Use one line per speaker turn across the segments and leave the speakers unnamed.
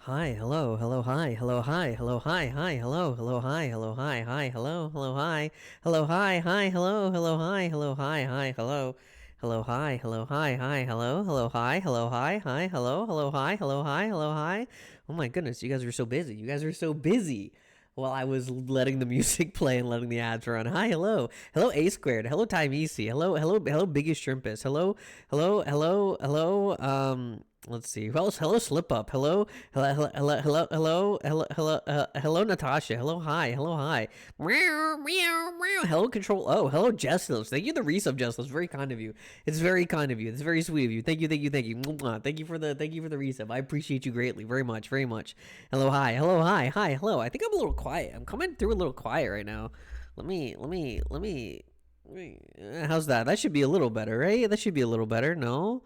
Hi, hello, hello, hi, hello, hi, hello, hi, hi, hello, hello, hi, hello, hi, hi, hello, hello, hi, hello, hi, hi, hello, hello, hi, hello, hi, hi, hello, hello, hi, hello, hi, hi, hello, hello, hi, hello, hi, hello, hi, hello, hi, hello, hi. Oh my goodness, you guys are so busy. You guys are so busy. While I was letting the music play and letting the ads run. Hi, hello, hello, A squared. Hello, Time Easy. Hello, hello, hello, Biggest Shrimpus. Hello, hello, hello, hello. Let's see. Well, hello, Slip Up. Hello, hello, hello, hello, hello, hello, hello, hello, Natasha. Hello, hi, hello, hi. Meow, meow, meow. Hello, Control. Oh, hello, Jessless. Thank you, the resub, Jessless. Very kind of you. It's very kind of you. It's very sweet of you. Thank you, thank you, thank you. Mwah. Thank you for the resub. I appreciate you greatly, very much, very much. Hello, hi, hello, hi, hi, hello. I think I'm a little quiet. I'm coming through a little quiet right now. Let me. How's that? That should be a little better, right? That should be a little better. No.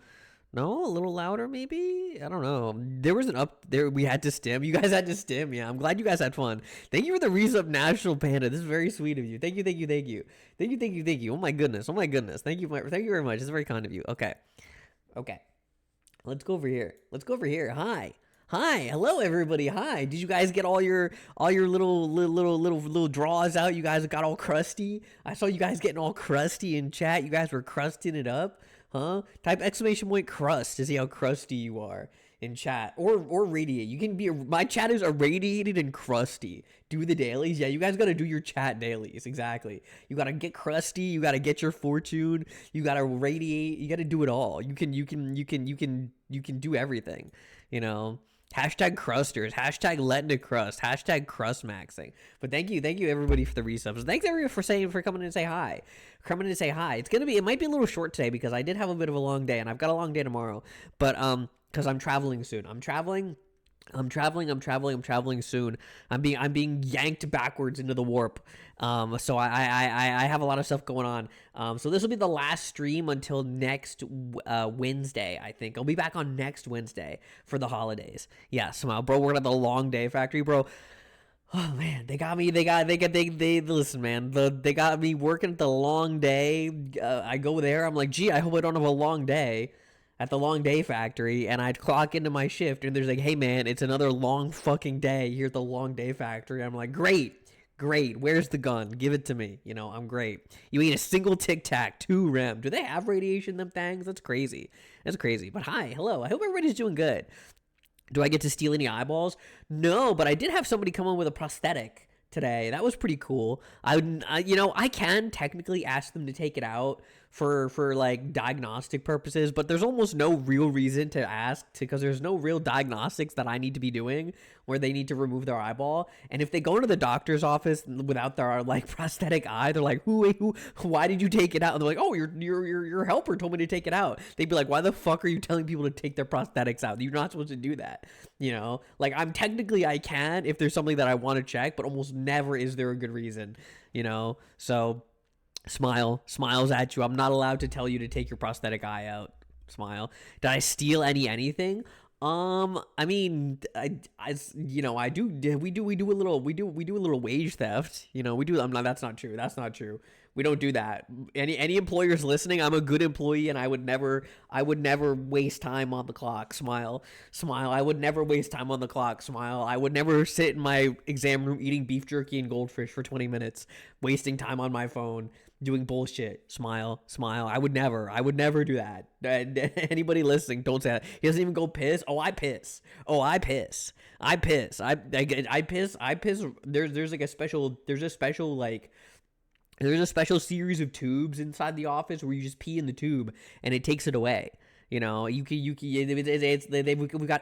No, a little louder maybe. I don't know. There was an up there. We had to stim. You guys had to stim. Yeah, I'm glad you guys had fun. Thank you for the resub, National Panda. This is very sweet of you. Thank you, thank you, thank you, thank you, thank you, thank you. Oh my goodness. Oh my goodness. Thank you very much. It's very kind of you. Okay, okay. Let's go over here. Let's go over here. Hi. Hi. Hello everybody. Hi. Did you guys get all your little draws out? You guys got all crusty? I saw you guys getting all crusty in chat. You guys were crusting it up. Huh? Type exclamation point crust to see how crusty you are in chat, or radiate. You can be my chat is irradiated and crusty. Do the dailies. Yeah, you guys got to do your chat dailies. Exactly. You got to get crusty, you got to get your fortune, you got to radiate, you got to do it all. You can do everything, you know. Hashtag crusters, hashtag letting it crust, hashtag crust maxing. But thank you everybody for the resubs. Thanks everyone for coming in and say hi. Coming in and say hi. It might be a little short today because I did have a bit of a long day and I've got a long day tomorrow. But because I'm traveling soon. I'm traveling soon. I'm being yanked backwards into the warp. So I have a lot of stuff going on. So this will be the last stream until next Wednesday. I think I'll be back on next Wednesday for the holidays. Yeah, somehow, bro. We're at the long day factory, bro. Oh man, they got me. They listen, man. They got me working at the long day. I go there. I'm like, gee, I hope I don't have a long day at the long day factory. And I'd clock into my shift, and there's like, hey man, it's another long fucking day here at the long day factory. I'm like, great, great. Where's the gun? Give it to me. I'm great. You eat a single Tic Tac, two Rem. Do they have radiation? Them things? That's crazy. That's crazy. But hi, hello. I hope everybody's doing good. Do I get to steal any eyeballs? No, but I did have somebody come in with a prosthetic today. That was pretty cool. I can technically ask them to take it out for like diagnostic purposes, but there's almost no real reason to ask because there's no real diagnostics that I need to be doing where they need to remove their eyeball. And if they go into the doctor's office without their like prosthetic eye, they're like, who, why did you take it out? And they're like, oh, your helper told me to take it out. They'd be like, why the fuck are you telling people to take their prosthetics out? You're not supposed to do that. Like I can if there's something that I want to check, but almost never is there a good reason. So smiles at you. I'm not allowed to tell you to take your prosthetic eye out. Smile. Did I steal anything? I mean, I do. We do a little wage theft. We do. I'm not. That's not true. That's not true. We don't do that. Any employers listening, I'm a good employee, and I would never waste time on the clock. Smile. I would never waste time on the clock. Smile. I would never sit in my exam room eating beef jerky and goldfish for 20 minutes, wasting time on my phone doing bullshit. Smile. I would never do that. Anybody listening, don't say that. He doesn't even go piss. Oh, I piss. Oh, I piss. I piss. I piss. I piss. There's a special series of tubes inside the office where you just pee in the tube and it takes it away. We've got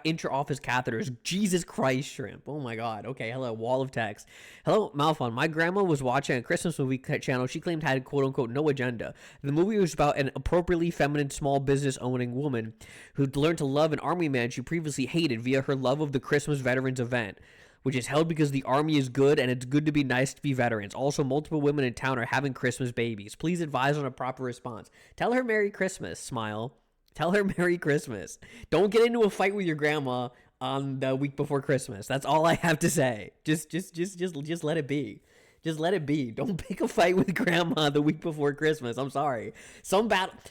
intra-office catheters. Jesus Christ, shrimp. Oh my God. Okay, hello, wall of text. Hello, Malfon. My grandma was watching a Christmas movie channel she claimed had quote unquote no agenda. The movie was about an appropriately feminine small business owning woman who learned to love an army man she previously hated via her love of the Christmas Veterans event, which is held because the army is good and it's good to be nice to be veterans. Also, multiple women in town are having Christmas babies. Please advise on a proper response. Tell her Merry Christmas. Smile. Tell her Merry Christmas. Don't get into a fight with your grandma on the week before Christmas. That's all I have to say. Just let it be. Just let it be. Don't pick a fight with grandma the week before Christmas. I'm sorry.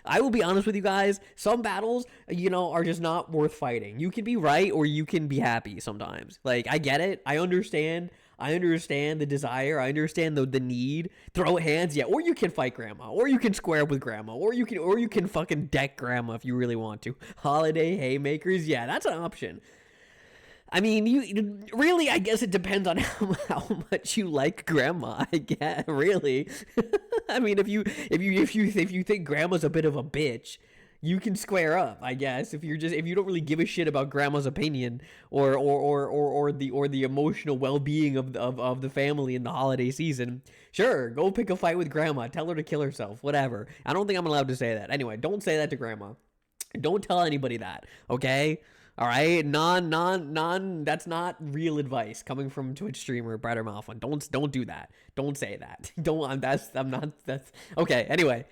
I will be honest with you guys, some battles, are just not worth fighting. You can be right or you can be happy sometimes. Like, I get it. I understand. I understand the desire. I understand the need. Throw hands, yeah. Or you can fight grandma, or you can square up with grandma, or you can fucking deck grandma if you really want to. Holiday haymakers, yeah, that's an option. I mean, you really, I guess it depends on how much you like grandma. I guess, really. I mean, if you think grandma's a bit of a bitch, you can square up, I guess. If you don't really give a shit about grandma's opinion or the emotional well-being of the family in the holiday season, sure, go pick a fight with grandma. Tell her to kill herself. Whatever. I don't think I'm allowed to say that. Anyway, don't say that to grandma. Don't tell anybody that. Okay. All right, that's not real advice coming from Twitch streamer Brett or Malfun. Don't do that. Don't say that. That's okay. Anyway,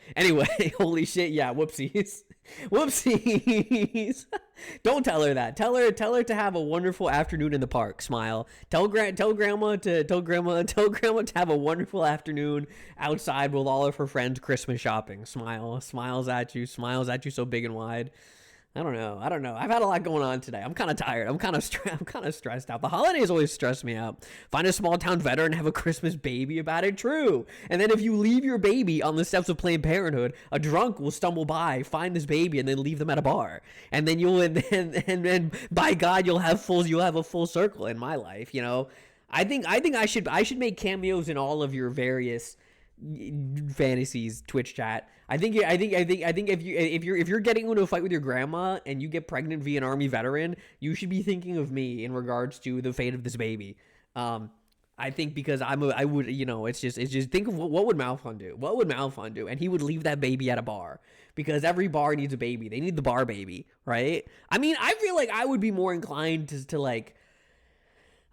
holy shit, yeah, whoopsies. Whoopsies. Don't tell her that. Tell her to have a wonderful afternoon in the park. Smile. Tell grandma to have a wonderful afternoon outside with all of her friends Christmas shopping. Smiles at you so big and wide. I don't know. I've had a lot going on today. I'm kind of tired. I'm kind of stressed out. The holidays always stress me out. Find a small town veteran, have a Christmas baby about it. True. And then if you leave your baby on the steps of Planned Parenthood, a drunk will stumble by, find this baby, and then leave them at a bar. And then and by God, you'll have a full circle in my life. I think I should make cameos in all of your various fantasies, Twitch chat. I think if you're getting into a fight with your grandma and you get pregnant via an army veteran, you should be thinking of me in regards to the fate of this baby. I think because I would, it's just think of what would Malfun do? What would Malfun do? And he would leave that baby at a bar because every bar needs a baby. They need the bar baby, right? I mean, I feel like I would be more inclined to like,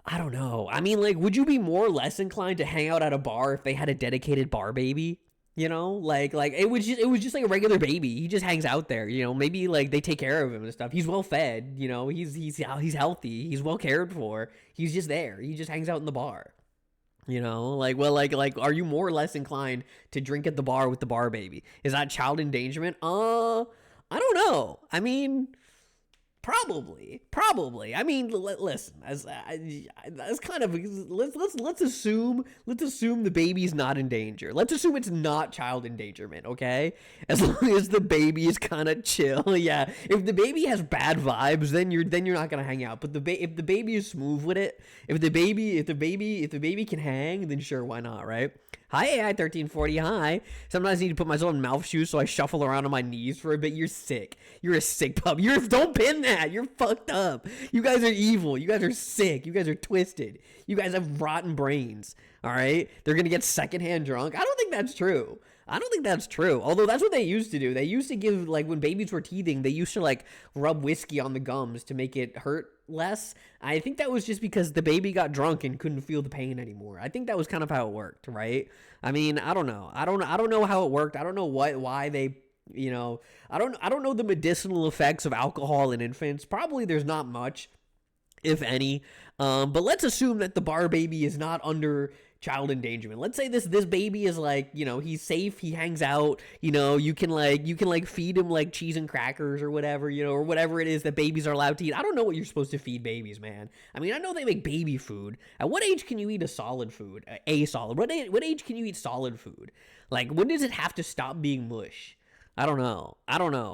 I don't know. I mean, like, would you be more or less inclined to hang out at a bar if they had a dedicated bar baby? Like it was just like a regular baby. He just hangs out there. Maybe like they take care of him and stuff. He's well fed. He's healthy. He's well cared for. He's just there. He just hangs out in the bar. Like, are you more or less inclined to drink at the bar with the bar baby? Is that child endangerment? I don't know. I mean, Probably. I mean, listen, as kind of let's assume the baby's not in danger. Let's assume it's not child endangerment, okay? As long as the baby is kind of chill, yeah. If the baby has bad vibes, then you're not gonna hang out. But if the baby is smooth with it, if the baby can hang, then sure, why not, right? Hi, AI1340, hi. Sometimes I need to put myself in mouth shoes so I shuffle around on my knees for a bit. You're sick. You're a sick pup. Don't pin that. You're fucked up. You guys are evil. You guys are sick. You guys are twisted. You guys have rotten brains, all right? They're going to get secondhand drunk. I don't think that's true. Although that's what they used to do. They used to give, like, when babies were teething, they used to, like, rub whiskey on the gums to make it hurt less. I think that was just because the baby got drunk and couldn't feel the pain anymore. I think that was kind of how it worked, right? I mean, I don't know. I don't know how it worked. I don't know why they, I don't know the medicinal effects of alcohol in infants. Probably there's not much, if any. But let's assume that the bar baby is not under child endangerment. Let's say this baby is like, he's safe, he hangs out, you can feed him like cheese and crackers or whatever, or whatever it is that babies are allowed to eat. I don't know what you're supposed to feed babies, man. I mean, I know they make baby food. At what age can you eat a solid food? What age can you eat solid food? Like, when does it have to stop being mush? I don't know.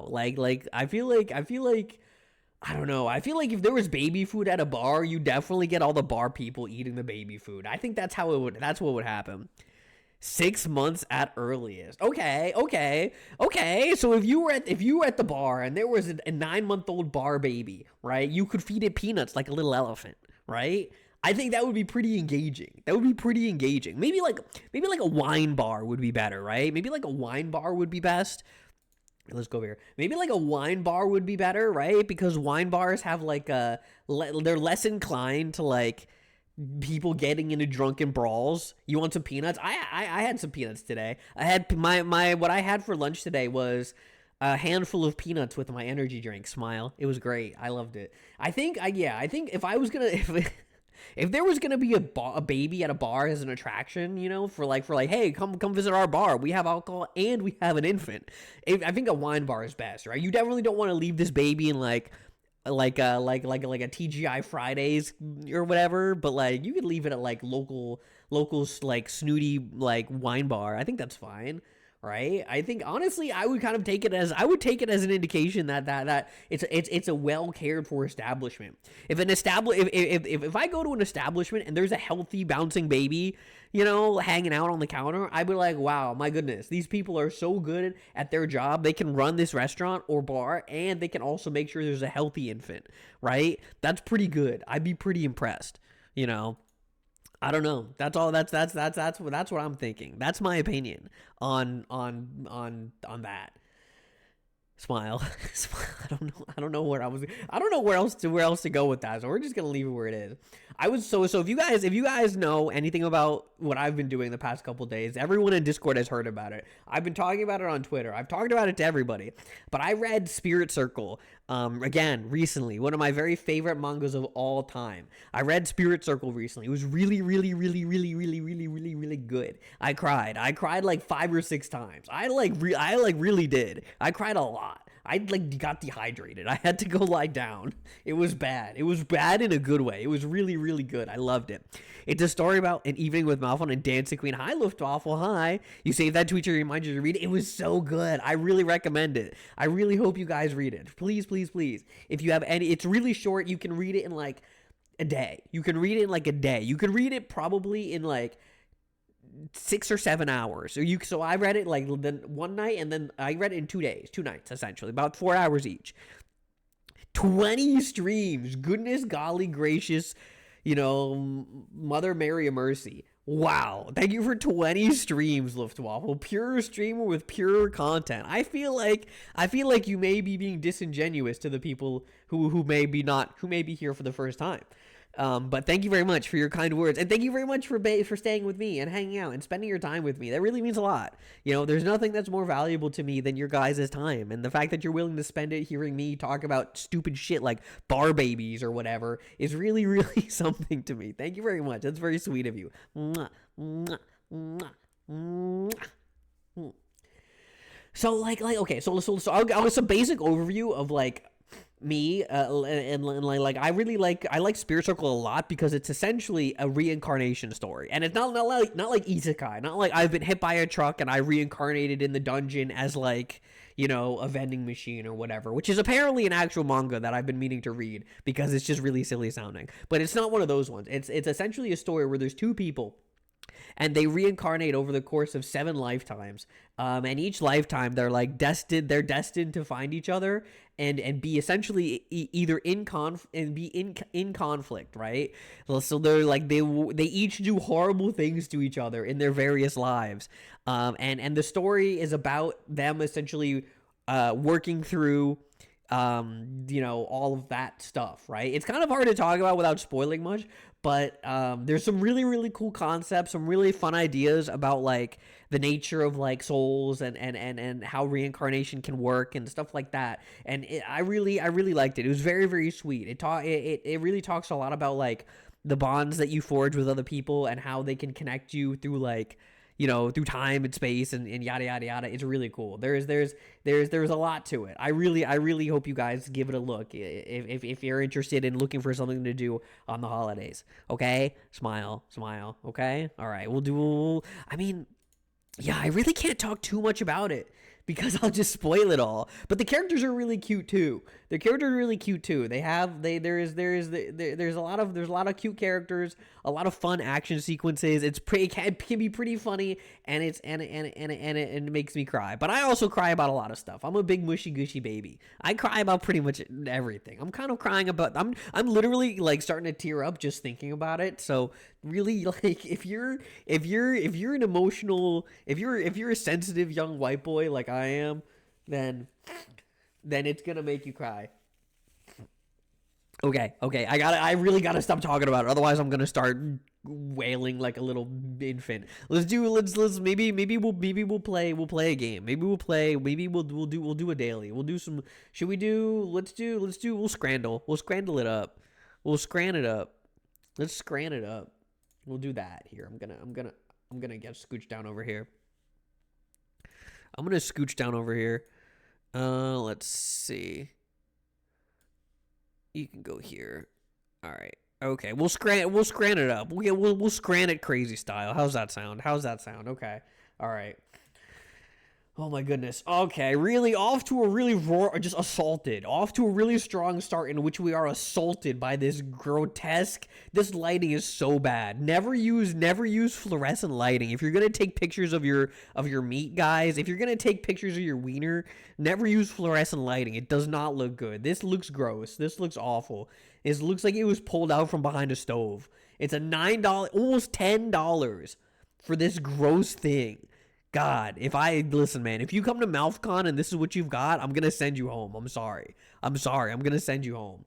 Like I feel like I don't know. I feel like if there was baby food at a bar, you definitely get all the bar people eating the baby food. I think that's what would happen. 6 months at earliest. Okay. So if you were at the bar and there was a 9-month-old bar baby, right? You could feed it peanuts like a little elephant, right? I think that would be pretty engaging. Maybe like a wine bar would be better, right? Maybe like a wine bar would be best. Let's go over here. Maybe like a wine bar would be better, right? Because wine bars have like they're less inclined to like people getting into drunken brawls. You want some peanuts? I had some peanuts today. I had my what I had for lunch today was a handful of peanuts with my energy drink. Smile. It was great. I loved it. I think if I was gonna If there was gonna be a baby at a bar as an attraction, for like, hey, come visit our bar. We have alcohol and we have an infant. I think a wine bar is best, right? You definitely don't want to leave this baby in like a TGI Fridays or whatever, but like you could leave it at like local like snooty like wine bar. I think that's fine, right? I think honestly I would kind of take it as an indication that it's a well cared for establishment. If I go to an establishment and there's a healthy bouncing baby, hanging out on the counter, I'd be like, wow, my goodness, these people are so good at their job. They can run this restaurant or bar, and they can also make sure there's a healthy infant, right? That's pretty good. I'd be pretty impressed, I don't know. That's all. That's what I'm thinking. That's my opinion on that. Smile. I don't know where else to go with that. So we're just gonna leave it where it is. So if you guys know anything about what I've been doing the past couple days, everyone in Discord has heard about it. I've been talking about it on Twitter. I've talked about it to everybody. But I read Spirit Circle again recently, one of my very favorite mangas of all time. I read Spirit Circle recently. It was really, really, really, really, really, really, really, really good. I cried like 5 or 6 times. I really did. I cried a lot. I got dehydrated. I had to go lie down. It was bad. It was bad in a good way. It was really, really good. I loved it. It's a story about an evening with Malphite and Dancing Queen. Hi, Luftwaffe. Hi. You saved that tweet to remind you to read it. It was so good. I really recommend it. I really hope you guys read it. Please, please, please. If you have any, it's really short. You can read it in like a day. You can read it in like a day. You could read it probably in like 6 or 7 hours. So I read it like one night, and then I read it in 2 days, 2 nights, essentially, about 4 hours each. 20 streams. Goodness, golly gracious, Mother Mary of Mercy. Wow. Thank you for 20 streams, Luftwaffe. Pure streamer with pure content. I feel like you may be being disingenuous to the people who may be here for the first time. But thank you very much for your kind words, and thank you very much for staying with me and hanging out and spending your time with me. That really means a lot. There's nothing that's more valuable to me than your guys' time, and the fact that you're willing to spend it hearing me talk about stupid shit like bar babies or whatever is really, really something to me. Thank you very much. That's very sweet of you. Mwah, mwah, mwah, mwah. So okay, so I'll give some basic overview of like me and like I like Spirit Circle a lot because it's essentially a reincarnation story, and it's not like isekai, not like I've been hit by a truck and I reincarnated in the dungeon as like a vending machine or whatever, which is apparently an actual manga that I've been meaning to read because it's just really silly sounding. But it's not one of those ones. It's essentially a story where there's 2 people and they reincarnate over the course of 7 lifetimes. And each lifetime they're destined to find each other and be essentially either in conflict, right? So they're like they each do horrible things to each other in their various lives. And the story is about them essentially working through all of that stuff, right? It's kind of hard to talk about without spoiling much, but there's some really, really cool concepts, some really fun ideas about like the nature of like souls and how reincarnation can work and stuff like that. And I really liked it. It was very, very sweet. It really talks a lot about like the bonds that you forge with other people and how they can connect you through like through time and space and yada yada yada. It's really cool. There's a lot to it. I really hope you guys give it a look if you're interested in looking for something to do on the holidays. Okay, smile. Okay, all right. I really can't talk too much about it because I'll just spoil it all. But the characters are really cute too. There's a lot of cute characters, a lot of fun action sequences. It can be pretty funny, and it makes me cry. But I also cry about a lot of stuff. I'm a big mushy gushy baby. I cry about pretty much everything. I'm kind of crying about. I'm literally like starting to tear up just thinking about it. So really, like if you're an emotional, if you're a sensitive young white boy like I am, then it's gonna make you cry. Okay. I really gotta stop talking about it. Otherwise, I'm gonna start wailing like a little infant. Maybe we'll play a game. Maybe we'll do a daily. We'll scrandle it up. We'll scran it up. Let's scran it up. We'll do that here. I'm gonna get scooch down over here. I'm gonna scooch down over here. Let's see. You can go here. All right. Okay. We'll scran it up. We'll scran it crazy style. How's that sound? Okay. All right. Oh my goodness. Okay, really off to a really just assaulted. Off to a really strong start in which we are assaulted by this grotesque. This lighting is so bad. Never use fluorescent lighting. If you're going to take pictures of your meat, guys, if you're going to take pictures of your wiener, never use fluorescent lighting. It does not look good. This looks gross. This looks awful. It looks like it was pulled out from behind a stove. It's a $9, almost $10 for this gross thing. God, listen, man, if you come to MouthCon and this is what you've got, I'm going to send you home. I'm sorry. I'm going to send you home.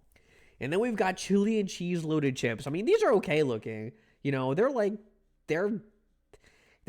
And then we've got chili and cheese loaded chips. I mean, these are okay looking. You know, they're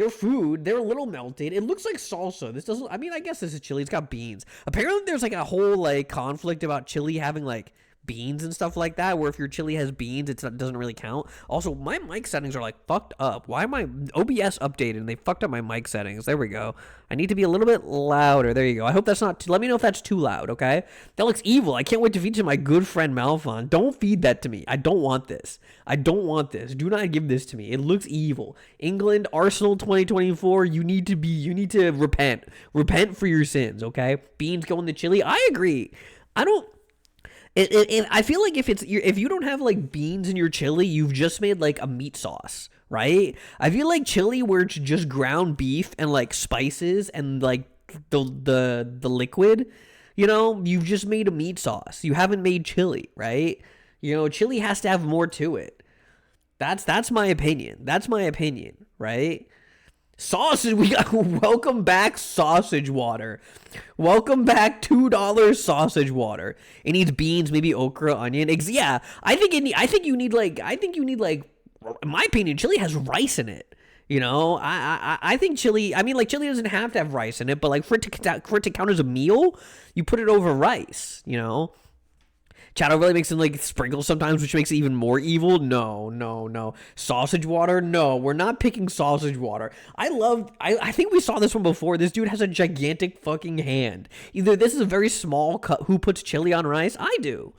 food. They're a little melted. It looks like salsa. This doesn't, I mean, I guess this is chili. It's got beans. Apparently there's like a whole like conflict about chili having like beans and stuff like that, where if your chili has beans, it doesn't really count. Also, my mic settings are like fucked up. Why am I OBS updated and they fucked up my mic settings? There we go. I need to be a little bit louder. There you go. I hope that's not let me know if that's too loud, okay? That looks evil. I can't wait to feed to my good friend Malphon. Don't feed that to me. I don't want this. Do not give this to me. It looks evil. England, Arsenal 2024, you need to repent. Repent for your sins, okay? Beans go in the chili. I agree. I feel like if you don't have like beans in your chili, you've just made like a meat sauce, right? I feel like chili where it's just ground beef and like spices and like the liquid, you know, you've just made a meat sauce. You haven't made chili, right? You know, chili has to have more to it. That's my opinion. Right? Sausage, we got welcome back sausage water. Welcome back $2 sausage water. It needs beans, maybe okra, onion. Yeah, I think you need like in my opinion, chili has rice in it. You know, I think chili. I mean, like chili doesn't have to have rice in it, but like for it to count as a meal, you put it over rice. You know. Chad really makes them like sprinkles sometimes, which makes it even more evil. No. Sausage water? No, we're not picking sausage water. I think we saw this one before. This dude has a gigantic fucking hand. Either this is a very small cut. Who puts chili on rice? I do.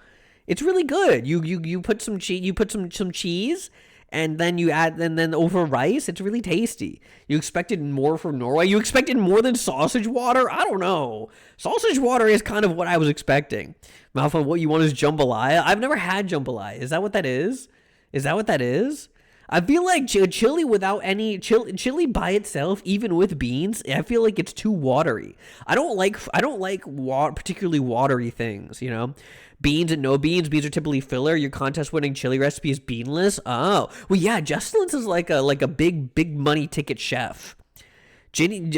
It's really good. You put some cheese. You put some cheese. And then you add, and then over rice, it's really tasty. You expected more from Norway? You expected more than sausage water? I don't know. Sausage water is kind of what I was expecting. Malfa, what you want is jambalaya? I've never had jambalaya. Is that what that is? I feel like chili without any chili by itself, even with beans, I feel like it's too watery. I don't like particularly watery things, you know. Beans and no beans. Beans are typically filler. Your contest-winning chili recipe is beanless. Oh, well, yeah. Justin's is like a big money ticket chef. Jestilence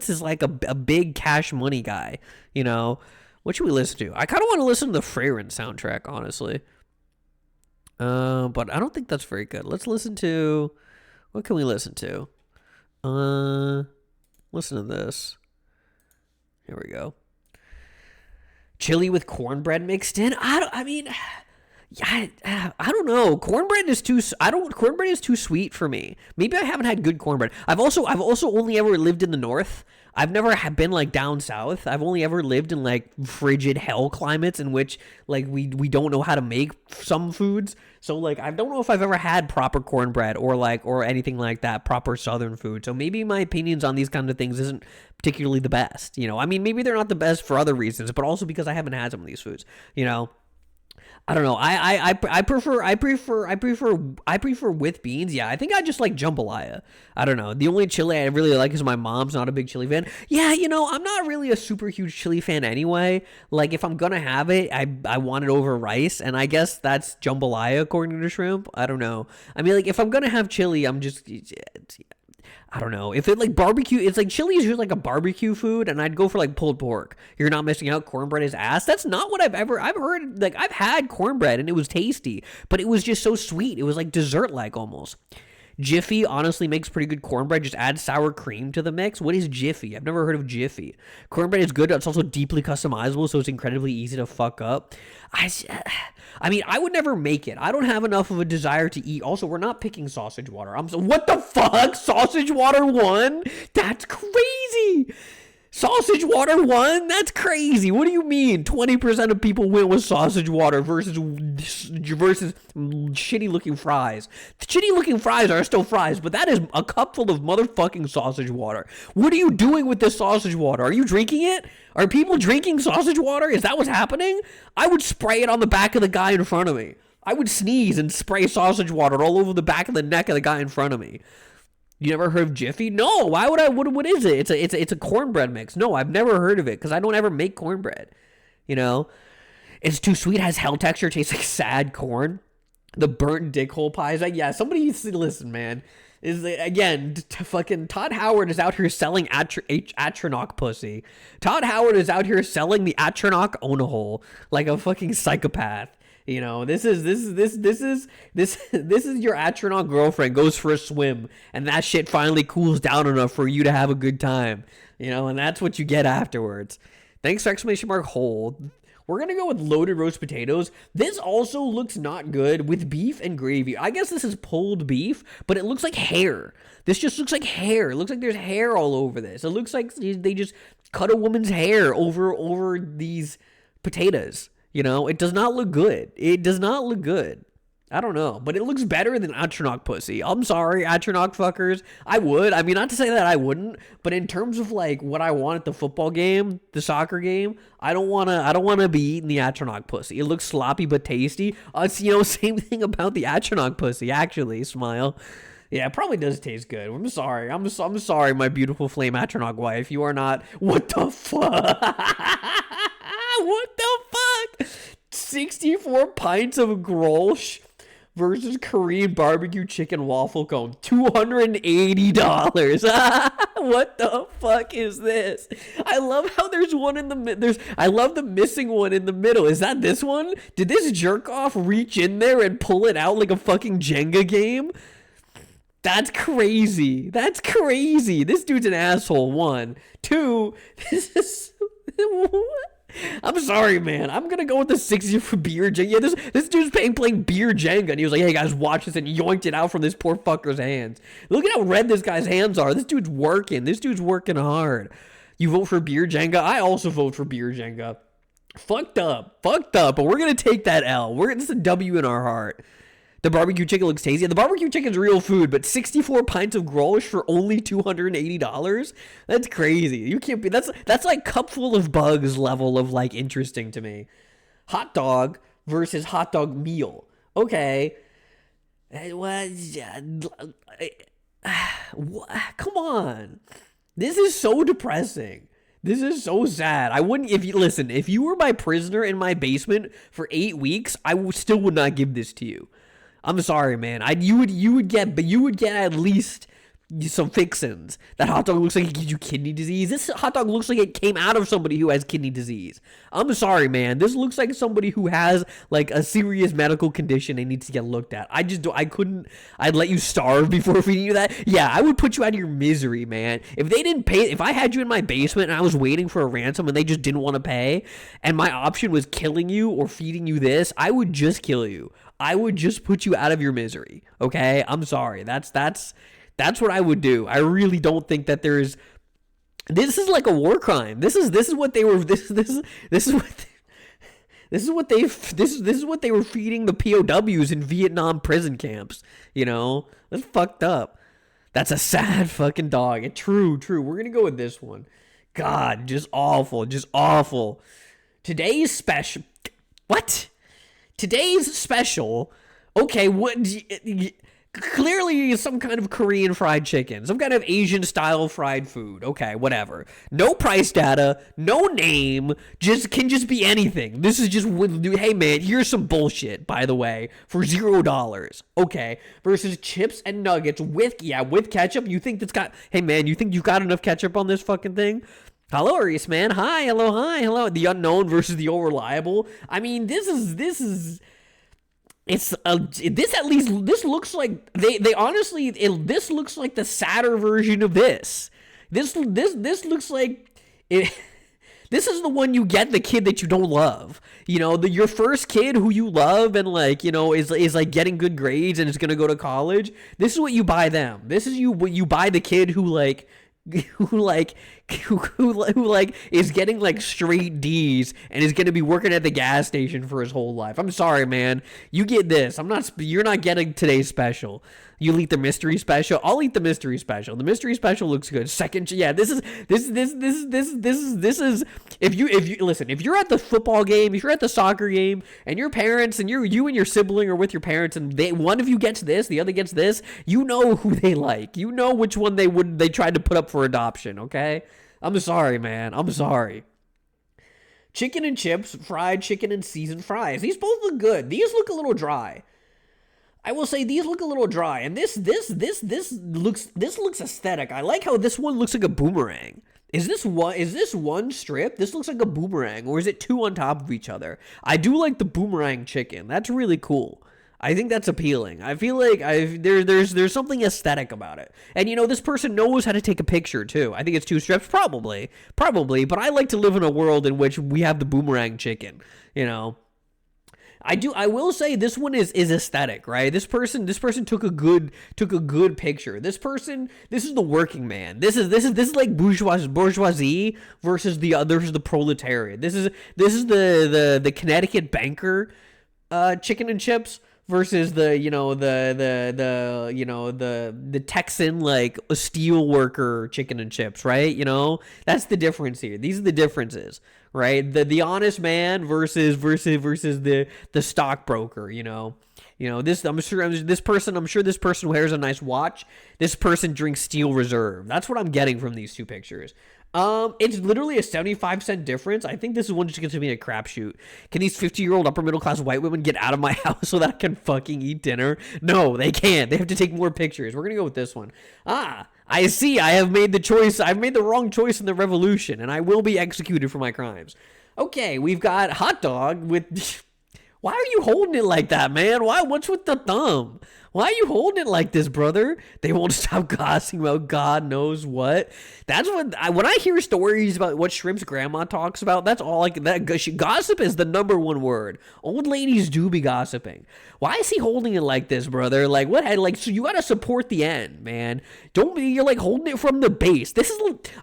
is like a big cash money guy. You know, what should we listen to? I kind of want to listen to the Freyrin soundtrack, honestly. But I don't think that's very good. Let's listen to. What can we listen to? Listen to this. Here we go. Chili with cornbread mixed in. I don't know. Cornbread is too sweet for me. Maybe I haven't had good cornbread. I've also only ever lived in the north. I've never been like down south. I've only ever lived in like frigid hell climates in which like we don't know how to make some foods. So like I don't know if I've ever had proper cornbread or anything like that, proper southern food. So maybe my opinions on these kind of things isn't particularly the best. You know, I mean, maybe they're not the best for other reasons, but also because I haven't had some of these foods. You know. I don't know. I prefer with beans. Yeah, I think I just like jambalaya. I don't know. The only chili I really like is my mom's not a big chili fan. Yeah, you know, I'm not really a super huge chili fan anyway. Like if I'm gonna have it, I want it over rice, and I guess that's jambalaya according to Shrimp. I don't know. I mean, like if I'm gonna have chili, I'm just. I don't know. If it like barbecue, it's like chili is just like a barbecue food, and I'd go for like pulled pork. You're not missing out. Cornbread is ass. That's not what I've heard. Like I've had cornbread and it was tasty, but it was just so sweet. It was like dessert like almost. Jiffy honestly makes pretty good cornbread. Just add sour cream to the mix. What is Jiffy? I've never heard of Jiffy. Cornbread is good. It's also deeply customizable, so it's incredibly easy to fuck up. I mean, I would never make it. I don't have enough of a desire to eat. Also, we're not picking sausage water. What the fuck? Sausage water won? That's crazy. Sausage water won? That's crazy. What do you mean? 20% of people went with sausage water versus shitty looking fries. The shitty looking fries are still fries, but that is a cup full of motherfucking sausage water. What are you doing with this sausage water? Are you drinking it? Are people drinking sausage water? Is that what's happening? I would spray it on the back of the guy in front of me. I would sneeze and spray sausage water all over the back of the neck of the guy in front of me. You never heard of Jiffy? No. Why would I? What is it? It's a cornbread mix. No, I've never heard of it because I don't ever make cornbread. You know, it's too sweet. Has hell texture. Tastes like sad corn. The burnt dickhole pies. Like, yeah, somebody needs to listen, man. Is again, fucking Todd Howard is out here selling Atronach pussy. Todd Howard is out here selling the Atronach own-a-hole like a fucking psychopath. You know, this is your Atronach girlfriend goes for a swim and that shit finally cools down enough for you to have a good time. You know, and that's what you get afterwards. Thanks for exclamation mark hole. We're going to go with loaded roast potatoes. This also looks not good with beef and gravy. I guess this is pulled beef, but it looks like hair. This just looks like hair. It looks like there's hair all over this. It looks like they just cut a woman's hair over these potatoes. You know, it does not look good. It does not look good. I don't know, but it looks better than Atronach pussy. I'm sorry, Atronach fuckers. I would. I mean, not to say that I wouldn't, but in terms of like what I want at the football game, the soccer game, I don't wanna be eating the Atronach pussy. It looks sloppy but tasty. It's, you know, same thing about the Atronach pussy. Actually, smile. Yeah, it probably does taste good. I'm sorry. I'm sorry, my beautiful flame Atronach wife. You are not. What the fuck? What the fuck? 64 pints of Grolsch versus Korean barbecue chicken waffle cone. $280. What the fuck is this? I love how there's one in the I love the missing one in the middle. Is that this one? Did this jerk off reach in there and pull it out like a fucking Jenga game? That's crazy. That's crazy. This dude's an asshole. 1. 2. This is I'm sorry, man. I'm gonna go with the 60 for beer Jenga. Yeah, this dude's playing beer Jenga, and he was like, "Hey guys, watch this," and yoinked it out from this poor fucker's hands. Look at how red this guy's hands are. This dude's working. This dude's working hard. You vote for beer Jenga? I also vote for beer Jenga. Fucked up, but we're gonna take that L. This is a W in our heart. The barbecue chicken looks tasty. The barbecue chicken's real food, but 64 pints of Grolsch for only $280? That's crazy. You can't be. That's like cup full of bugs level of like interesting to me. Hot dog versus hot dog meal. Okay. Come on. This is so depressing. This is so sad. I wouldn't, if you were my prisoner in my basement for 8 weeks, I still would not give this to you. I'm sorry, man. You would get at least some fixins. That hot dog looks like it gives you kidney disease. This hot dog looks like it came out of somebody who has kidney disease. I'm sorry, man. This looks like somebody who has like a serious medical condition and needs to get looked at. I'd let you starve before feeding you that. Yeah, I would put you out of your misery, man. If I had you in my basement and I was waiting for a ransom and they just didn't want to pay, and my option was killing you or feeding you this, I would just kill you. I would just put you out of your misery. Okay? I'm sorry. That's what I would do. I really don't think that this is like a war crime. This is what they were this is what they were feeding the POWs in Vietnam prison camps, you know? That's fucked up. That's a sad fucking dog. True. We're going to go with this one. God, just awful. Today's special. What? Today's special. Okay, clearly some kind of Korean fried chicken, some kind of Asian style fried food. Okay, whatever. No price data, no name, can just be anything. This is just, hey man, here's some bullshit, by the way, for $0. Okay, versus chips and nuggets with ketchup. You think hey man, you think you've got enough ketchup on this fucking thing? Hello, Aries man. Hi, hello. The unknown versus the all reliable. I mean, this looks like they honestly, this looks like the sadder version of this. This looks like it. This is the one you get the kid that you don't love. You know, your first kid who you love and like, you know, is like getting good grades and is going to go to college. This is what you buy them. This is what you buy the kid who like who is getting like straight D's and is going to be working at the gas station for his whole life. I'm sorry, man. You get this. You're not getting today's special. You'll eat the mystery special. I'll eat the mystery special. The mystery special looks good. Second, yeah, this is if you listen, if you're at the football game, if you're at the soccer game and your parents and you and your sibling are with your parents and one of you gets this, the other gets this, you know who they like. You know which one they tried to put up for adoption, okay? I'm sorry, man. I'm sorry. Chicken and chips, fried chicken and seasoned fries. These both look good. These look a little dry. I will say these look a little dry, and this looks aesthetic. I like how this one looks like a boomerang. Is this one strip? This looks like a boomerang, or is it two on top of each other? I do like the boomerang chicken. That's really cool. I think that's appealing. I feel like there's something aesthetic about it. And you know, this person knows how to take a picture too. I think it's two strips, probably, but I like to live in a world in which we have the boomerang chicken, you know. I will say this one is aesthetic, right? This person took a good picture. This is the working man. This is like bourgeoisie versus the proletariat. This is the Connecticut banker chicken and chips versus the Texan like steel worker chicken and chips, right? You know, that's the difference here. These are the differences, right? The honest man versus the stockbroker, you know. I'm sure this person wears a nice watch. This person drinks Steel Reserve. That's what I'm getting from these two pictures. It's literally a 75-cent difference. I think this is one just going to be a crapshoot. Can these 50-year-old upper middle class white women get out of my house so that I can fucking eat dinner? No, they can't. They have to take more pictures. We're going to go with this one. I see. I have made the choice. I've made the wrong choice in the revolution, and I will be executed for my crimes. Okay, we've got hot dog with... Why are you holding it like that, man? What's with the thumb? Why are you holding it like this, brother? They won't stop gossiping about God knows what. That's when I hear stories about what Shrimp's grandma talks about, that's all like that. Gossip is the number one word. Old ladies do be gossiping. Why is he holding it like this, brother? Like what? Like, so you gotta support the end, man. You're like holding it from the base.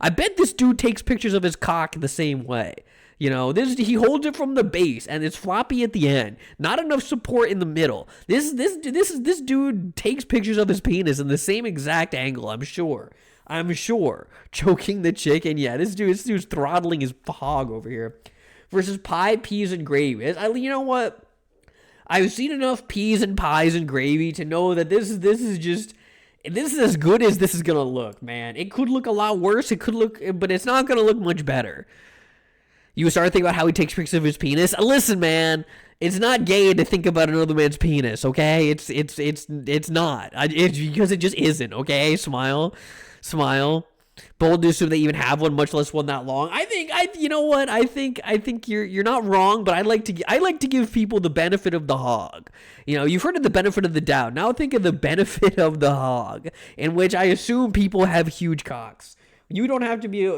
I bet this dude takes pictures of his cock the same way. You know, he holds it from the base and it's floppy at the end. Not enough support in the middle. This dude takes pictures of his penis in the same exact angle, I'm sure. Choking the chicken. Yeah, this dude's throttling his hog over here. Versus pie, peas, and gravy. You know what? I've seen enough peas and pies and gravy to know that this is as good as this is gonna look, man. It could look a lot worse. But it's not gonna look much better. You start thinking about how he takes pictures of his penis. Listen, man, it's not gay to think about another man's penis, okay? It's not. It's because it just isn't, okay? Smile. Bold to assume they even have one, much less one that long. You know what? I think you're not wrong, but I like to give people the benefit of the hog. You know, you've heard of the benefit of the doubt. Now think of the benefit of the hog, in which I assume people have huge cocks. You don't have to be a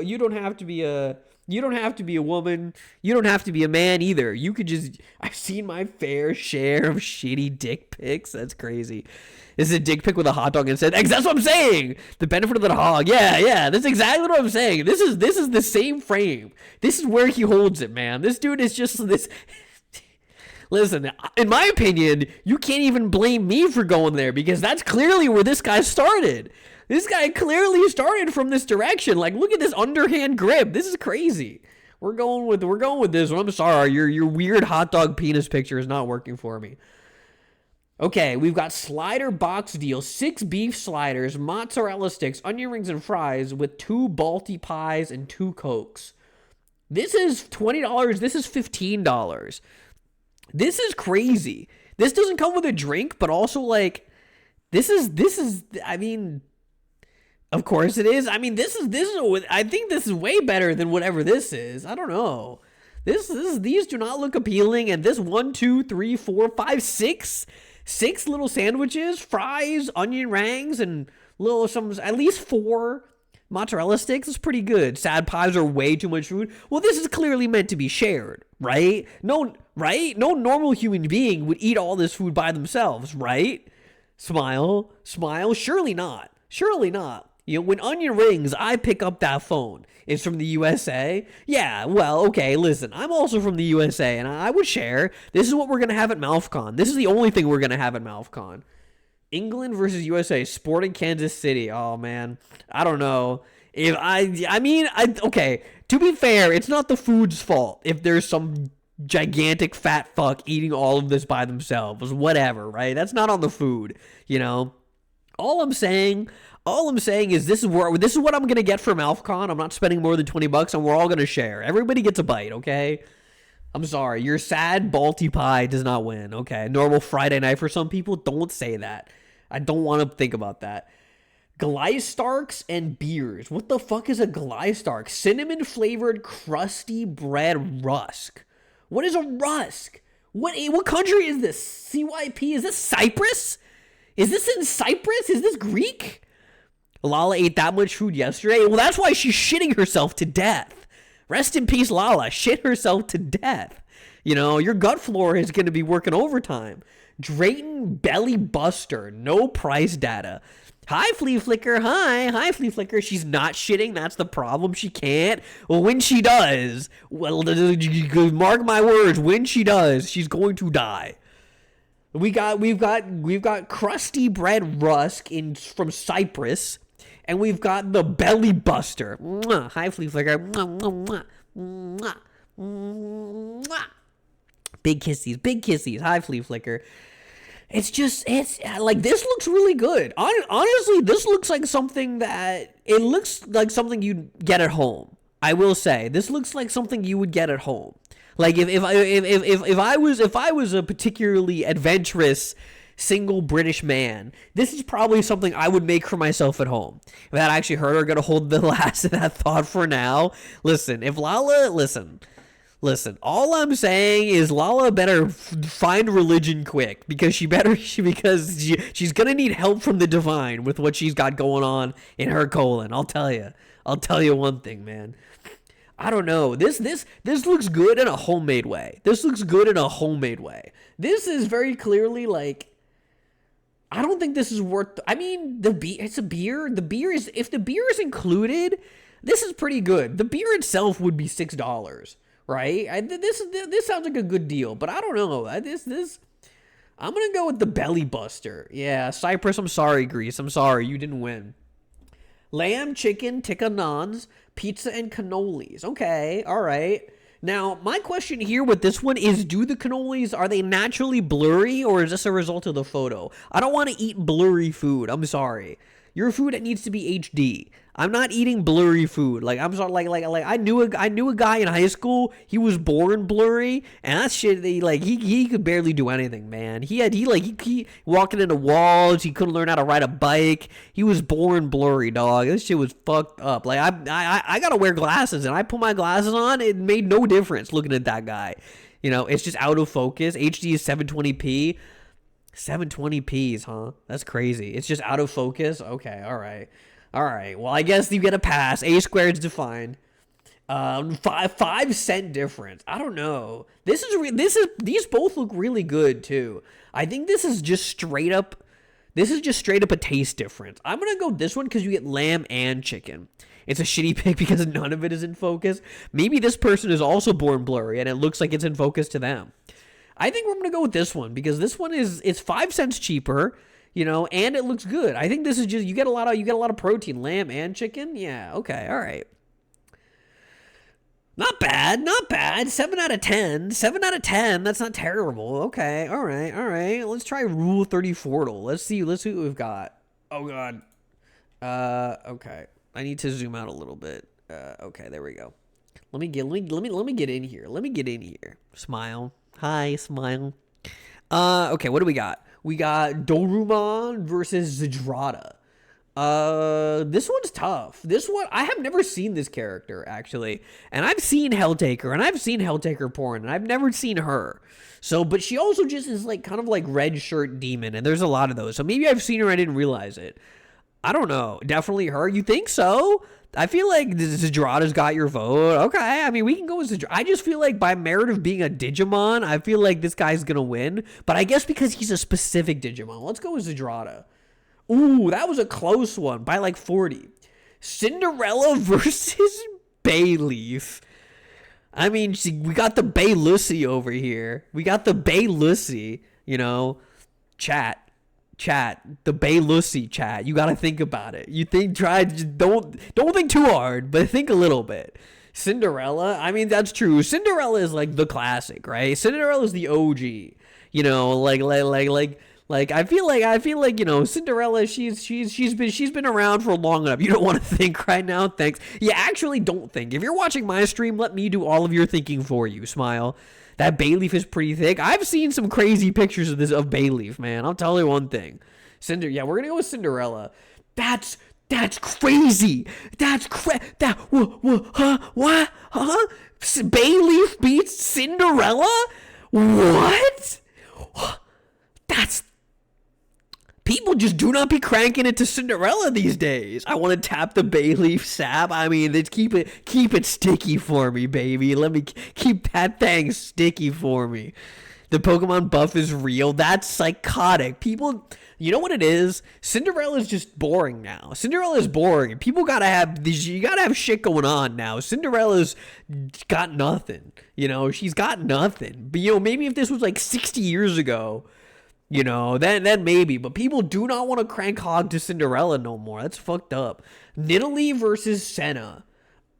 woman. You don't have to be a man either. You could just... I've seen my fair share of shitty dick pics. That's crazy. This is a dick pic with a hot dog and said, that's what I'm saying. The benefit of the hog. Yeah. That's exactly what I'm saying. This is the same frame. This is where he holds it, man. This dude is just this... Listen, in my opinion, you can't even blame me for going there because that's clearly where this guy started. This guy clearly started from this direction. Like, look at this underhand grip. This is crazy. We're going with this one. I'm sorry. Your weird hot dog penis picture is not working for me. Okay, we've got slider box deal. 6 beef sliders, mozzarella sticks, onion rings, and fries with 2 Balti pies and 2 Cokes. This is $20. This is $15. This is crazy. This doesn't come with a drink, but also like this is I mean, of course it is. I mean, this is I think this is way better than whatever this is. I don't know. These do not look appealing, and this 1, 2, 3, 4, 5, 6 little sandwiches, fries, onion rings, and at least 4 Mozzarella sticks is pretty good. Sad pies are way too much food. Well, this is clearly meant to be shared, right? No, right? No normal human being would eat all this food by themselves, right? Smile, smile. Surely not. Surely not. You know, when onion rings, I pick up that phone. It's from the USA. Yeah, well, okay, listen. I'm also from the USA, and I would share. This is what we're going to have at MouthCon. This is the only thing we're going to have at MouthCon. England versus USA, Sporting Kansas City. Oh man, I don't know. If okay. To be fair, it's not the food's fault if there's some gigantic fat fuck eating all of this by themselves. Whatever, right? That's not on the food, you know. All I'm saying is this is what I'm gonna get for MouthCon. I'm not spending more than $20, and we're all gonna share. Everybody gets a bite, okay? I'm sorry, your sad Balti pie does not win. Okay, normal Friday night for some people. Don't say that. I don't want to think about that. Gleistarks and beers. What the fuck is a Gleistark? Cinnamon flavored crusty bread rusk. What is a rusk? What country is this? CYP? Is this Cyprus? Is this in Cyprus? Is this Greek? Lala ate that much food yesterday. Well, that's why she's shitting herself to death. Rest in peace, Lala. Shit herself to death. You know, your gut flora is going to be working overtime. Drayton Belly Buster. No price data. Hi, Flea Flicker. Hi, Flea Flicker. She's not shitting. That's the problem. She can't. Well, when she does, well, mark my words. When she does, she's going to die. We've got crusty bread rusk from Cyprus. And we've got the Belly Buster. Mwah. Hi, Flea Flicker. Mwah, mwah, mwah. Big kissies. Hi, Flea Flicker. It's like, this looks really good. Honestly, this looks like something you'd get at home. I will say, this looks like something you would get at home. Like if I was a particularly adventurous single British man, this is probably something I would make for myself at home. If that actually hurt, we're gonna hold the last of that thought for now. Listen, all I'm saying is Lala better find religion quick, because she's gonna need help from the divine with what she's got going on in her colon. I'll tell you one thing, man. I don't know. This looks good in a homemade way. This is very clearly like, I don't think this is worth. I mean, it's a beer. If the beer is included, this is pretty good. The beer itself would be $6, right? This sounds like a good deal, but I don't know. I'm gonna go with the Belly Buster. Yeah, Cyprus. I'm sorry, Greece. I'm sorry, you didn't win. Lamb, chicken, tikka naans, pizza, and cannolis. Okay, all right. Now, my question here with this one is, do the cannolis, are they naturally blurry, or is this a result of the photo? I don't want to eat blurry food. I'm sorry. Your food, it needs to be HD. I'm not eating blurry food. Like, I'm sorry, like I knew a guy in high school. He was born blurry, and that shit. He could barely do anything, man. He walking into walls. He couldn't learn how to ride a bike. He was born blurry, dog. This shit was fucked up. Like, I gotta wear glasses, and I put my glasses on. It made no difference looking at that guy. You know, it's just out of focus. HD is 720p. 720p's, huh? That's crazy. It's just out of focus. Okay, all right. Well, I guess you get a pass. A squared's defined. 5 cent difference. I don't know. These both look really good too. I think this is just straight up a taste difference. I'm gonna go this one because you get lamb and chicken. It's a shitty pick because none of it is in focus. Maybe this person is also born blurry and it looks like it's in focus to them. I think we're gonna go with this one because this one it's 5 cents cheaper, you know, and it looks good. I think this is just you get a lot of protein, lamb and chicken. Yeah, okay, all right. Not bad. 7 out of 10. 7 out of 10. That's not terrible. Okay, all right. Let's try Rule 34. Let's see what we've got. Oh god. Okay. I need to zoom out a little bit. Okay, there we go. Let me get in here. Smile. Hi, smile. Okay, what do we got? We got Doruman versus Zedrada. This one's tough. This one, I have never seen this character, actually. And I've seen Helltaker, and I've seen Helltaker porn, and I've never seen her. So, but she also just is like, kind of like red shirt demon, and there's a lot of those. So maybe I've seen her, I didn't realize it. I don't know. Definitely her. You think so? I feel like Zenyatta's got your vote. Okay, I mean, we can go with Zenyatta. I just feel like by merit of being a Digimon, I feel like this guy's gonna win. But I guess because he's a specific Digimon, let's go with Zenyatta. Ooh, that was a close one by like 40. Cinderella versus Bayleaf. I mean, we got the Baylussy over here. We got the Baylussy, you know. Chat, the Baylussy chat. You got to think about it. You think, don't think too hard, but think a little bit. Cinderella, I mean, that's true. Cinderella is like the classic, right? Cinderella is the OG. You know, like I feel like, you know, Cinderella, she's been around for long enough. You don't want to think right now. Thanks. Yeah, actually don't think. If you're watching my stream, let me do all of your thinking for you. Smile. That Bayleaf is pretty thick. I've seen some crazy pictures of Bayleaf, man. I'll tell you one thing. Yeah, we're gonna go with Cinderella. That's crazy. What? Huh? Bayleaf beats Cinderella? What? That's people just do not be cranking it to Cinderella these days. I want to tap the Bayleaf sap. I mean, keep it sticky for me, baby. Let me keep that thing sticky for me. The Pokemon buff is real. That's psychotic. People, you know what it is? Cinderella is just boring now. Cinderella is boring. People gotta have you gotta have shit going on now. Cinderella's got nothing. You know, she's got nothing. But you know, maybe if this was like 60 years ago, you know, then maybe. But people do not want to crank hog to Cinderella no more. That's fucked up. Nidalee versus Senna.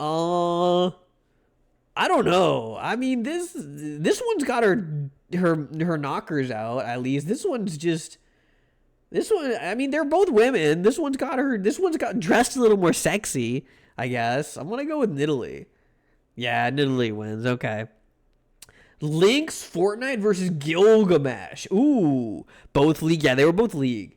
I don't know. I mean, this one's got her knockers out, at least. This one, I mean, they're both women. This one's got dressed a little more sexy, I guess. I'm going to go with Nidalee. Yeah, Nidalee wins. Okay. Lynx, Fortnite versus Gilgamesh. Ooh, both league. Yeah, they were both league.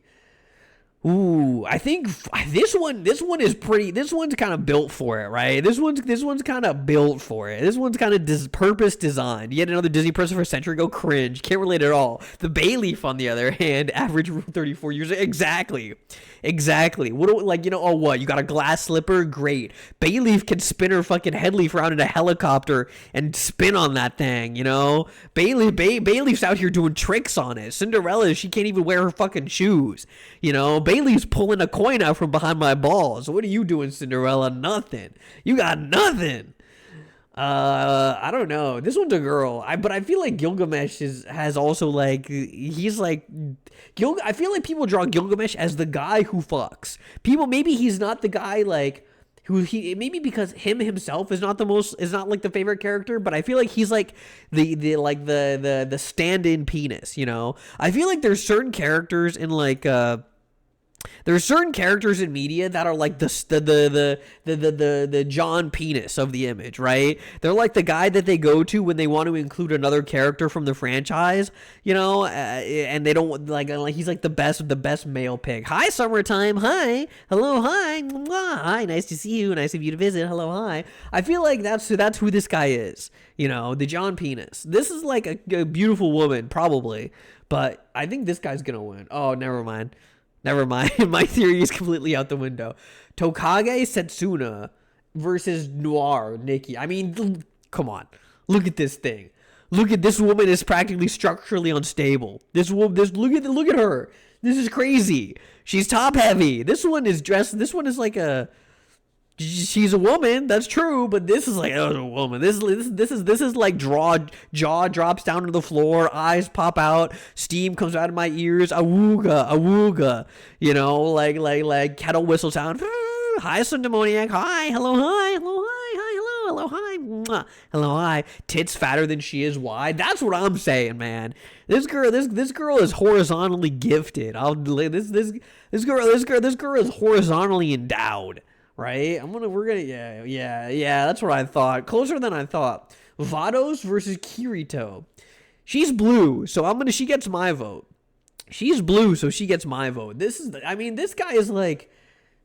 Ooh, I think this one is pretty. This one's kind of built for it, right? This one's kind of built for it. This one's kind of purpose designed. Yet another Disney person for a century ago. Cringe. Can't relate at all. The Bayleaf, on the other hand, average 34 years. Exactly. What, like, you know? Oh, what? You got a glass slipper? Great. Bayleaf can spin her fucking headleaf around in a helicopter and spin on that thing. You know, Bayleaf's out here doing tricks on it. Cinderella, she can't even wear her fucking shoes. You know, Bayleaf's pulling a coin out from behind my balls. What are you doing, Cinderella? Nothing. You got nothing. I don't know. This one's a girl. But I feel like Gilgamesh has also like he's like I feel like people draw Gilgamesh as the guy who fucks. People, maybe he's not the guy like who he, maybe because himself is not like the favorite character, but I feel like he's like the stand-in penis, you know? I feel like there's certain characters in like there are certain characters in media that are like the John Penis of the image, right? They're like the guy that they go to when they want to include another character from the franchise, you know, and they don't like he's like the best male pig. Hi, summertime. Hi, hello, hi, mwah. Hi, nice to see you. Nice of you to visit. Hello, hi. I feel like that's who this guy is. You know, the John Penis. This is like a beautiful woman, probably, but I think this guy's gonna win. Oh, never mind. My theory is completely out the window. Tokage Setsuna versus Noir Nikki. I mean, come on. Look at this thing. Look at this woman is practically structurally unstable. Look at her. This is crazy. She's top heavy. This one is like she's a woman, that's true, but this is like a woman. This is like jaw drops down to the floor, eyes pop out, steam comes out of my ears, awooga, you know, like kettle whistle sound. Hi, some demoniac. Hi, hello, hi, hello, hi, hi, hello, hi, mwah. Hello, hi. Tits fatter than she is wide. That's what I'm saying, man. This girl is horizontally gifted. This girl is horizontally endowed. Right? Yeah, that's what I thought. Closer than I thought. Vados versus Kirito. She's blue, so she gets my vote. She's blue, so she gets my vote. This guy is like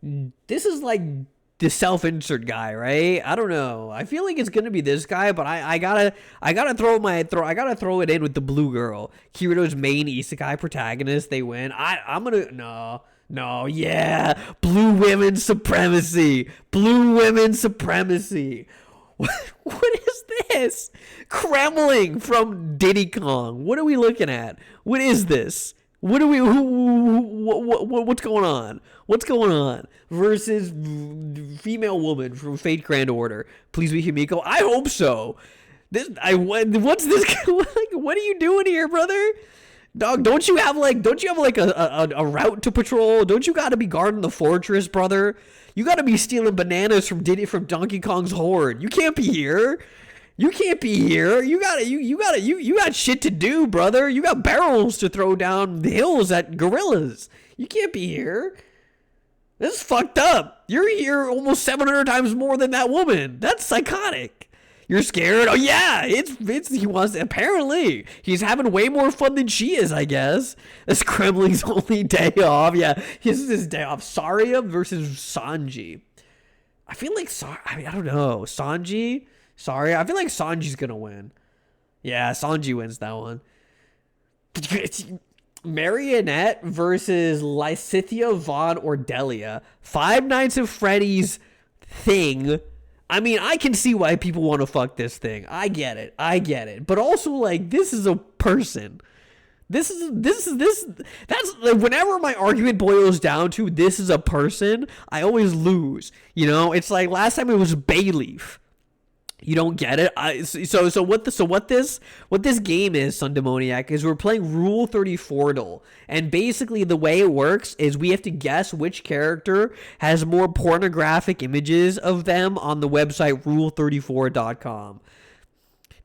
the self-insert guy, right? I don't know. I feel like it's gonna be this guy, but I gotta throw it in with the blue girl. Kirito's main isekai protagonist. They win. No, yeah. Blue women supremacy. Blue women supremacy. What is this? Kremling from Diddy Kong. What are we looking at? What is this? What are we? What's going on? What's going on? Versus female woman from Fate Grand Order. Please be Himiko. I hope so. What's this? Like, what are you doing here, brother? Dog, don't you have like a route to patrol? Don't you got to be guarding the fortress, brother? You got to be stealing bananas from Donkey Kong's horde. You can't be here. You can't be here. You got shit to do, brother. You got barrels to throw down the hills at gorillas. You can't be here. This is fucked up. You're here almost 700 times more than that woman. That's psychotic. You're scared? Oh yeah, he wants, apparently he's having way more fun than she is, I guess. This Kremling's only day off. Yeah, this is his day off. Saria versus Sanji. I feel like I don't know. Saria. I feel like Sanji's gonna win. Yeah, Sanji wins that one. Marionette versus Lysithea, Vaughn, or Delia. Five Nights at Freddy's thing. I mean, I can see why people want to fuck this thing. I get it. But also, like, this is a person. That's like, whenever my argument boils down to this is a person, I always lose. You know, it's like last time it was Bayleaf. You don't get it. What this game is, Sun Demoniac, is we're playing Rule 34 and basically the way it works is we have to guess which character has more pornographic images of them on the website rule34.com.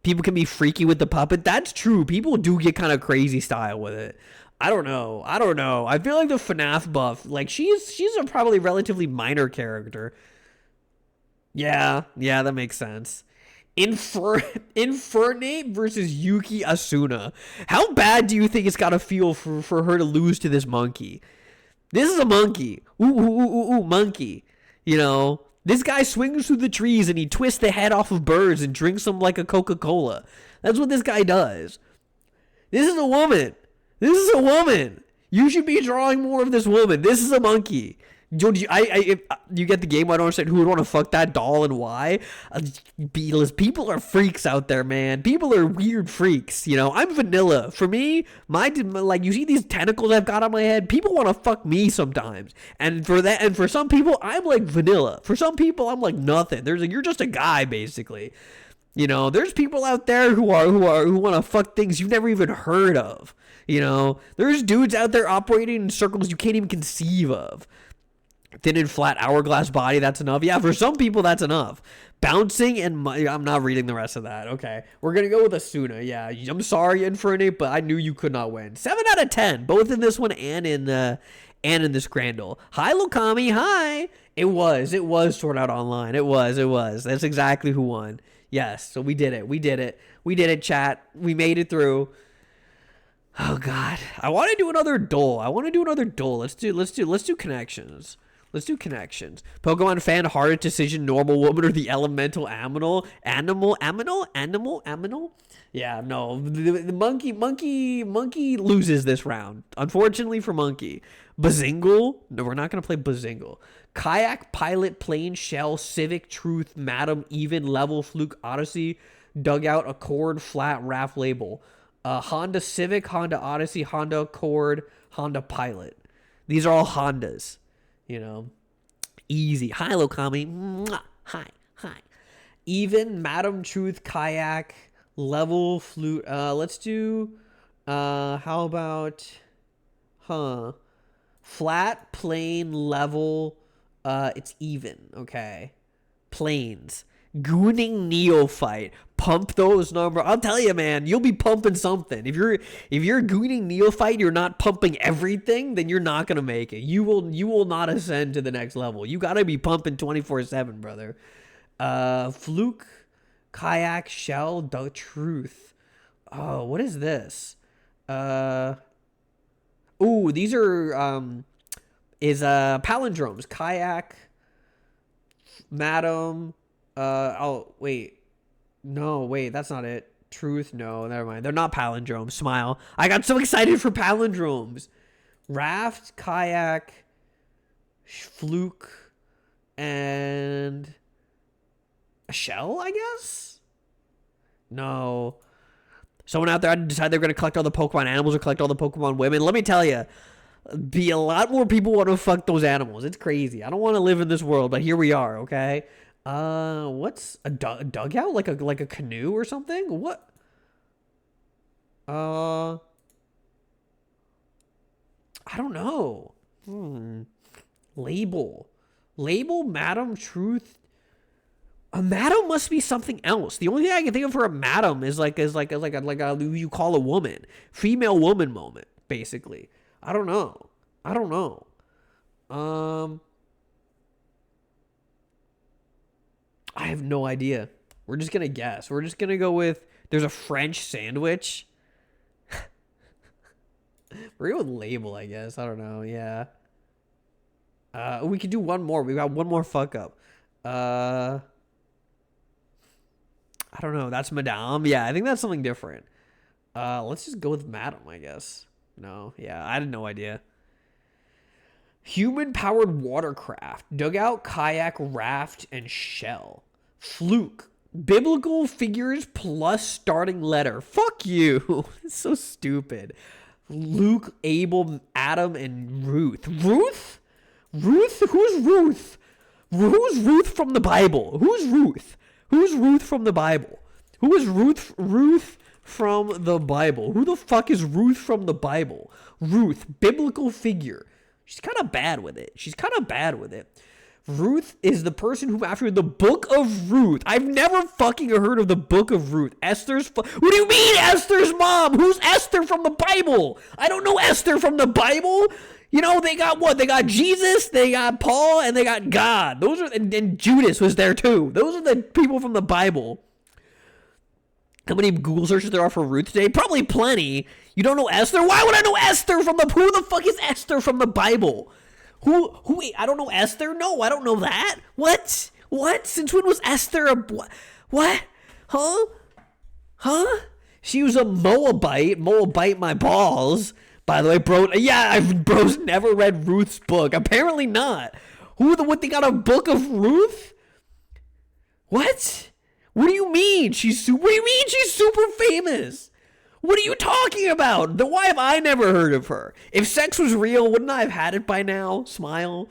People can be freaky with the puppet. That's true. People do get kind of crazy style with it. I don't know. I feel like the FNAF buff, like she's a probably relatively minor character. Yeah, that makes sense. Infernate versus Yuki Asuna. How bad do you think it's gotta feel for her to lose to this monkey? This is a monkey. Ooh, monkey. You know, this guy swings through the trees and he twists the head off of birds and drinks them like a Coca-Cola. That's what this guy does. This is a woman. You should be drawing more of this woman. This is a monkey. You get the game. I don't understand who would want to fuck that doll and why. Beatles. People are freaks out there, man. People are weird freaks. You know, I'm vanilla. For me, like, you see these tentacles I've got on my head. People want to fuck me sometimes, and for some people, I'm like vanilla. For some people, I'm like nothing. You're just a guy, basically. You know, there's people out there who want to fuck things you've never even heard of. You know, there's dudes out there operating in circles you can't even conceive of. Thin and flat hourglass body, that's enough. Yeah, for some people, that's enough. Bouncing and I'm not reading the rest of that. Okay, we're gonna go with Asuna. Yeah, I'm sorry, Infernate, but I knew you could not win. 7 out of 10, both in this one and in this Grandel. Hi, Lokami. Hi. It was Sword Art Online. It was. That's exactly who won. Yes, so we did it, chat. We made it through. Oh God, I want to do another duel. Let's do connections. Pokemon fan, hard decision, normal woman, or the elemental animal? Yeah, no. The monkey loses this round. Unfortunately for Monkey. Bazingle? No, we're not going to play Bazingle. Kayak, Pilot, Plane, Shell, Civic, Truth, Madam, Even, Level, Fluke, Odyssey, Dugout, Accord, Flat, Raft, Label. Honda Civic, Honda Odyssey, Honda Accord, Honda Pilot. These are all Hondas. You know, easy. Hi, Lokami. Mwah. Hi. Even, Madam, Truth, Kayak, Level, Flute. Let's do, how about, Flat, Plane, Level, it's even, okay. Planes. Gooning Neophyte. Pump those numbers. I'll tell you, man, you'll be pumping something. If you're Gooning Neophyte, you're not pumping everything, then you're not gonna make it. You will not ascend to the next level. You gotta be pumping 24/7, brother. Fluke, Kayak, Shell, the Truth. Oh, what is this? These are palindromes. Kayak, Madam. Wait, that's not it. Truth, no, never mind. They're not palindromes. Smile. I got so excited for palindromes. Raft, Kayak, Fluke, and a Shell, I guess? No. Someone out there decide they're going to collect all the Pokemon animals or collect all the Pokemon women. Let me tell you, be a lot more people want to fuck those animals. It's crazy. I don't want to live in this world, but here we are, okay? What's a dugout? Like a canoe or something? What? I don't know. Label. Label, Madam, Truth. A madam must be something else. The only thing I can think of for a madam is like you call a woman, female woman moment, basically. I don't know. I have no idea. We're just gonna guess. We're just gonna go with there's a French sandwich. We're going with label, I guess. I don't know. Yeah. We could do one more. We got one more fuck up. I don't know. That's Madame. Yeah, I think that's something different. Let's just go with Madam, I guess. No, yeah, I had no idea. Human-powered watercraft. Dugout, kayak, raft, and shell. Fluke. Biblical figures plus starting letter. Fuck you. It's so stupid. Luke, Abel, Adam, and Ruth. Ruth? Ruth? Who's Ruth? Who's Ruth from the Bible? Who's Ruth? Who's Ruth from the Bible? Who is Ruth from the Bible? Who the fuck is Ruth from the Bible? Ruth, biblical figure. She's kind of bad with it. Ruth is the person who, after the book of Ruth, I've never fucking heard of the book of Ruth. What do you mean Esther's mom? Who's Esther from the Bible? I don't know Esther from the Bible. You know, they got what? They got Jesus, they got Paul, and they got God. Those are, and Judas was there too. Those are the people from the Bible. How many Google searches there are for Ruth today? Probably plenty. You don't know Esther? Why would I know Esther from who the fuck is Esther from the Bible? Who, I don't know Esther? No, I don't know that. What? Since when was Esther what? Huh? She was a Moabite my balls. By the way, bro, yeah, bro's never read Ruth's book. Apparently not. What, they got a book of Ruth? What? What do you mean? What do you mean she's super famous? What are you talking about? Then why have I never heard of her? If sex was real, wouldn't I have had it by now? Smile.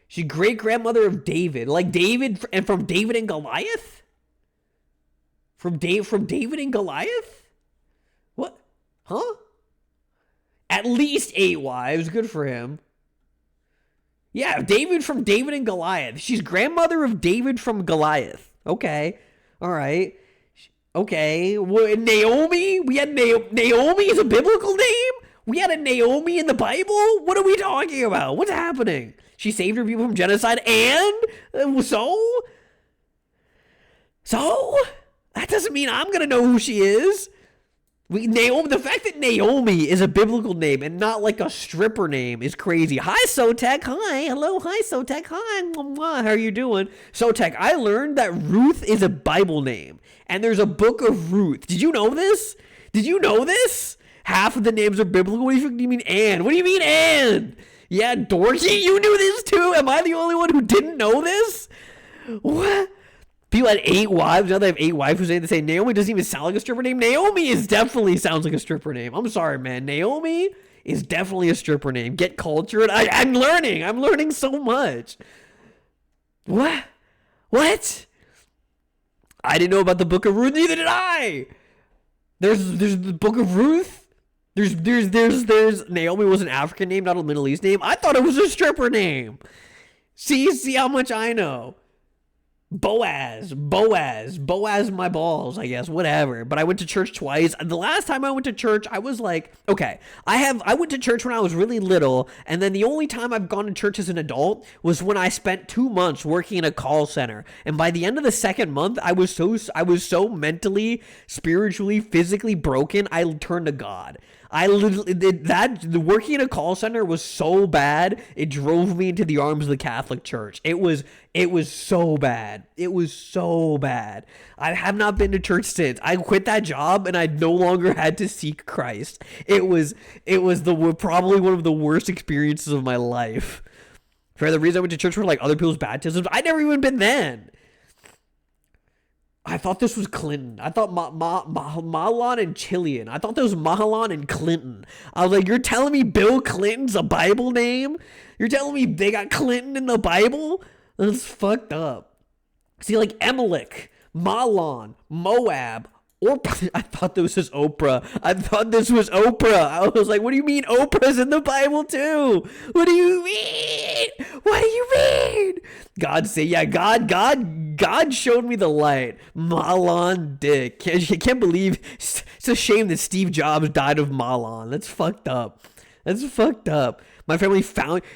She's great-grandmother of David. Like David, and from David and Goliath? From David and Goliath? What? Huh? At least 8 wives. Good for him. Yeah, David from David and Goliath. She's grandmother of David from Goliath. Okay. All right. Okay. Naomi? We had Naomi is a biblical name? We had a Naomi in the Bible? What are we talking about? What's happening? She saved her people from genocide and? So? That doesn't mean I'm going to know who she is. The fact that Naomi is a biblical name and not like a stripper name is crazy. Hi, Sotek. Hi. Hello. Hi, Sotek. Hi. How are you doing? Sotek, I learned that Ruth is a Bible name. And there's a book of Ruth. Did you know this? Half of the names are biblical. What do you mean Anne? What do you mean Anne? Yeah, Dorothy, you knew this too? Am I the only one who didn't know this? What? People had 8 wives. Now they have 8 wives who say Naomi doesn't even sound like a stripper name. Naomi definitely sounds like a stripper name. I'm sorry, man. Naomi is definitely a stripper name. Get cultured. I'm learning. I'm learning so much. What? I didn't know about the book of Ruth. Neither did I. There's the book of Ruth. There's Naomi was an African name, not a Middle East name. I thought it was a stripper name. See how much I know. Boaz, my balls, I guess, whatever. But I went to church twice. The last time I went to church, I was like, okay, I went to church when I was really little, and then the only time I've gone to church as an adult was when I spent 2 months working in a call center. And by the end of the second month, I was so mentally, spiritually, physically broken, I turned to God. Working in a call center was so bad, it drove me into the arms of the Catholic Church. It was so bad. I have not been to church since. I quit that job and I no longer had to seek Christ. It was probably one of the worst experiences of my life. For the reason I went to church for like other people's baptisms, I'd never even been then. I thought this was Clinton. I thought Mahlon and Chilean. I thought there was Mahlon and Clinton. I was like, you're telling me Bill Clinton's a Bible name? You're telling me they got Clinton in the Bible? That's fucked up. See, like Amalek, Mahlon, Moab, I thought this was Oprah. I was like, what do you mean Oprah's in the Bible too? What do you mean? What do you mean? God showed me the light. Mahlon Dick. I can't believe, it's a shame that Steve Jobs died of Mahlon. That's fucked up.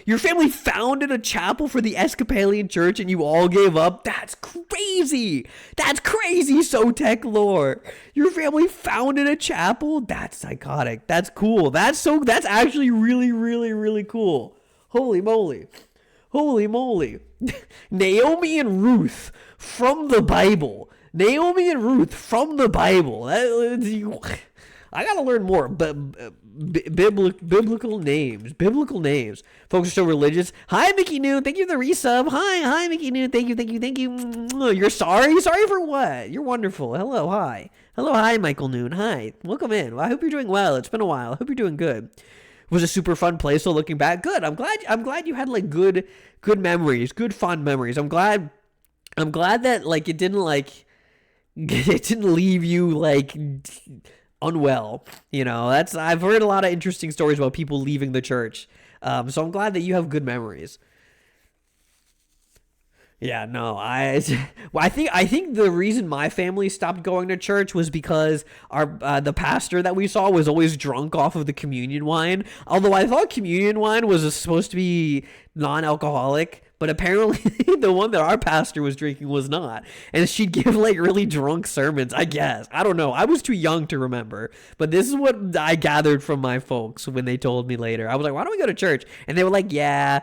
Your family founded a chapel for the Episcopalian Church and you all gave up? That's crazy, Sotek lore. Your family founded a chapel? That's psychotic. That's cool. That's actually really, really, really cool. Holy moly. Naomi and Ruth from the Bible. I gotta learn more, but biblical names. Folks are so religious. Hi, Mickey Noon. Thank you for the resub. Hi, Mickey Noon. Thank you. You're sorry? Sorry for what? You're wonderful. Hello, hi, Michael Noon. Hi, welcome in. Well, I hope you're doing well. It's been a while. I hope you're doing good. It was a super fun place. So looking back, good. I'm glad you had like good memories, good fond memories. I'm glad that like it didn't leave you like unwell. I've heard a lot of interesting stories about people leaving the church. So I'm glad that you have good memories. Yeah, no, I think the reason my family stopped going to church was because the pastor that we saw was always drunk off of the communion wine. Although I thought communion wine was supposed to be non-alcoholic, but apparently the one that our pastor was drinking was not. And she'd give like really drunk sermons, I guess. I don't know. I was too young to remember. But this is what I gathered from my folks when they told me later. I was like, why don't we go to church? And they were like, yeah,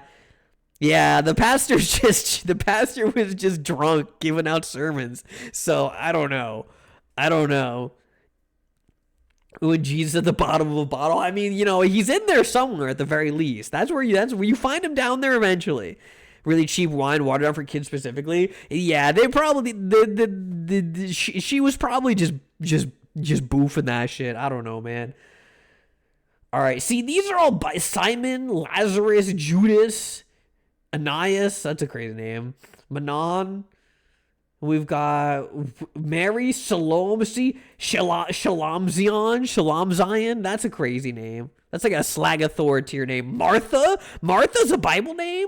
the pastor was just drunk giving out sermons. So I don't know. When Jesus at the bottom of a bottle, I mean, he's in there somewhere at the very least. That's where you find him down there eventually. Really cheap wine, watered down for kids specifically. Yeah, they probably she was probably just boofing that shit. I don't know, man. All right, see, these are all by Simon, Lazarus, Judas, Ananias. That's a crazy name. Manon. We've got Mary, Salome, Shalamzion. That's a crazy name. That's like a Slagathor tier name. Martha's a Bible name?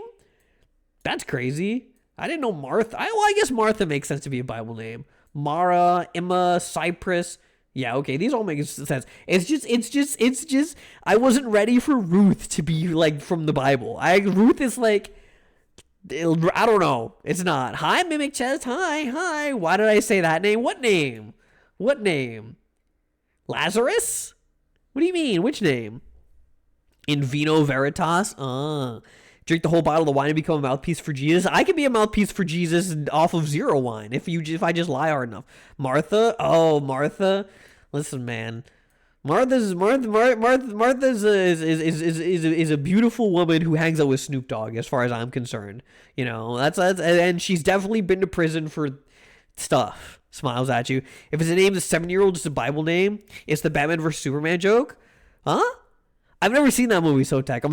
That's crazy. I didn't know Martha. I guess Martha makes sense to be a Bible name. Mara, Emma, Cyprus. Yeah, okay, these all make sense. It's just. I wasn't ready for Ruth to be like from the Bible. Ruth is like, I don't know. It's not. Hi, Mimic Chest. Hi. Why did I say that name? What name? Lazarus? What do you mean? Which name? In vino veritas? Drink the whole bottle of wine and become a mouthpiece for Jesus. I can be a mouthpiece for Jesus off of zero wine if I just lie hard enough. Martha. Listen, man. Martha's a beautiful woman who hangs out with Snoop Dogg, as far as I'm concerned. That's and she's definitely been to prison for stuff. Smiles at you. If it's a name, the 7-year-old is a Bible name. It's the Batman vs Superman joke. Huh? I've never seen that movie, Sotek.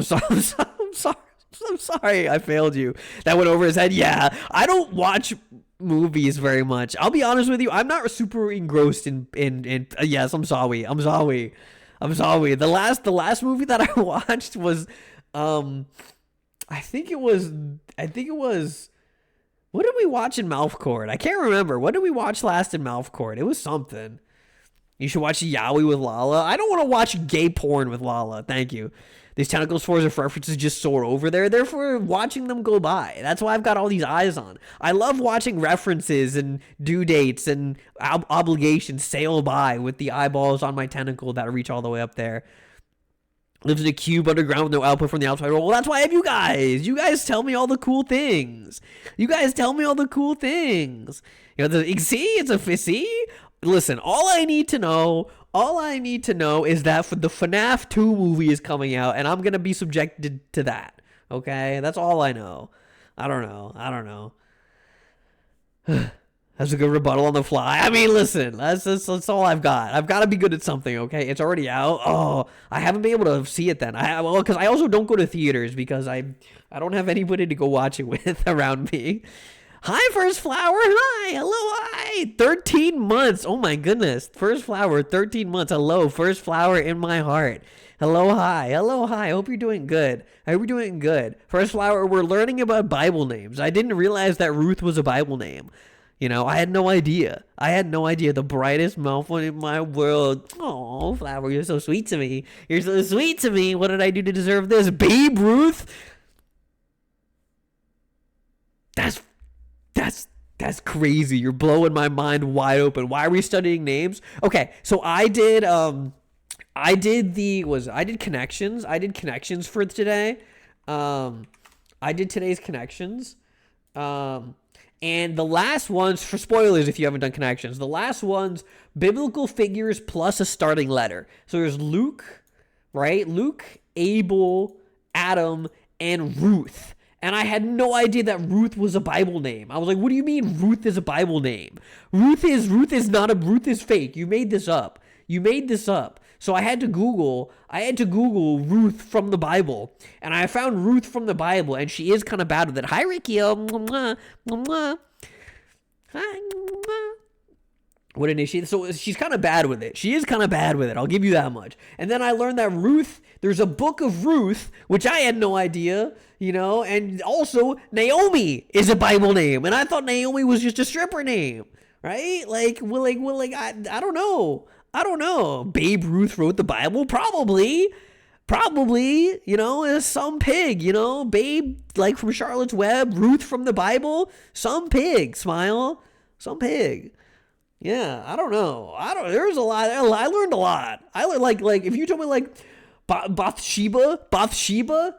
I'm sorry, I failed you. That went over his head. Yeah, I don't watch movies very much. I'll be honest with you. I'm not super engrossed in yes, I'm sorry. The last movie that I watched was I think it was what did we watch in Mouthcord? I can't remember. What did we watch last in Mouthcord? It was something. You should watch Yowie with Lala. I don't want to watch gay porn with Lala. Thank you. These tentacles for his references just soar over there. They're for watching them go by. That's why I've got all these eyes on. I love watching references and due dates and obligations sail by with the eyeballs on my tentacle that reach all the way up there. Lives in a cube underground with no output from the outside world. Well, that's why I have you guys. You guys tell me all the cool things. See? Listen, all I need to know is that for the FNAF 2 movie is coming out, and I'm going to be subjected to that. Okay, that's all I know. I don't know. I don't know. That's a good rebuttal on the fly. I mean, listen, that's all I've got. I've got to be good at something, okay? It's already out. Oh, I haven't been able to see it then. Well, because I also don't go to theaters because I don't have anybody to go watch it with around me. Hi, First Flower. Hi. Hello. Hi. 13 months. Oh, my goodness. First Flower, 13 months. Hello, First Flower in my heart. Hello, hi. Hello, hi. I hope you're doing good. I hope you're doing good. First Flower, we're learning about Bible names. I didn't realize that Ruth was a Bible name. You know, I had no idea. I had no idea. The brightest mouth in my world. Oh, Flower, you're so sweet to me. You're so sweet to me. What did I do to deserve this? Babe Ruth? That's crazy. You're blowing my mind wide open. Why are we studying names? Okay, so I did connections. I did connections for today. I did today's connections. And the last ones, for spoilers if you haven't done connections, the last ones, biblical figures plus a starting letter. So there's Luke, right? Luke, Abel, Adam, and Ruth. And I had no idea that Ruth was a Bible name. I was like, what do you mean Ruth is a Bible name? Ruth is fake. You made this up. So I had to Google Ruth from the Bible, and I found Ruth from the Bible, and she is kind of bad with it. Hi, Ricky. Hi. What an issue. So she's kind of bad with it. She is kind of bad with it. I'll give you that much. And then I learned that Ruth, there's a book of Ruth, which I had no idea, you know, and also Naomi is a Bible name. And I thought Naomi was just a stripper name, right? I don't know. Babe Ruth wrote the Bible? Probably, you know, some pig, you know, Babe, like from Charlotte's Web, Ruth from the Bible, some pig, Smile, some pig. Yeah, I don't know. There's a lot. I learned a lot. I learned, like, if you told me, like, Bathsheba,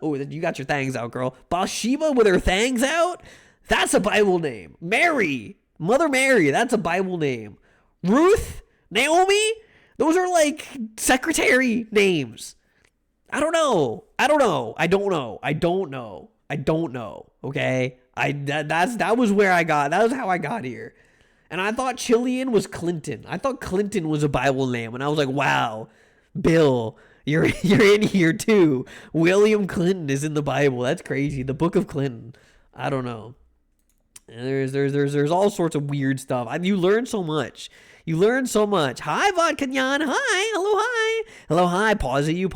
oh, you got your thangs out, girl. Bathsheba with her thangs out? That's a Bible name. Mary, Mother Mary, that's a Bible name. Ruth, Naomi, those are like secretary names. I don't know. Okay? That was how I got here. And I thought Chilean was Clinton. I thought Clinton was a Bible name. And I was like, wow, Bill, you're in here too. William Clinton is in the Bible. That's crazy. The Book of Clinton. I don't know. And there's all sorts of weird stuff. You learn so much. Hi, Vodkanyan. Hi. Hello, hi. Hello, hi. Pause at you.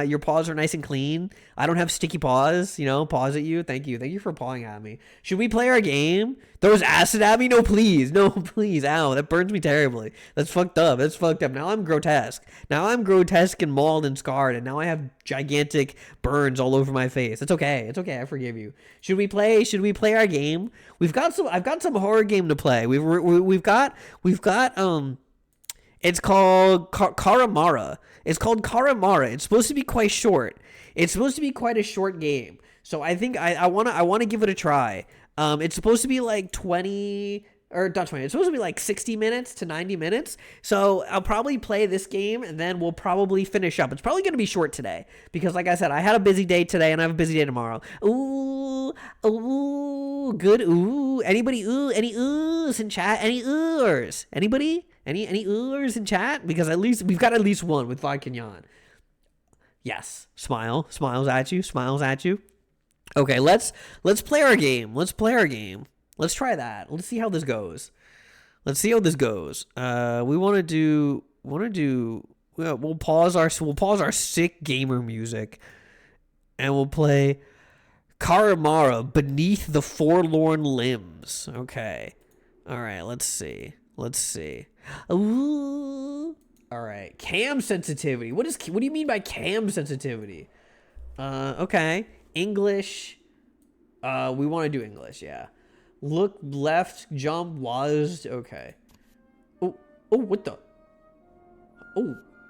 Your paws are nice and clean. I don't have sticky paws, you know, pause at you. Thank you for pawing at me. Should we play our game? Throws acid at me? No, please. Ow, that burns me terribly. That's fucked up. Now I'm grotesque. And mauled and scarred, and now I have gigantic burns all over my face. It's okay. I forgive you. Should we play our game? I've got some horror game to play. We've got it's called Karamara. It's supposed to be quite short. It's supposed to be quite a short game. So I think I want to give it a try. It's supposed to be like 20 or not 20. It's supposed to be like 60 minutes to 90 minutes. So I'll probably play this game and then we'll probably finish up. It's probably going to be short today because, like I said, I had a busy day today and I have a busy day tomorrow. Ooh, good. Ooh, anybody? Ooh, any oohs in chat? Any oohs? Anybody? Any oohs in chat? Because at least we've got at least one with Vodkanyan. Yes, smiles at you. Okay, let's play our game. Let's try that. Let's see how this goes. We'll pause our sick gamer music and we'll play Karamara Beneath the Forlorn Limbs. Okay. All right, let's see. Ooh. All right. Cam sensitivity. What do you mean by cam sensitivity? Okay. English. We want to do English, yeah. Look left, jump, was okay. Oh, what the?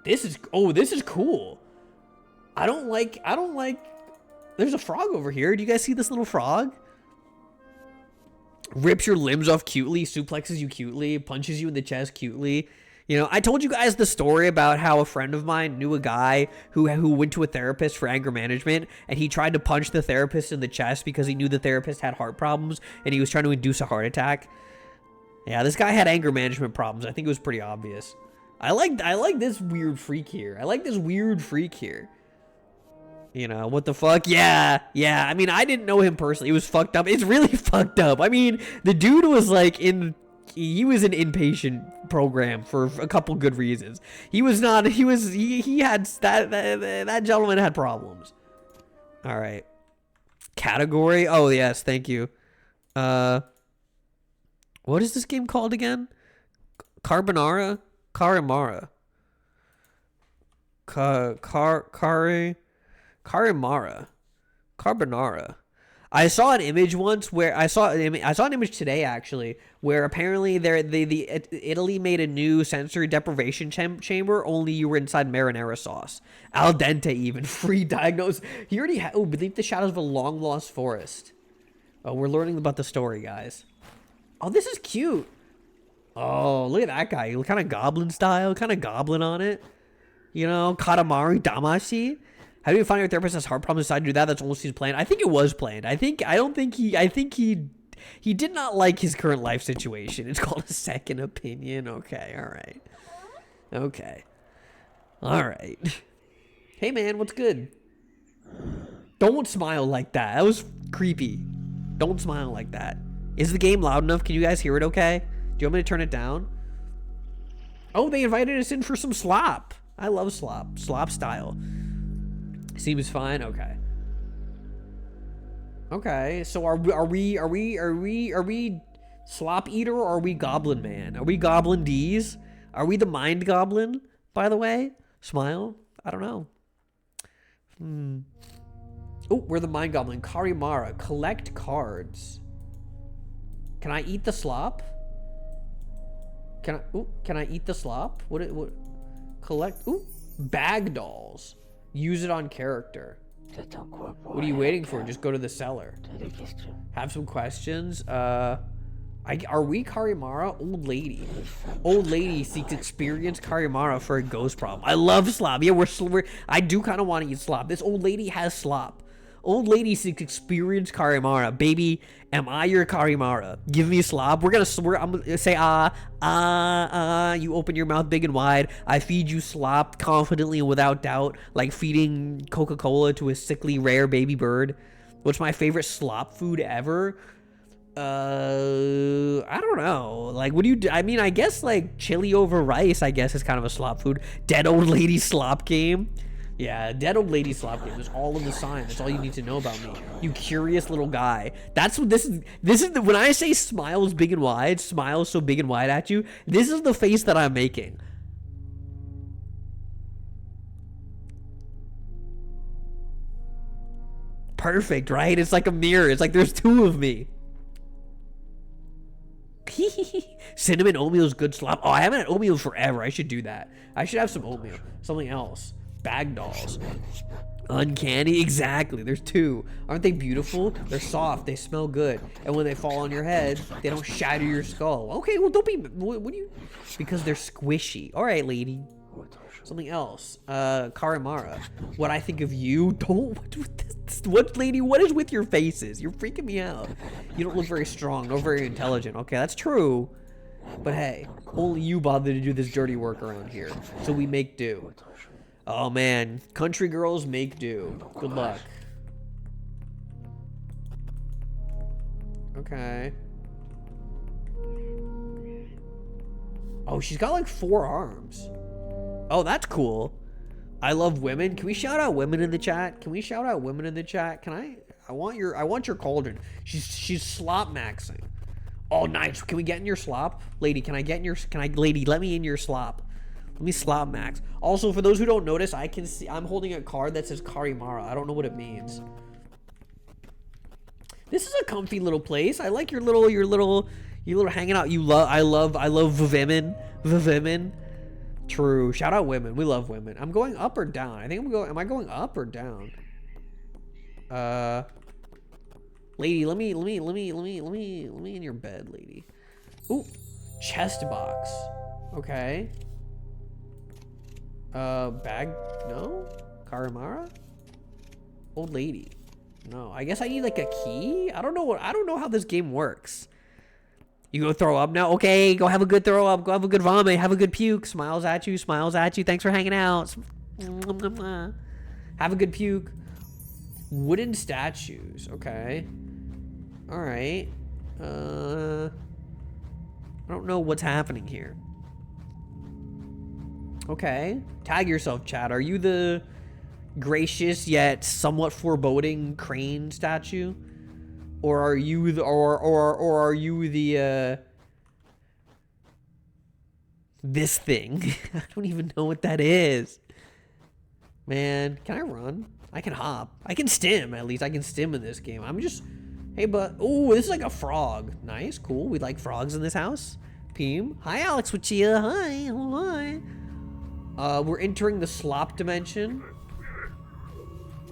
This is cool. I don't like there's a frog over here. Do you guys see this little frog? Rips your limbs off cutely, suplexes you cutely, punches you in the chest cutely. You know, I told you guys the story about how a friend of mine knew a guy who went to a therapist for anger management, and he tried to punch the therapist in the chest because he knew the therapist had heart problems, and he was trying to induce a heart attack. Yeah, this guy had anger management problems. I think it was pretty obvious. I like this weird freak here. I like this weird freak here. You know, what the fuck? Yeah. I mean, I didn't know him personally. It was fucked up. It's really fucked up. I mean, the dude was like he was an inpatient program for a couple good reasons. He had that gentleman had problems. All right. Category? Oh, yes, thank you. What is this game called again? Karimara? Carbonara. I saw an image once where I saw an image today actually where apparently Italy made a new sensory deprivation chamber, only you were inside marinara sauce. Al dente even. Free diagnose. He already had beneath the shadows of a long lost forest. Oh, we're learning about the story, guys. Oh, this is cute. Oh, look at that guy. Kind of goblin style, kind of goblin on it. You know, Katamari Damacy. How do you find your therapist has heart problems? Decide to do that? That's almost he's planned. I think it was planned. I think he did not like his current life situation. It's called a second opinion. Okay, all right. Okay. All right. Hey man, what's good? Don't smile like that. That was creepy. Don't smile like that. Is the game loud enough? Can you guys hear it okay? Do you want me to turn it down? Oh, they invited us in for some slop. I love slop. Slop style. Seems fine. Okay. Okay. So are we slop eater or are we goblin man? Are we goblin D's? Are we the mind goblin? By the way, smile. I don't know. Oh, we're the mind goblin. Karimara. Collect cards. Can I eat the slop? Can I eat the slop? What? Collect. Ooh, bag dolls. Use it on character. What are you waiting for? Just go to the cellar. Have some questions. Are we Karimara? Old lady. Old lady seeks experience Karimara for a ghost problem. I love slop. Yeah, I do kind of want to eat slop. This old lady has slop. Old lady seeks experience Karimara. Baby, am I your Karimara? Give me slop. I'm gonna say you open your mouth big and wide. I feed you slop confidently and without doubt, like feeding Coca-Cola to a sickly rare baby bird. What's my favorite slop food ever? I don't know. Like, what do you do? I mean, I guess like chili over rice, I guess is kind of a slop food. Dead old lady slop game. Yeah, dead old lady slop game. There's all in the sign. That's all you need to know about me. You curious little guy. That's what this is. When I say smiles big and wide, smiles so big and wide at you, this is the face that I'm making. Perfect, right? It's like a mirror. It's like there's two of me. Cinnamon oatmeal is good slop. Oh, I haven't had oatmeal forever. I should do that. I should have some oatmeal. Something else. Bag dolls. Uncanny. Exactly. There's two. Aren't they beautiful? They're soft. They smell good. And when they fall on your head, they don't shatter your skull. Okay, well, don't be... What do you... Because they're squishy. All right, lady. Something else. Karimara. What I think of you. Don't... What, lady? What is with your faces? You're freaking me out. You don't look very strong nor very intelligent. Okay, that's true. But hey, only you bother to do this dirty work around here. So we make do. Oh man, country girls make do. Good luck. Okay. Oh, she's got like 4 arms. Oh, that's cool. I love women. Can we shout out women in the chat? Can we shout out women in the chat? Can I want your cauldron. She's slop maxing. Oh, nice. Can we get in your slop? Lady, lady, let me in your slop. Let me slop max. Also, for those who don't notice, I'm holding a card that says Karimara. I don't know what it means. This is a comfy little place. I like your little hanging out. I love women. True. Shout out women. We love women. I'm going up or down. Am I going up or down? Lady, let me in your bed, lady. Ooh, chest box. Okay. Bag? No? Karamara? Old lady. No, I guess I need like a key? I don't know how this game works. You go throw up now? Okay, go have a good throw up. Go have a good vomit. Have a good puke. Smiles at you. Smiles at you. Thanks for hanging out. Have a good puke. Wooden statues. Okay. All right. I don't know what's happening here. Okay. Tag yourself, chat. Are you the gracious yet somewhat foreboding crane statue? Or are you the or are you the this thing? I don't even know what that is. Man, can I run? I can hop. I can stim, at least I can stim in this game. I'm just hey, but oh, this is like a frog. Nice, cool. We like frogs in this house. Peem. Hi Alex Wachia. Hi. Hi. We're entering the slop dimension.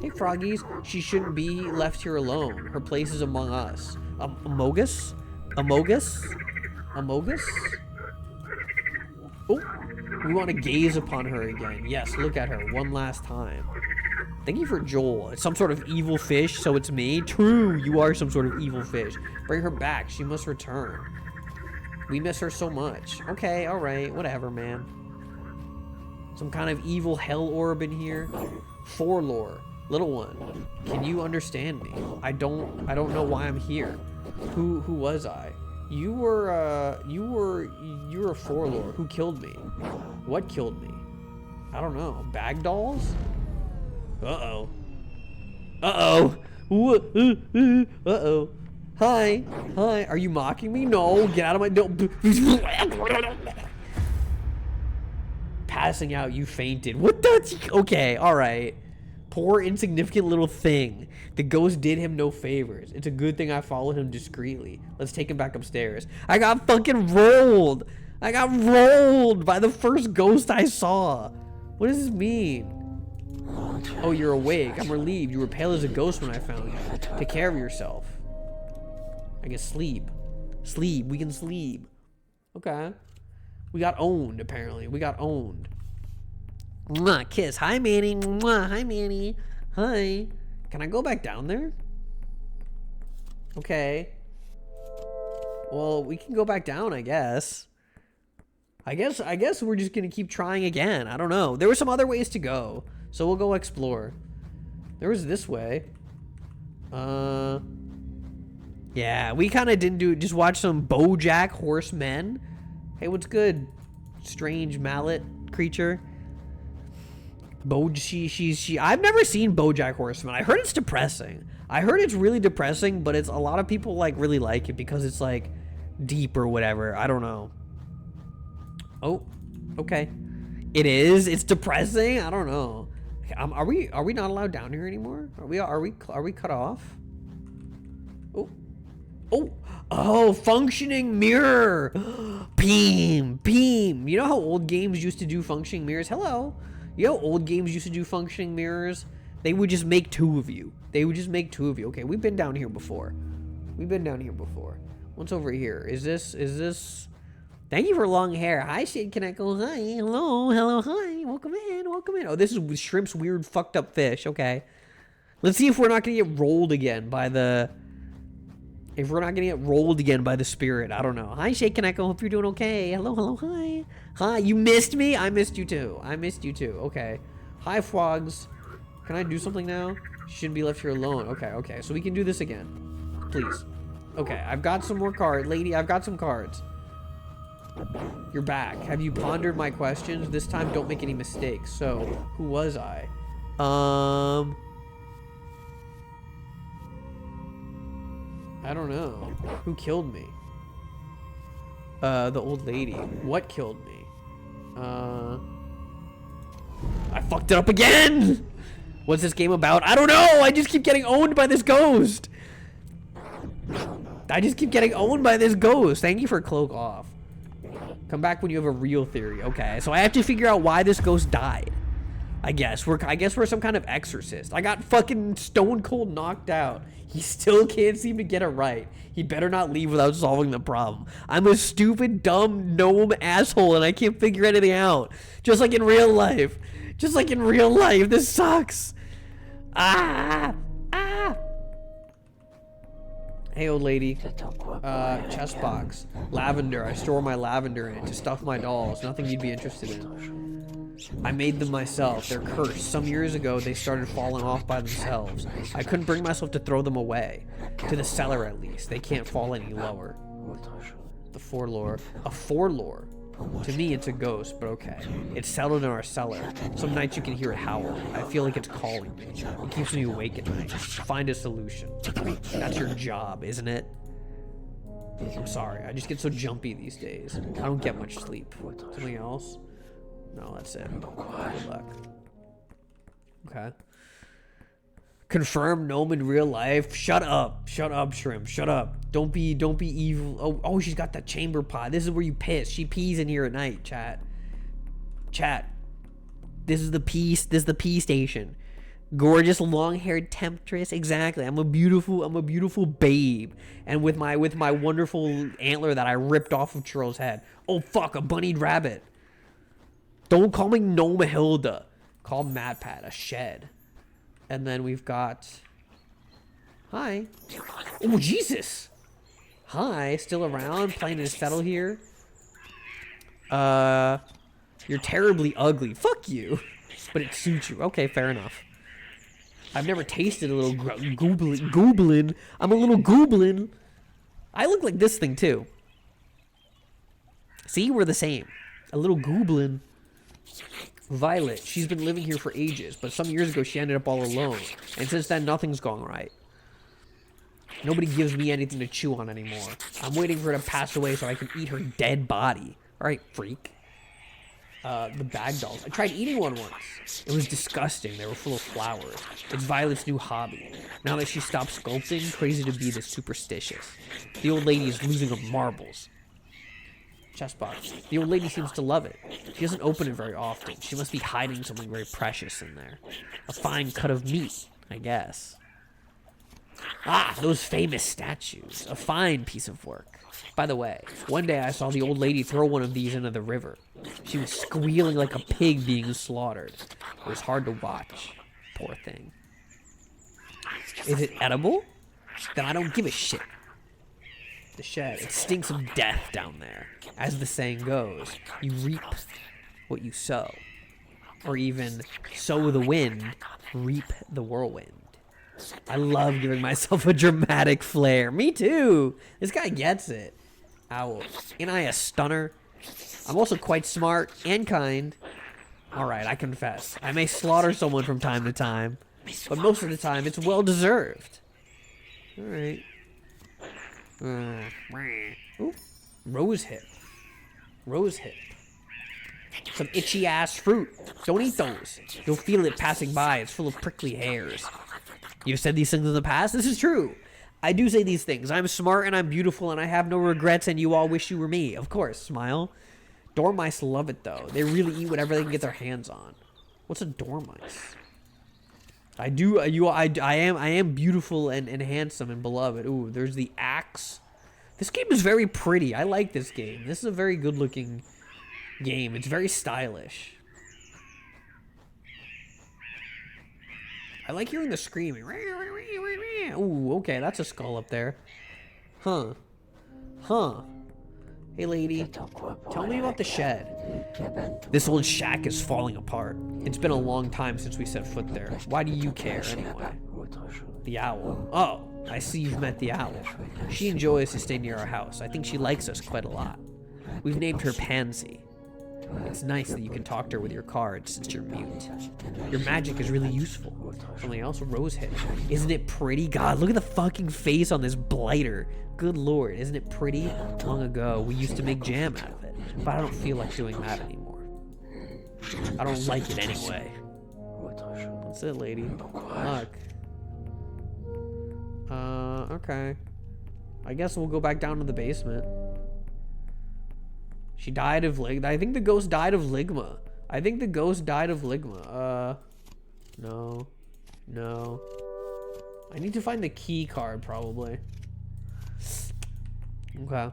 Hey, froggies. She shouldn't be left here alone. Her place is among us. Amogus? Amogus? Amogus? Oh, we want to gaze upon her again. Yes, look at her one last time. Thank you for Joel. It's some sort of evil fish, so it's me. True, you are some sort of evil fish. Bring her back. She must return. We miss her so much. Okay, alright. Whatever, man. Some kind of evil hell orb in here. Forlore. Little one, can you understand me? I don't know why I'm here. Who was I? You were a Forlore. Who killed me? What killed me? I don't know. Bag dolls? Uh-oh. Uh-oh. Uh-oh. Hi. Hi. Are you mocking me? No. Get out of my... Don't... Passing out, you fainted. What the... Okay, alright. Poor insignificant little thing. The ghost did him no favors. It's a good thing I followed him discreetly. Let's take him back upstairs. I got fucking rolled. I got rolled by the first ghost I saw. What does this mean? Oh, you're awake. I'm relieved. You were pale as a ghost when I found you. Take care of yourself. I guess sleep. Sleep. We can sleep. Okay. We got owned, apparently. We got owned. Mwah, kiss. Hi, Manny. Mwah. Hi, Manny. Hi. Can I go back down there? Okay. Well, we can go back down, I guess. I guess we're just gonna keep trying again. I don't know. There were some other ways to go, so we'll go explore. There was this way. Yeah, we kind of didn't do. Just watch some BoJack Horsemen. Hey, what's good? Strange mallet creature. I've never seen BoJack Horseman. I heard it's depressing. I heard it's really depressing, but it's a lot of people like really like it because it's like deep or whatever. I don't know. Oh, okay. It is. It's depressing. I don't know. Are we not allowed down here anymore? Are we cut off? Oh, functioning mirror. Beam. You know how old games used to do functioning mirrors? Hello. You know, old games used to do functioning mirrors. They would just make two of you. Okay, we've been down here before. What's over here? Is this? Thank you for long hair. Hi, Shade Kaneko. Hi, hello, hi. Welcome in. Oh, this is Shrimp's weird fucked up fish. Okay, let's see if we're not gonna get rolled again by the. If we're not gonna get rolled again by the spirit, I don't know. Hi, Shade Kaneko. Hope you're doing okay. Hello, hi. Hi, you missed me? I missed you too. Okay. Hi, Frogs. Can I do something now? She shouldn't be left here alone. Okay. So we can do this again. Please. Okay, I've got some more cards. Lady, I've got some cards. You're back. Have you pondered my questions? This time, don't make any mistakes. So, who was I? I don't know. Who killed me? The old lady. What killed me? I fucked it up again! What's this game about? I don't know! I just keep getting owned by this ghost! Thank you for Cloak Off. Come back when you have a real theory. Okay, so I have to figure out why this ghost died. I guess we're some kind of exorcist. I got fucking stone cold knocked out. He still can't seem to get it right. He better not leave without solving the problem. I'm a stupid, dumb gnome asshole and I can't figure anything out. Just like in real life. Just like in real life. This sucks. Ah! Ah! Hey, old lady. Chest box. Lavender. I store my lavender in it to stuff my dolls. Nothing you'd be interested in. I made them myself. They're cursed. Some years ago, they started falling off by themselves. I couldn't bring myself to throw them away. To the cellar, at least. They can't fall any lower. The forlore. A forlore. To me, it's a ghost, but okay. It's settled in our cellar. Some nights you can hear it howl. I feel like it's calling me. It keeps me awake at night. Find a solution. That's your job, isn't it? I'm sorry. I just get so jumpy these days. I don't get much sleep. Something else? No, that's it. Good luck. Okay. Confirmed gnome in real life. Shut up. Shut up, Shrimp. Shut up. Don't be evil. Oh, she's got that chamber pot. This is where you piss. She pees in here at night, chat. Chat. This is the pee station. Gorgeous long-haired temptress. Exactly. I'm a beautiful babe. And with my wonderful antler that I ripped off of Churro's head. Oh fuck, a bunnied rabbit. Don't call me Gnome Hilda. Call MatPat a shed. And then we've got... Hi. Oh, Jesus. Hi. Still around? Playing his fiddle here? You're terribly ugly. Fuck you. But it suits you. Okay, fair enough. I've never tasted a little goblin. I'm a little goblin. I look like this thing, too. See? We're the same. A little goblin. Violet, she's been living here for ages, but some years ago she ended up all alone, and since then nothing's gone right. Nobody gives me anything to chew on anymore. I'm waiting for her to pass away so I can eat her dead body. Alright, freak. The bag dolls. I tried eating one once. It was disgusting. They were full of flowers. It's Violet's new hobby. Now that she stopped sculpting, crazy to be this superstitious. The old lady is losing her marbles. Chest box. The old lady seems to love it. She doesn't open it very often. She must be hiding something very precious in there. A fine cut of meat, I guess. Ah, those famous statues. A fine piece of work. By the way, one day I saw the old lady throw one of these into the river. She was squealing like a pig being slaughtered. It was hard to watch. Poor thing. Is it edible? Then I don't give a shit. The shed. It stinks of death down there. As the saying goes, you reap what you sow. Or even, sow the wind, reap the whirlwind. I love giving myself a dramatic flair. Me too! This guy gets it. Owl. Ain't I a stunner? I'm also quite smart and kind. Alright, I confess. I may slaughter someone from time to time, but most of the time it's well deserved. Alright. Ooh, rose hip. Rose hip. Some itchy ass fruit. Don't eat those. You'll feel it passing by. It's full of prickly hairs. You've said these things in the past? This is true. I do say these things. I'm smart and I'm beautiful and I have no regrets and you all wish you were me. Of course, smile. Dormice love it though. They really eat whatever they can get their hands on. What's a dormice? I am beautiful and handsome and beloved. Ooh, there's the axe. This game is very pretty. I like this game. This is a very good looking game. It's very stylish. I like hearing the screaming. Ooh, okay, that's a skull up there. Huh. Huh. Hey lady, tell me about the shed. This old shack is falling apart. It's been a long time since we set foot there. Why do you care anyway? The owl. Oh, I see you've met the owl. She enjoys to stay near our house. I think she likes us quite a lot. We've named her Pansy. It's nice that you can talk to her with your cards since you're mute. Your magic is really useful. Something else, a rose hip. Isn't it pretty? God, look at the fucking face on this blighter. Good lord, isn't it pretty? Long ago, we used to make jam out of it, but I don't feel like doing that anymore. I don't like it anyway. That's it, lady. Look. Okay. I guess we'll go back down to the basement. She died of I think the ghost died of ligma. I think the ghost died of Ligma. No. No. I need to find the key card, probably. Okay.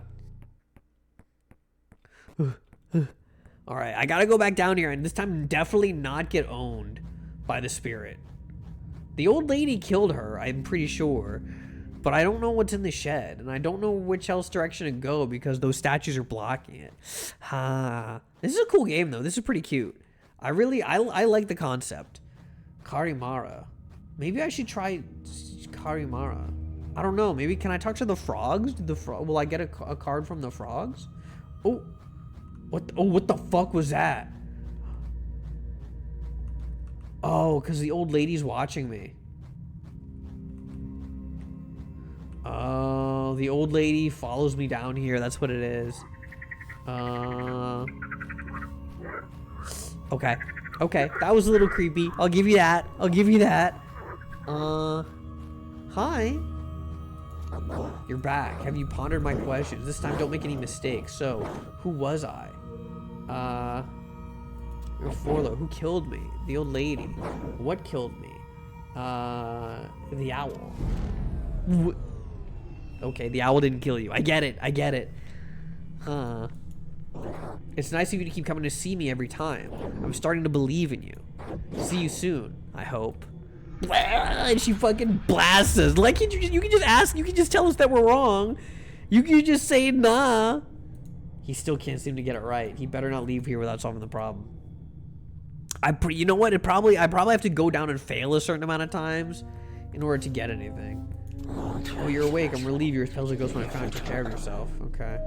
Alright, I gotta go back down here, and this time definitely not get owned by the spirit. The old lady killed her, I'm pretty sure. But I don't know what's in the shed, and I don't know which else direction to go because those statues are blocking it. Ha. This is a cool game, though. This is pretty cute. I like the concept. Karimara. Maybe I should try Karimara. I don't know. Maybe can I talk to the frogs? Will I get a card from the frogs? Oh. What the fuck was that? Oh, because the old lady's watching me. Oh, the old lady follows me down here. That's what it is. Okay. Okay, that was a little creepy. I'll give you that. I'll give you that. Hi. You're back. Have you pondered my questions? This time don't make any mistakes. So, who was I? You're Forlo. Who killed me? The old lady. What killed me? The owl. Okay, the owl didn't kill you. I get it. I get it. Huh. It's nice of you to keep coming to see me every time. I'm starting to believe in you. See you soon, I hope. And she fucking blasts us. Like, you can just ask, you can just tell us that we're wrong. You can just say nah. He still can't seem to get it right. He better not leave here without solving the problem. You know what? I probably have to go down and fail a certain amount of times in order to get anything. Oh, you're awake. I'm relieved your spells are ghost when I found took care of yourself. Okay.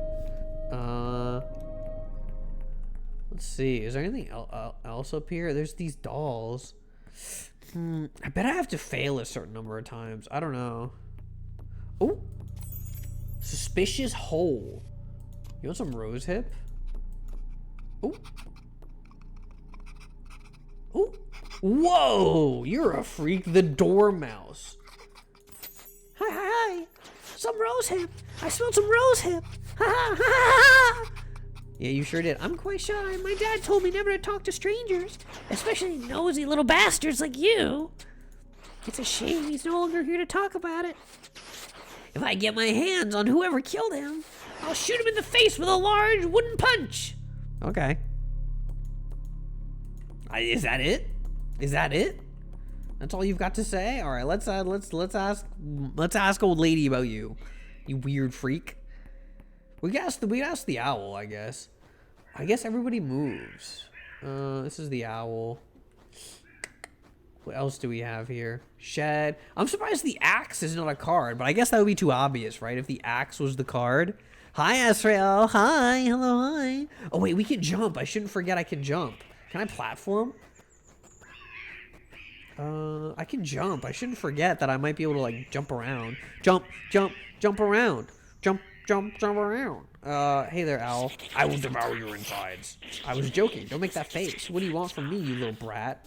Let's see. Is there anything else up here? There's these dolls. I bet I have to fail a certain number of times. I don't know. Oh. Suspicious hole. You want some rose hip? Oh. Oh. Whoa! You're a freak. The dormouse. Hi, hi, hi. Some rose hip. I smelled some rose hip. Ha ha ha. Yeah, you sure did. I'm quite shy. My dad told me never to talk to strangers, especially nosy little bastards like you. It's a shame he's no longer here to talk about it. If I get my hands on whoever killed him, I'll shoot him in the face with a large wooden punch. Okay. Is that it? Is that it? That's all you've got to say? All right, let's ask old lady about you. You weird freak. We asked the owl, I guess. I guess everybody moves. This is the owl. What else do we have here? Shed. I'm surprised the axe is not a card, but I guess that would be too obvious, right? If the axe was the card. Hi, Asriel. Hi. Hello, hi. Oh, wait, we can jump. I shouldn't forget I can jump. Can I platform? I can jump. I shouldn't forget that I might be able to, like, jump around. Jump, jump, jump around. Jump, jump, jump around. Hey there, owl. I will devour your insides. I was joking. Don't make that face. What do you want from me, you little brat?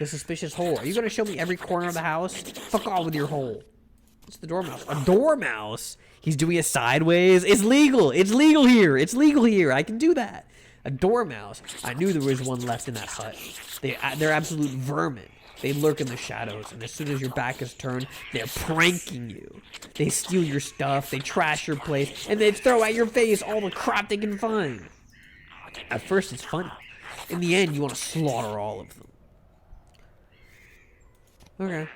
The suspicious hole. Are you gonna show me every corner of the house? Fuck off with your hole. It's the dormouse. A dormouse? He's doing it sideways? It's legal. It's legal here. It's legal here. I can do that. A dormouse. I knew there was one left in that hut. They're absolute vermin. They lurk in the shadows, and as soon as your back is turned, they're pranking you. They steal your stuff, they trash your place, and they throw at your face all the crap they can find. At first, it's funny. In the end, you want to slaughter all of them. Okay.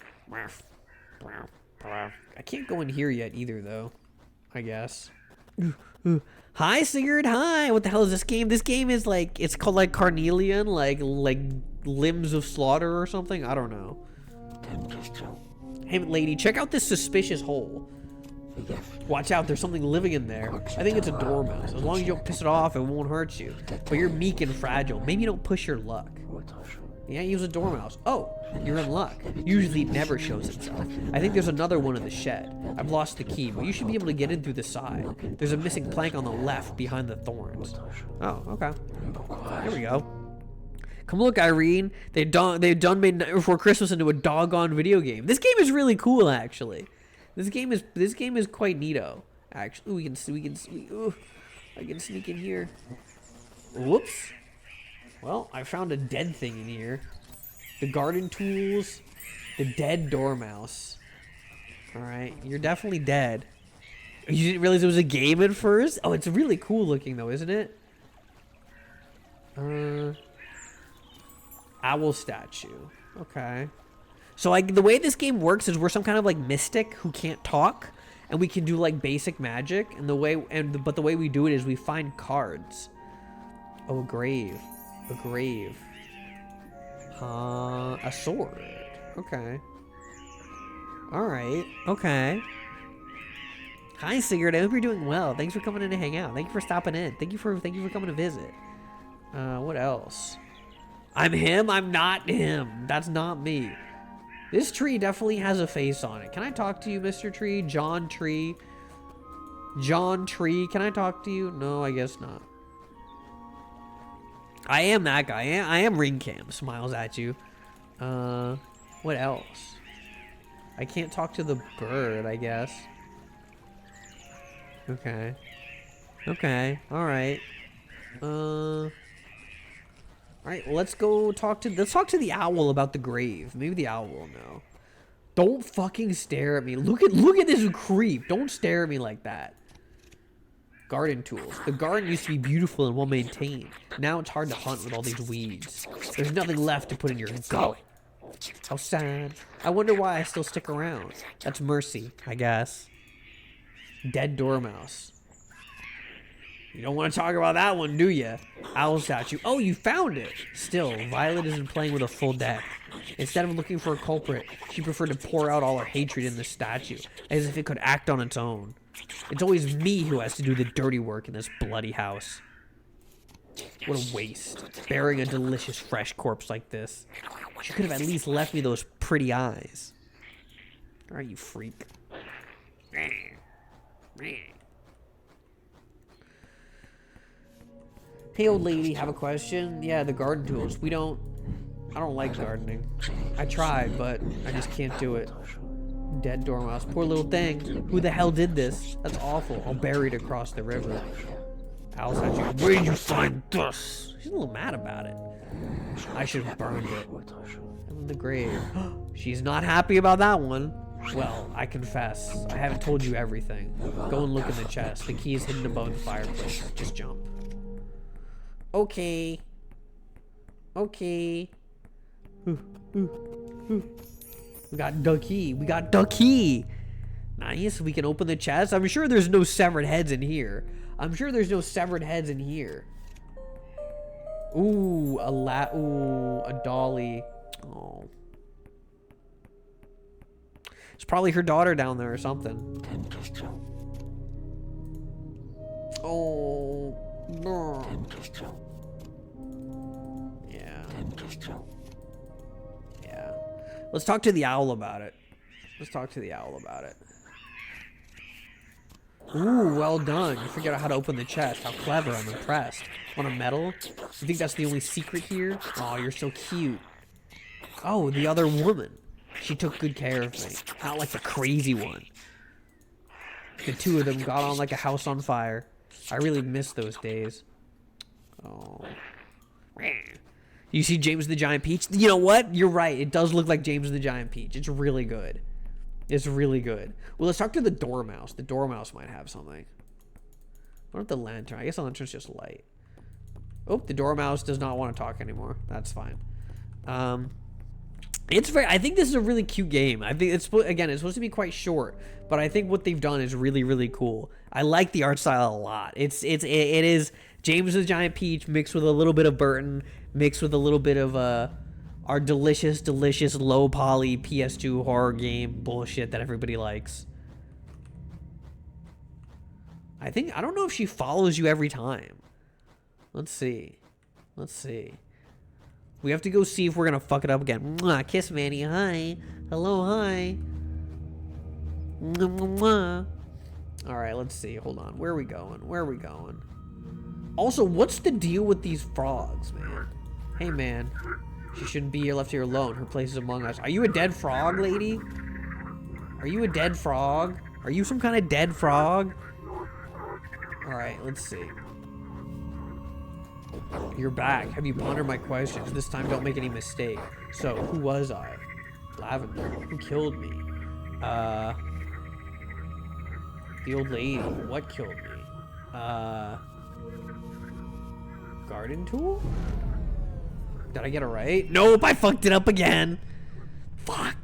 I can't go in here yet either, though. I guess. Hi, Sigurd. Hi. What the hell is this game? This game is like, it's called like Carnelian, like Limbs of Slaughter or something. I don't know. Hey, lady, check out this suspicious hole. Watch out, there's something living in there. I think it's a dormouse. As long as you don't piss it off, it won't hurt you. But you're meek and fragile. Maybe you don't push your luck. Yeah, use a dormouse. Oh, you're in luck. Usually it never shows itself. I think there's another one in the shed. I've lost the key, but you should be able to get in through the side. There's a missing plank on the left behind the thorns. Oh, okay. There we go. Come look, Irene. They've done Midnight Before Christmas into a doggone video game. This game is really cool, actually. This game is quite neato. Actually, ooh, I can sneak in here. Whoops. Well, I found a dead thing in here. The garden tools. The dead dormouse. Alright, you're definitely dead. You didn't realize it was a game at first? Oh, it's really cool looking though, isn't it? Owl statue. Okay. So like the way this game works is we're some kind of like mystic who can't talk, and we can do like basic magic, and the way but the way we do it is we find cards. Oh, a grave. A grave. A sword. Okay. Alright. Okay. Hi, Sigurd. I hope you're doing well. Thanks for coming in to hang out. Thank you for stopping in. Thank you for coming to visit. What else? I'm him. I'm not him. That's not me. This tree definitely has a face on it. Can I talk to you, Mr. Tree? John Tree? John Tree, can I talk to you? No, I guess not. I am that guy. I am Ringcam. Smiles at you. What else? I can't talk to the bird, I guess. Okay. Okay. Alright. Alright, well, let's talk to the owl about the grave. Maybe the owl will know. Don't fucking stare at me. Look at this creep. Don't stare at me like that. Garden tools. The garden used to be beautiful and well maintained. Now it's hard to hunt with all these weeds. There's nothing left to put in your gut. How sad. I wonder why I still stick around. That's mercy, I guess. Dead dormouse. You don't want to talk about that one, do you? Owl statue. Oh, you found it! Still, Violet isn't playing with a full deck. Instead of looking for a culprit, she preferred to pour out all her hatred in the statue, as if it could act on its own. It's always me who has to do the dirty work in this bloody house. What a waste. Burying a delicious fresh corpse like this. She could have at least left me those pretty eyes. Alright, you freak. Hey, old lady, have a question? Yeah, the garden tools. I don't like gardening. I tried, but I just can't do it. Dead dormouse. Poor little thing. Who the hell did this? That's awful. I'll bury it across the river. Owl statue. Where did you find this? She's a little mad about it. I should have burned it. In the grave. She's not happy about that one. Well, I confess. I haven't told you everything. Go and look in the chest. The key is hidden above the fireplace. Just jump. Okay. Okay. We got the key. We got the key. Nice. We can open the chest. I'm sure there's no severed heads in here. Ooh, a dolly. Oh. It's probably her daughter down there or something. Oh. Yeah. Yeah. Let's talk to the owl about it. Ooh, well done. You figured out how to open the chest. How clever. I'm impressed. Want a medal? You think that's the only secret here? Oh, you're so cute. Oh, the other woman. She took good care of me. Not like the crazy one. The two of them got on like a house on fire. I really miss those days. Oh. You see James the Giant Peach? You know what? You're right. It does look like James the Giant Peach. It's really good. It's really good. Well, let's talk to the dormouse. The dormouse might have something. What about the lantern? I guess the lantern's just light. Oh, the dormouse does not want to talk anymore. That's fine. I think this is a really cute game. I think it's supposed to be quite short, but I think what they've done is really, really cool. I like the art style a lot. It is James the Giant Peach mixed with a little bit of Burton, mixed with a little bit of our delicious low poly PS2 horror game bullshit that everybody likes. I don't know if she follows you every time. Let's see. We have to go see if we're gonna fuck it up again. Mwah, kiss Manny. Hi. Hello, hi. Mwah, mwah, mwah. All right, let's see. Hold on. Where are we going? Also, what's the deal with these frogs, man? Hey, man. She shouldn't be left here alone. Her place is among us. Are you a dead frog, lady? Are you a dead frog? Are you some kind of dead frog? All right, let's see. You're back. Have you pondered my questions? This time don't make any mistake. So, who was I? Lavender. Who killed me? The old lady. What killed me? Garden tool? Did I get it right? Nope, I fucked it up again. Fuck.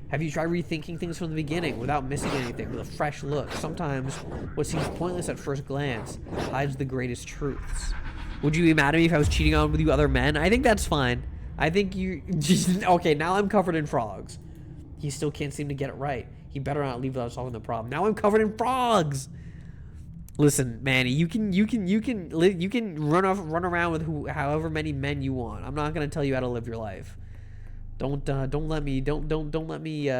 Have you tried rethinking things from the beginning without missing anything, with a fresh look? Sometimes what seems pointless at first glance hides the greatest truths. Would you be mad at me if I was cheating on with you other men? I think that's fine. I think you just... Okay, now I'm covered in frogs. He still can't seem to get it right. He better not leave without solving the problem. Now I'm covered in frogs. Listen, Manny, you can run around with however many men you want. I'm not gonna tell you how to live your life. Don't let me.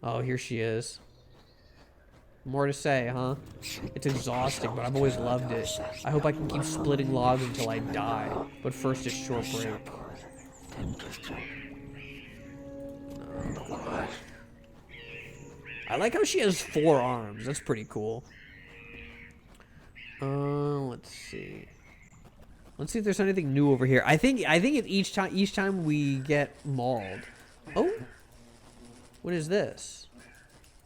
Oh, here she is. More to say, huh? It's exhausting, but I've always loved it. I hope I can keep splitting logs until I die. But first, a short break. I like how she has 4 arms. That's pretty cool. Let's see. Let's see if there's anything new over here. I think each time we get mauled. Oh, what is this?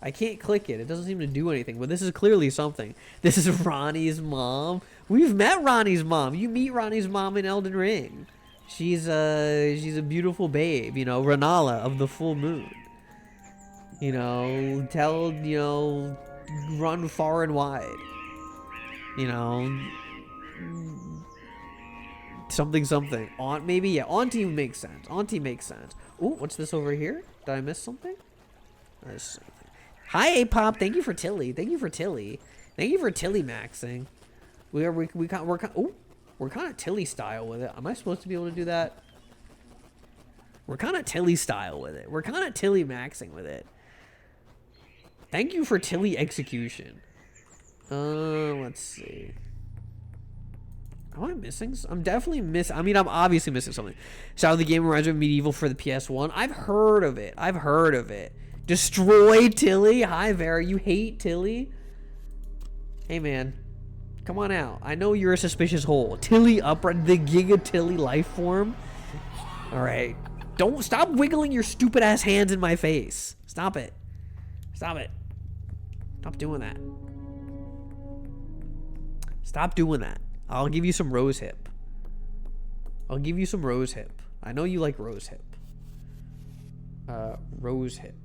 I can't click it. It doesn't seem to do anything. But this is clearly something. This is Ronnie's mom. We've met Ronnie's mom. You meet Ronnie's mom in Elden Ring. She's a beautiful babe. You know, Renala of the full moon. You know, run far and wide. You know, something. Aunt, maybe? Yeah, Auntie makes sense. Auntie makes sense. Ooh, what's this over here? Did I miss something? Hi, A-Pop. Thank you for Tilly. Thank you for Tilly maxing. We're kind of Tilly style with it. Am I supposed to be able to do that? We're kind of Tilly style with it. We're kind of Tilly maxing with it. Thank you for Tilly execution. Let's see. Am I missing? I'm definitely missing. I mean, I'm obviously missing something. So the game reminds me of Medieval for the PS1. I've heard of it. Destroy Tilly. Hi, Vera. You hate Tilly? Hey, man. Come on out. I know you're a suspicious hole. Tilly upright. The Giga Tilly life form. All right. Don't stop wiggling your stupid ass hands in my face. Stop it. Stop doing that. Stop doing that. I'll give you some rose hip. I know you like rose hip. Rose hip.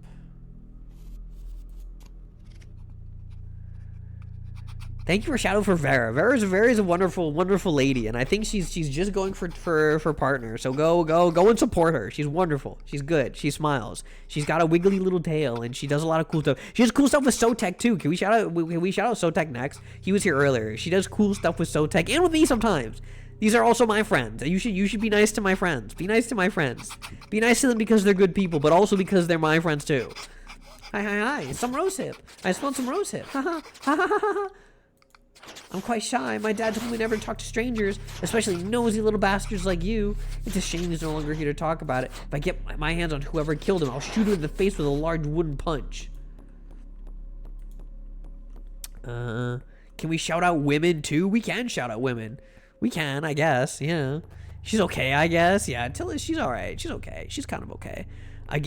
Thank you for Shadow for Vera. Vera's a wonderful lady, and I think she's just going for partner. So go and support her. She's wonderful. She's good. She smiles. She's got a wiggly little tail, and she does a lot of cool stuff. She does cool stuff with Sotek too. Can we shout out Sotek next? He was here earlier. She does cool stuff with Sotek and with me sometimes. These are also my friends. You should be nice to my friends. Be nice to my friends. Be nice to them because they're good people, but also because they're my friends too. Hi. Some rose hip. I smelled some rose hip. Ha ha. I'm quite shy. My dad told me never to talk to strangers, especially nosy little bastards like you. It's a shame he's no longer here to talk about it. If I get my hands on whoever killed him, I'll shoot him in the face with a large wooden punch. Can we shout out women too? We can shout out women. We can, I guess. Yeah. She's okay, I guess. Yeah, she's alright. She's okay. She's kind of okay. Ty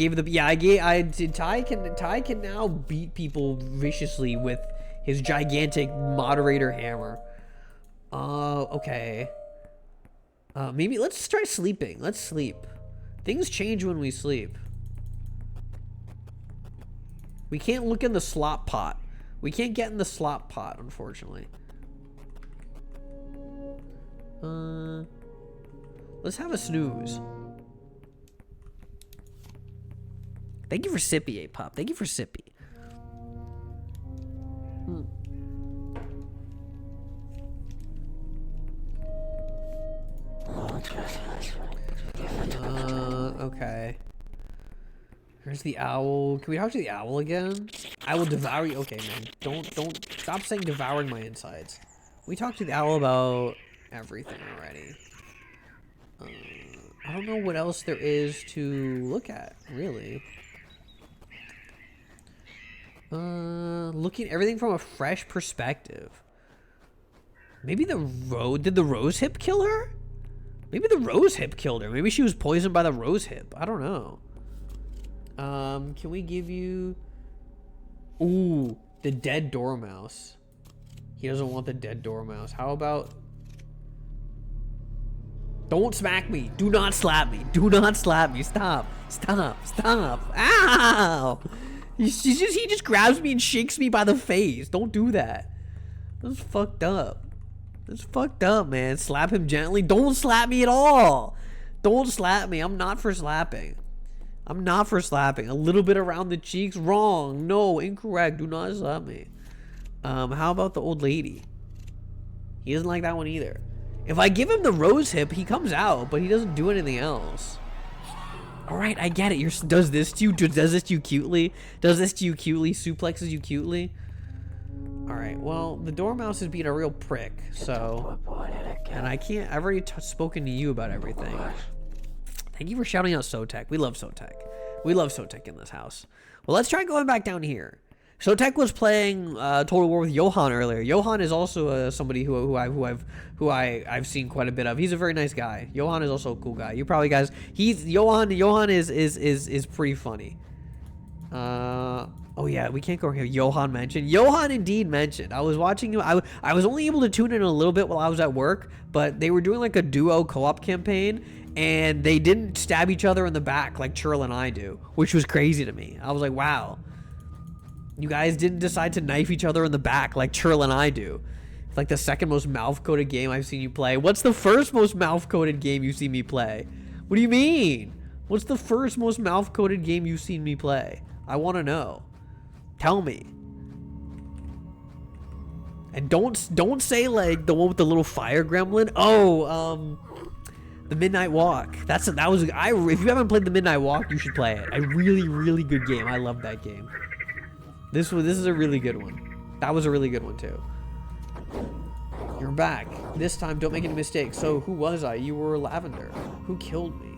can now beat people viciously with his gigantic moderator hammer. Okay. Maybe let's try sleeping. Let's sleep. Things change when we sleep. We can't look in the slop pot. We can't get in the slop pot, unfortunately. Let's have a snooze. Thank you for Sippy, A-Pop. Thank you for Sippy. Okay. Here's the owl. Can we talk to the owl again? I will devour you. Okay, man. Don't stop saying devouring my insides. We talked to the owl about everything already. I don't know what else there is to look at, really. Looking at everything from a fresh perspective. Maybe did the rose hip kill her? Maybe the rose hip killed her. Maybe she was poisoned by the rose hip. I don't know. Can we give you... Ooh, the dead dormouse. He doesn't want the dead dormouse. How about... Don't smack me. Do not slap me. Do not slap me. Stop. Stop. Stop. Ow! He just grabs me and shakes me by the face. Don't do that. That's fucked up. That's fucked up, man. Slap him gently. Don't slap me at all. Don't slap me. I'm not for slapping. I'm not for slapping. A little bit around the cheeks. Wrong. No. Incorrect. Do not slap me. How about the old lady? He doesn't like that one either. If I give him the rose hip, he comes out, but he doesn't do anything else. All right, I get it. Does this to you? Does this to you cutely? Does this to you cutely? Suplexes you cutely? All right. Well, the dormouse is being a real prick. So, and I can't. I've already spoken to you about everything. Thank you for shouting out Sotek. We love Sotek. We love Sotek in this house. Well, let's try going back down here. Sotek was playing Total War with Johan earlier. Johan is also somebody who I've seen quite a bit of. He's a very nice guy. Johan is also a cool guy. You probably guys. Johan is pretty funny. Oh yeah, we can't go here. Johan mentioned. Johan indeed mentioned. I was watching him. I was only able to tune in a little bit while I was at work, but they were doing like a duo co-op campaign, and they didn't stab each other in the back like Churl and I do, which was crazy to me. I was like, wow. You guys didn't decide to knife each other in the back like Churl and I do. It's like the second most mouth-coated game I've seen you play. What's the first most mouth-coated game you've seen me play? What do you mean? What's the first most mouth-coated game you've seen me play? I want to know. Tell me. And don't say like the one with the little fire gremlin. Oh, the Midnight Walk. If you haven't played the Midnight Walk, you should play it. A really, really good game. I love that game. This is a really good one. That was a really good one too. You're back. This time, don't make any mistakes. So, who was I? You were Lavender. Who killed me?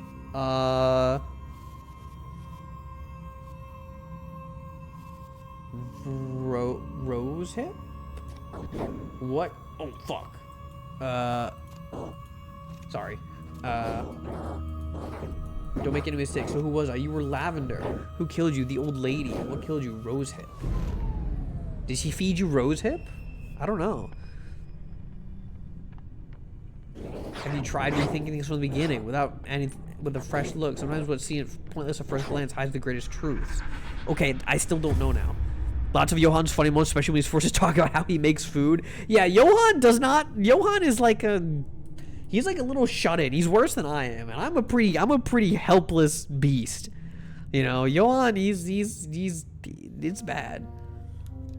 Rose hip? What? Oh, fuck. Sorry. Don't make any mistakes. So who was I? You were Lavender. Who killed you? The old lady. What killed you? Rose hip. Did she feed you rose hip? I don't know. Have you tried rethinking things from the beginning with a fresh look? Sometimes what's seen pointless at first glance hides the greatest truths. Okay, I still don't know now. Lots of Johan's funny moments, especially when he's forced to talk about how he makes food. Yeah, Johan is like he's like a little shut-in. He's worse than I am, and I'm a pretty helpless beast. You know, Johan, it's bad.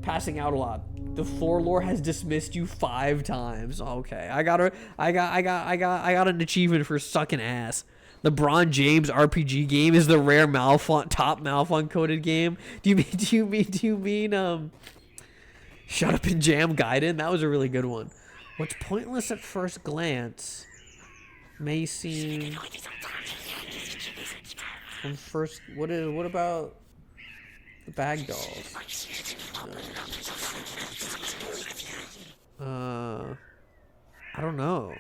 Passing out a lot. The floor lore has dismissed you 5 times. Okay, I got an achievement for sucking ass. LeBron James RPG game is the rare top Malfont coded game. Do you mean Shut Up and Jam Gaiden? That was a really good one. What's pointless at first glance may seem from first. What about the bag dolls? I don't know.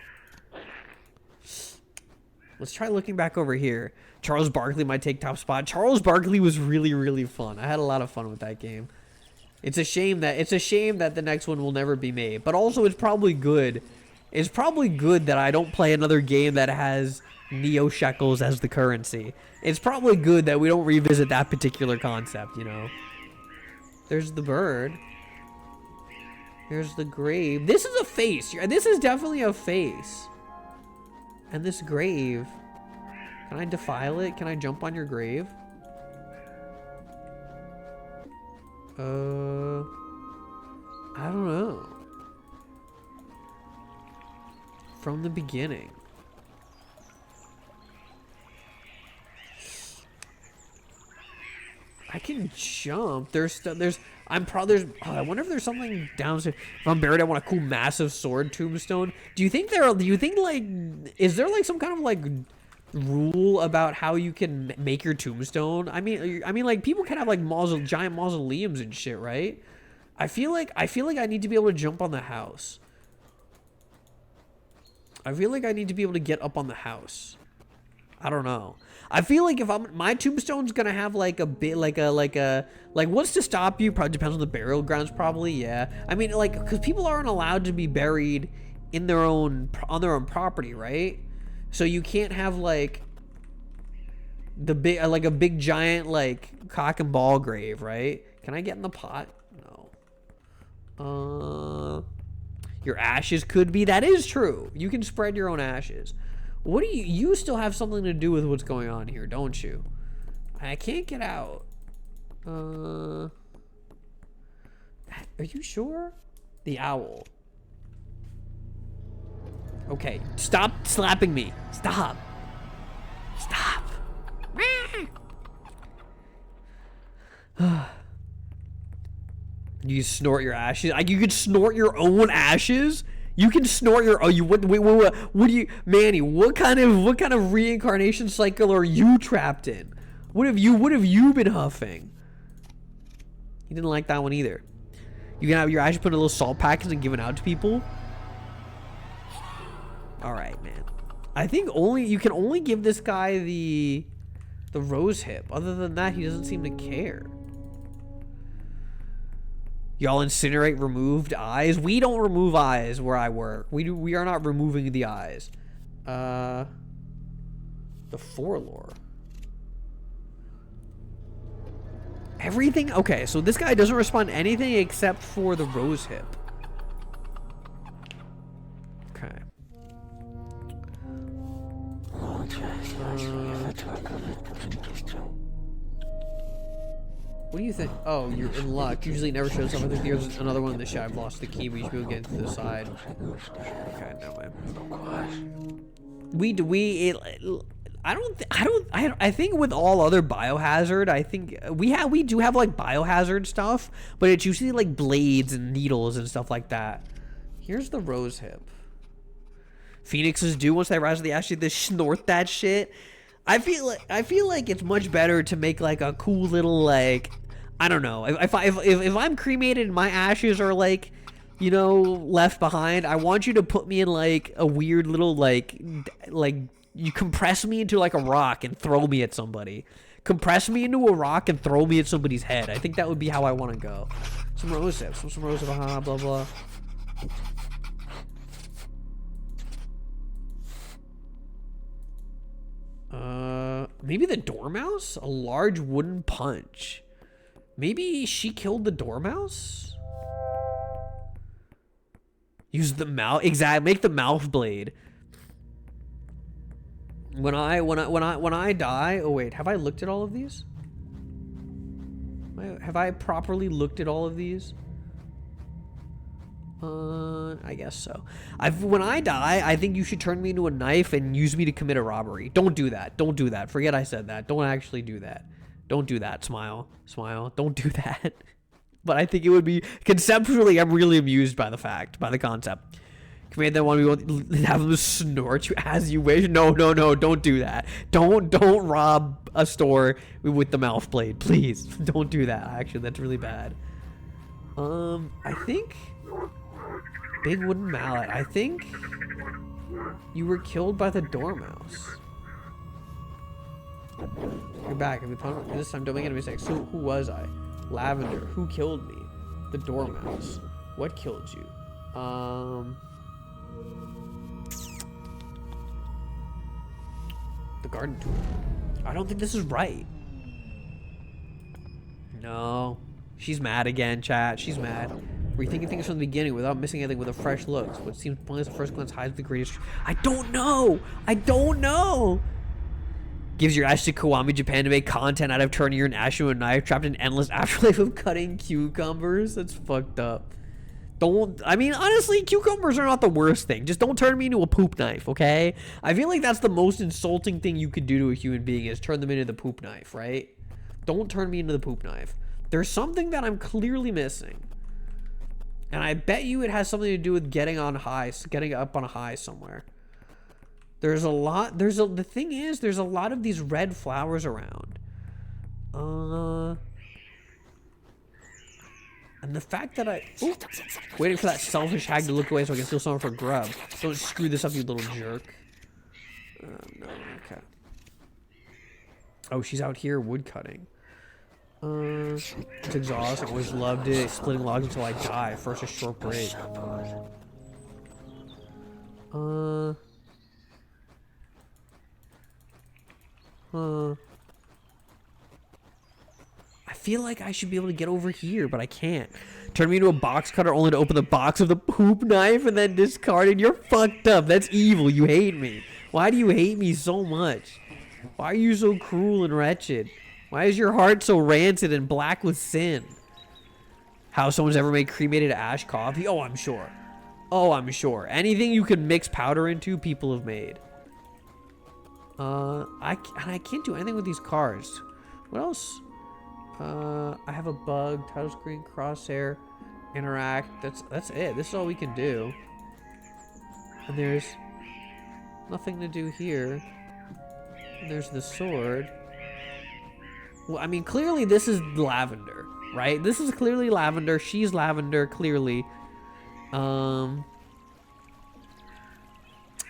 Let's try looking back over here. Charles Barkley might take top spot. Charles Barkley was really, really fun. I had a lot of fun with that game. It's a shame that the next one will never be made. But also, it's probably good. It's probably good that I don't play another game that has Neo Shekels as the currency. It's probably good that we don't revisit that particular concept, you know. There's the bird. Here's the grave. This is a face. This is definitely a face. And this grave. Can I defile it? Can I jump on your grave? I don't know. From the beginning. I can jump. I wonder if there's something downstairs. If I'm buried, I want a cool massive sword tombstone. Do you think like, is there like some kind of like rule about how you can make your tombstone? I mean like people can have like giant mausoleums and shit, right? I feel like I need to be able to jump on the house. I feel like I need to be able to get up on the house. I don't know. I feel like if my tombstone's gonna have like a bit like what's to stop you? Probably depends on the burial grounds. Probably, yeah. I mean, like, because people aren't allowed to be buried in their own on their own property, right? So you can't have like the big like a big giant like cock and ball grave, right? Can I get in the pot? No. Your ashes could be. That is true. You can spread your own ashes. What do you still have something to do with what's going on here, don't you? I can't get out. Are you sure? The owl. Okay, stop slapping me. Stop. Stop. You snort your ashes? You could snort your own ashes? You can snort your what do you, Manny, what kind of reincarnation cycle are you trapped in? What have you been huffing? You didn't like that one either. You can have your ashes put in a little salt packets and given out to people? All right, man. I think you can only give this guy the rose hip. Other than that, he doesn't seem to care. Y'all incinerate removed eyes? We don't remove eyes where I work. We are not removing the eyes. The forelore. Everything? Okay, so this guy doesn't respond to anything except for the rose hip. Okay. What do you think? Oh, you're in luck. Usually it never shows up. I think there's another one in the shot. I've lost the key. We should be able to get to the side. Okay, no way. I think with all other biohazard, I think we do have like biohazard stuff, but it's usually like blades and needles and stuff like that. Here's the rose hip. Phoenixes do once they rise to the ashes, they snort that shit. I feel like it's much better to make like a cool little like, I don't know, if I'm cremated and my ashes are like, you know, left behind, I want you to put me in like a weird little like you compress me into like a rock and throw me at somebody. Compress me into a rock and throw me at somebody's head. I think that would be how I want to go. Some rose hips, some rose hips, blah blah. Maybe the dormouse? A large wooden punch. Maybe she killed the dormouse? Use the mouth. Exactly. Make the mouth blade. When I die. Oh wait, have I looked at all of these? Have I properly looked at all of these? I guess so. When I die, I think you should turn me into a knife and use me to commit a robbery. Don't do that. Don't do that. Forget I said that. Don't actually do that. Don't do that. Smile. Smile. Don't do that. But I think it would be, conceptually, I'm really amused by the concept. Command that one, we won't have them snort you as you wish. No, don't do that. Don't rob a store with the mouth blade, please. Don't do that. Actually, that's really bad. I think big wooden mallet. I think you were killed by the dormouse. You're back. This time, don't make any mistakes. So, who was I? Lavender. Who killed me? The dormouse. What killed you? The garden tool. I don't think this is right. No. She's mad again, chat. She's mad. Rethinking things from the beginning without missing anything with a fresh look. What seems pointless at first glance hides the greatest. I don't know. I don't know. Gives your ash to Kiwami, Japan to make content out of turning your ash into a knife trapped in endless afterlife of cutting cucumbers. That's fucked up. I mean, honestly, cucumbers are not the worst thing. Just don't turn me into a poop knife, okay? I feel like that's the most insulting thing you could do to a human being is turn them into the poop knife, right? Don't turn me into the poop knife. There's something that I'm clearly missing. And I bet you it has something to do with getting up on a high somewhere. The thing is, there's a lot of these red flowers around. And the fact that waiting for that selfish hag to look away so I can steal someone for grub. Don't screw this up, you little jerk. No, okay. Oh, she's out here wood cutting. It's exhausting. Always loved it. Splitting logs until I die. First a short break. I feel like I should be able to get over here, but I can't. Turn me into a box cutter only to open the box with a poop knife and then discard it. You're fucked up. That's evil. You hate me. Why do you hate me so much? Why are you so cruel and wretched? Why is your heart so rancid and black with sin? How someone's ever made cremated ash coffee? Oh, I'm sure. Oh, I'm sure. Anything you can mix powder into, people have made. I can't do anything with these cars. What else? I have a bug, title screen, crosshair, interact. That's it. This is all we can do. And there's nothing to do here. And there's the sword. Well, I mean, clearly this is Lavender, right? This is clearly Lavender. She's Lavender, clearly. And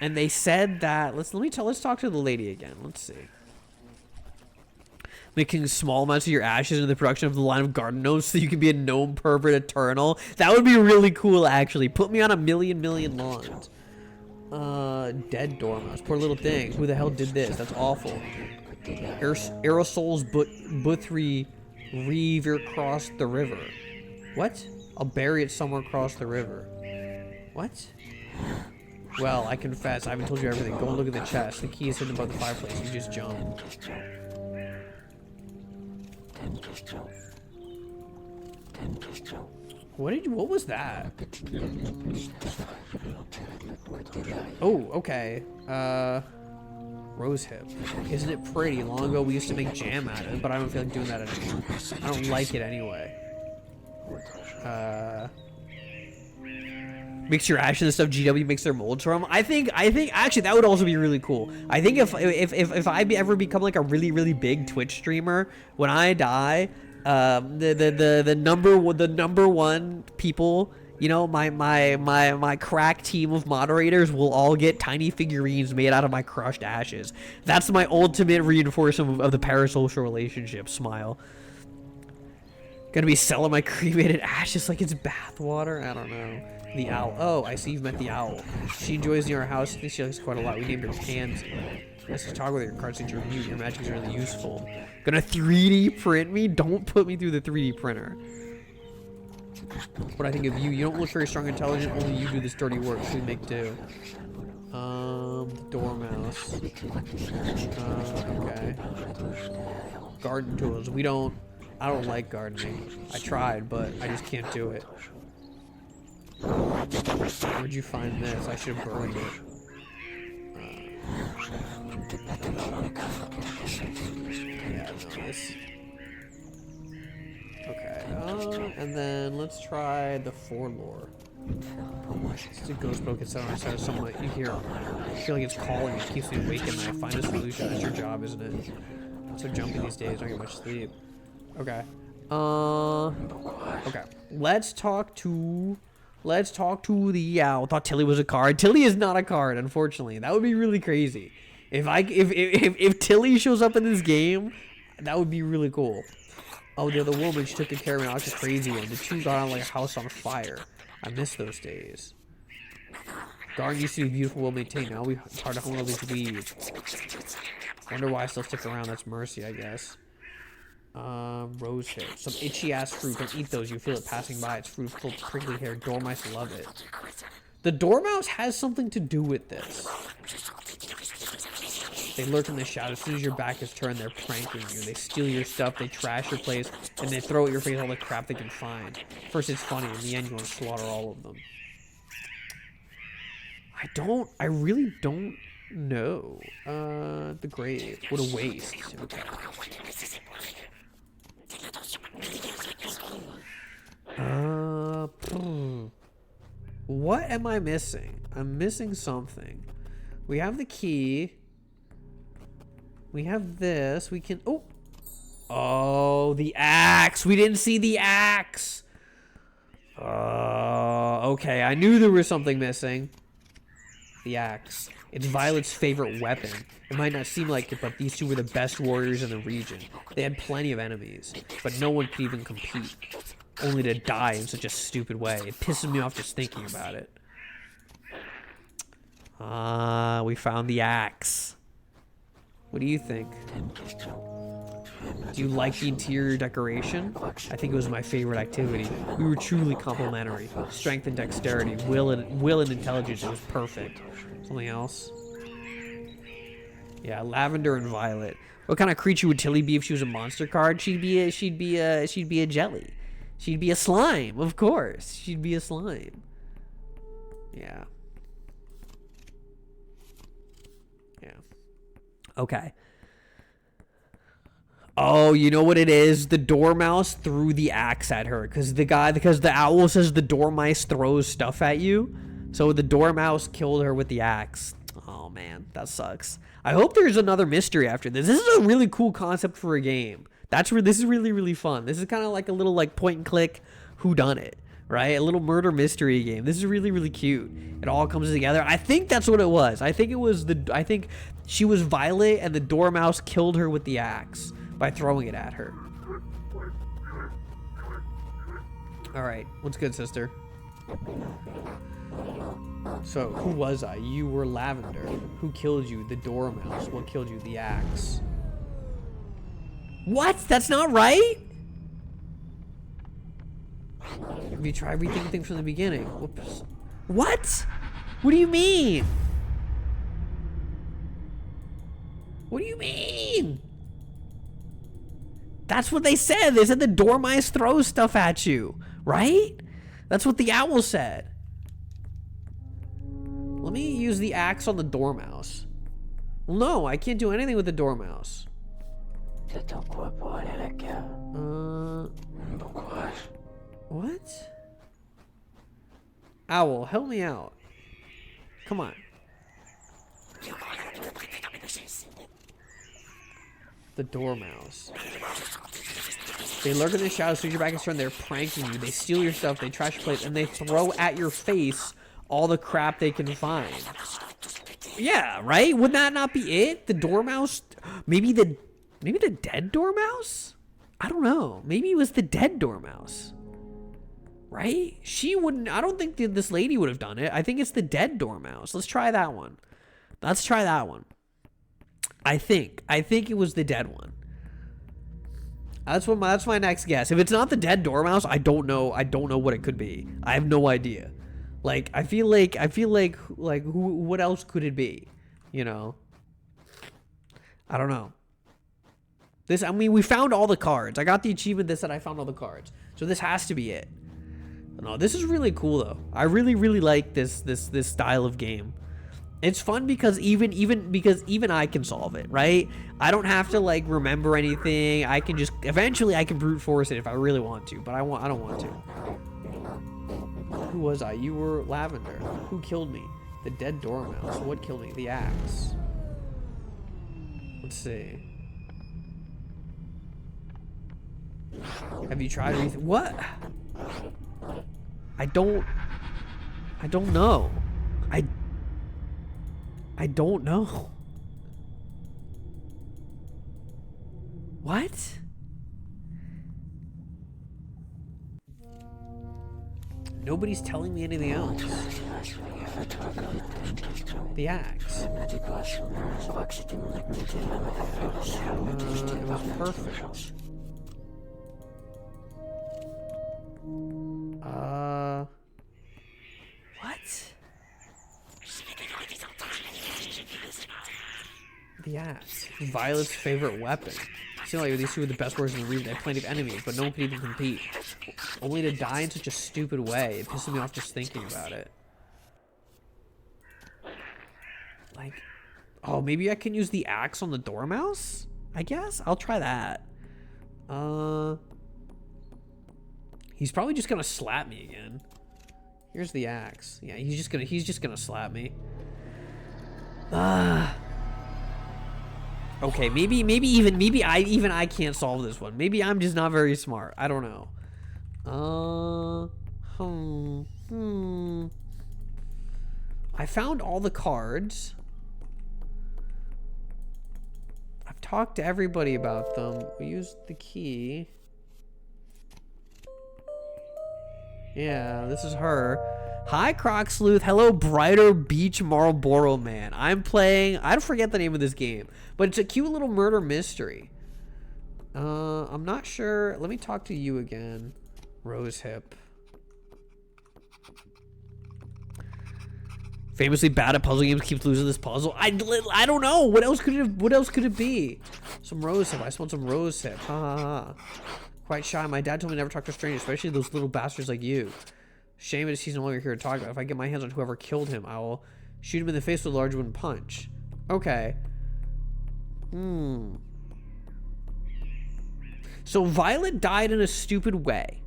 they said that let's talk to the lady again. Let's see. Making small amounts of your ashes in the production of the line of garden gnomes so you can be a gnome pervert eternal. That would be really cool, actually. Put me on a million lawns. Dead dormouse. Poor little thing. Who the hell did this? That's awful. Aerosols Buthri Reaver across the river. What? I'll bury it somewhere across the river. What? Well, I confess, I haven't told you everything. Go and look at the chest. The key is hidden above the fireplace. You just jump. What was that? Oh, okay. Rose hip. Isn't it pretty? Long ago we used to make jam out of it, but I don't feel like doing that anymore. I don't like it anyway. Mix your ashes and stuff. GW makes their molds from. I think actually that would also be really cool. I think if I ever become like a really big Twitch streamer, when I die, the number one people, you know, my crack team of moderators will all get tiny figurines made out of my crushed ashes. That's my ultimate reinforcement of the parasocial relationship. Smile. Gonna be selling my cremated ashes like it's bathwater. I don't know. The owl. Oh, I see you've met the owl. She enjoys near our house. I think she likes quite a lot. We named her Pansy. Let's just talk with your cards since you're mute. Your magic is really useful. Gonna 3D print me? Don't put me through the 3D printer. What I think of you. You don't look very strong and intelligent. Only you do this dirty work. So we make do. Dormouse. Okay. Garden tools. I don't like gardening. I tried, but I just can't do it. Where'd you find this? I should have burned it. Yeah, no, this. Okay, and then let's try the forelore. It's a ghost book. It's on someone you hear. I feel like it's calling me. It keeps me awake at night. Find a solution. That's your job, isn't it? I'm so jumpy these days. I don't get much sleep. Okay. Okay. Let's talk to the owl. I thought Tilly was a card. Tilly is not a card, unfortunately. That would be really crazy. If Tilly shows up in this game, that would be really cool. Oh, the other woman, she took good care of me. I was a crazy one. The two got on like a house on fire. I miss those days. Garden used to be beautiful, well maintained. Now it's hard to hold all these weeds. Wonder why I still stick around. That's mercy, I guess. Rose hip. Some itchy ass fruit. Don't eat those. You feel it passing by. It's fruit full of prickly hair. Dormice love it. The dormouse has something to do with this. They lurk in the shadows. As soon as your back is turned, they're pranking you. They steal your stuff, they trash your place, and they throw at your face all the crap they can find. First it's funny, in the end you want to slaughter all of them. I really don't know. The grave. What a waste. Okay. What am I missing? I'm missing something. We have the key. We have this. We can... Oh, the axe. We didn't see the axe. Okay, I knew there was something missing. The axe. It's Violet's favorite weapon. It might not seem like it, but these two were the best warriors in the region. They had plenty of enemies, but no one could even compete. Only to die in such a stupid way. It pisses me off just thinking about it. We found the axe. What do you think? Do you like the interior decoration? I think it was my favorite activity. We were truly complementary. Strength and dexterity, will and intelligence. It was perfect. Something else? Yeah, Lavender and Violet. What kind of creature would Tilly be if she was a monster card? She'd be a jelly. She'd be a slime, of course. She'd be a slime. Yeah. Yeah. Okay. Oh, you know what it is? The Dormouse threw the axe at her because the owl says the Dormice throws stuff at you. So the Dormouse killed her with the axe. Oh man, that sucks. I hope there's another mystery after this. This is a really cool concept for a game. This is really, really fun. This is kind of like a little like point and click whodunit, right? A little murder mystery game. This is really, really cute. It all comes together. I think that's what it was. I think she was Violet and the Dormouse killed her with the axe by throwing it at her. All right, what's good, sister? So, who was I? You were Lavender. Who killed you? The Dormouse. What killed you? The axe. What? That's not right? Have you tried rethinking things from the beginning? Whoops. What? What do you mean? What do you mean? That's what they said. They said the Dormice throws stuff at you, right? That's what the owl said. Let me use the axe on the Dormouse. Well, no, I can't do anything with the Dormouse. What? Owl, help me out. Come on. The Dormouse. They lurk in the shadows, so your back is turned. They're pranking you. They steal your stuff. They trash your place, and they throw at your face all the crap they can find. Yeah, right? Would that not be it? The Dormouse? Maybe the dead Dormouse? I don't know. Maybe it was the dead Dormouse. Right? She wouldn't. I don't think this lady would have done it. I think it's the dead Dormouse. Let's try that one. Let's try that one. I think it was the dead one. That's my next guess. If it's not the dead Dormouse, I don't know what it could be. I have no idea. Like I feel like what else could it be? You know? I don't know. We found all the cards. I got the achievement that said I found all the cards. So this has to be it. No, this is really cool though. I really, really like this style of game. It's fun because even I can solve it, right? I don't have to like remember anything. I can just eventually I can brute force it if I really want to, but I don't want to. Who was I? You were Lavender. Who killed me? The dead Dormouse. What killed me? The axe. Let's see. Have you tried anything? What? I don't know. I don't know. What? Nobody's telling me anything else. The axe. It was perfect. What? The axe. Violet's favorite weapon. Seemed like these two were the best warriors in the region. They had plenty of enemies, but no one could even compete. Only to die in such a stupid way. It pisses me off just thinking about it. Like, oh, maybe I can use the axe on the Dormouse? I guess? I'll try that. He's probably just gonna slap me again. Here's the axe. Yeah, he's just gonna slap me. Okay, maybe I can't solve this one. Maybe I'm just not very smart. I don't know. I found all the cards. I've talked to everybody about them. We used the key. Yeah, this is her. Hi, Croc Sleuth. Hello, Brighter Beach Marlboro Man. I'm playing... I forget the name of this game, but it's a cute little murder mystery. I'm not sure. Let me talk to you again. Rosehip. Famously bad at puzzle games, keeps losing this puzzle. I don't know. What else could it be? Some rosehip. I smelled some rosehip. Ha ha ha. Quite shy. My dad told me never talk to strangers, especially those little bastards like you. Shame it is he's no longer here to talk about. If I get my hands on whoever killed him, I will shoot him in the face with a large wooden punch. Okay. So Violet died in a stupid way.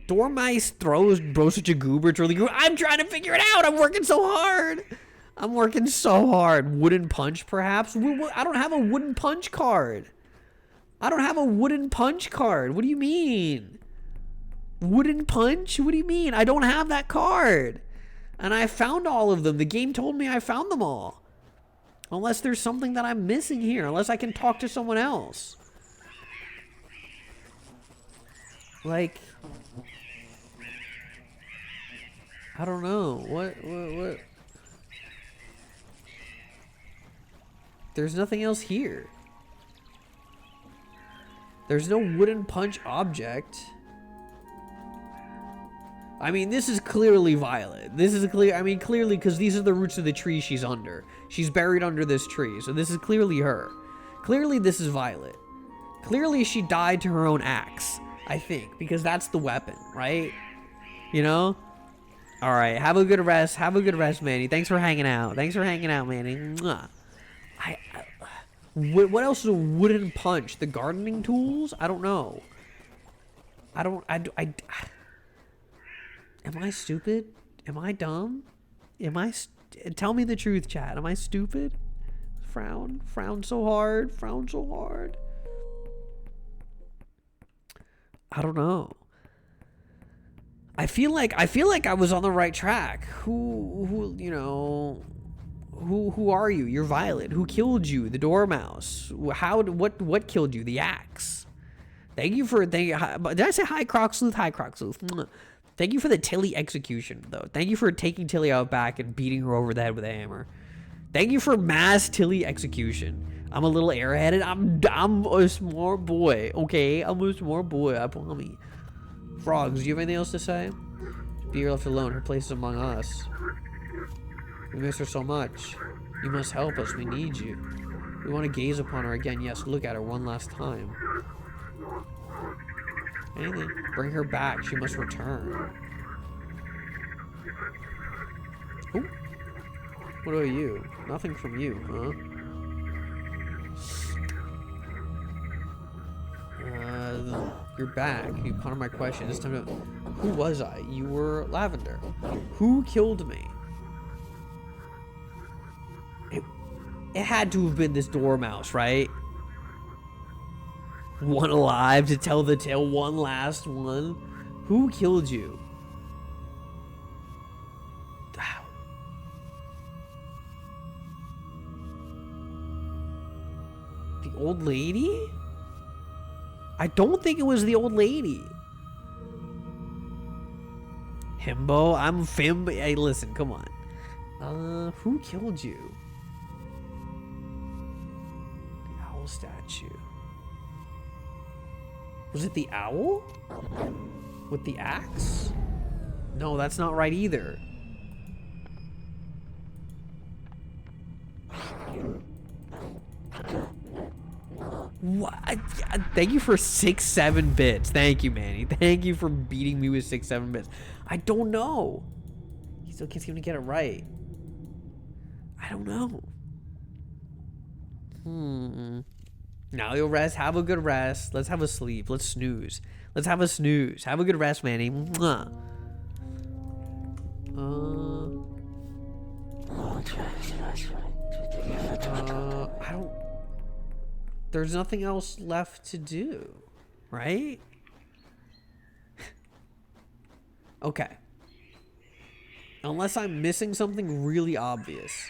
Dormice throws bro such a goober. It's really good. I'm trying to figure it out. I'm working so hard. Wooden punch, perhaps? I don't have a wooden punch card. What do you mean? Wooden punch? What do you mean? I don't have that card. And I found all of them. The game told me I found them all. Unless there's something that I'm missing here. Unless I can talk to someone else. Like... I don't know. What? There's nothing else here. There's no wooden punch object. I mean, this is clearly Violet. Clearly, because these are the roots of the tree she's under. She's buried under this tree, so this is clearly her. Clearly, this is Violet. Clearly, she died to her own axe, I think, because that's the weapon, right? You know? All right, have a good rest. Have a good rest, Manny. Thanks for hanging out. Manny. Mwah. What else is a wooden punch? The gardening tools? I don't know. Am I stupid? Am I dumb? Tell me the truth, chat. Am I stupid? Frown so hard. I don't know. I feel like I was on the right track. Who are you? You're Violet. Who killed you? The Dormouse. What killed you? The axe. Did I say hi, Croc Sleuth? Hi, Croc Sleuth. Thank you for the Tilly execution, though. Thank you for taking Tilly out back and beating her over the head with a hammer. Thank you for mass Tilly execution. I'm a little airheaded. I'm a smart boy. Okay, I'm a smart boy. I promise. Frogs, do you have anything else to say? Be left alone. Her place is among us. We miss her so much. You must help us. We need you. We want to gaze upon her again. Yes, look at her one last time. Anything. Bring her back. She must return. Ooh. What are you? Nothing from you, huh? You're back. You pondered my question. This time, who was I? You were Lavender. Who killed me? It had to have been this Dormouse, right? One alive to tell the tale. One last one. Who killed you? The old lady? I don't think it was the old lady. Himbo, I'm Fimbo. Hey, listen, come on. Who killed you? The owl statue. Was it the owl? With the axe? No, that's not right either. What? Thank you for 6-7 bits. Thank you, Manny. Thank you for beating me with 6-7 bits. I don't know. He still can't seem to get it right. I don't know. Now you'll rest. Have a good rest. Let's have a sleep. Let's snooze. Let's have a snooze. Have a good rest, Manny. Mwah. I don't... There's nothing else left to do, right? Okay. Unless I'm missing something really obvious.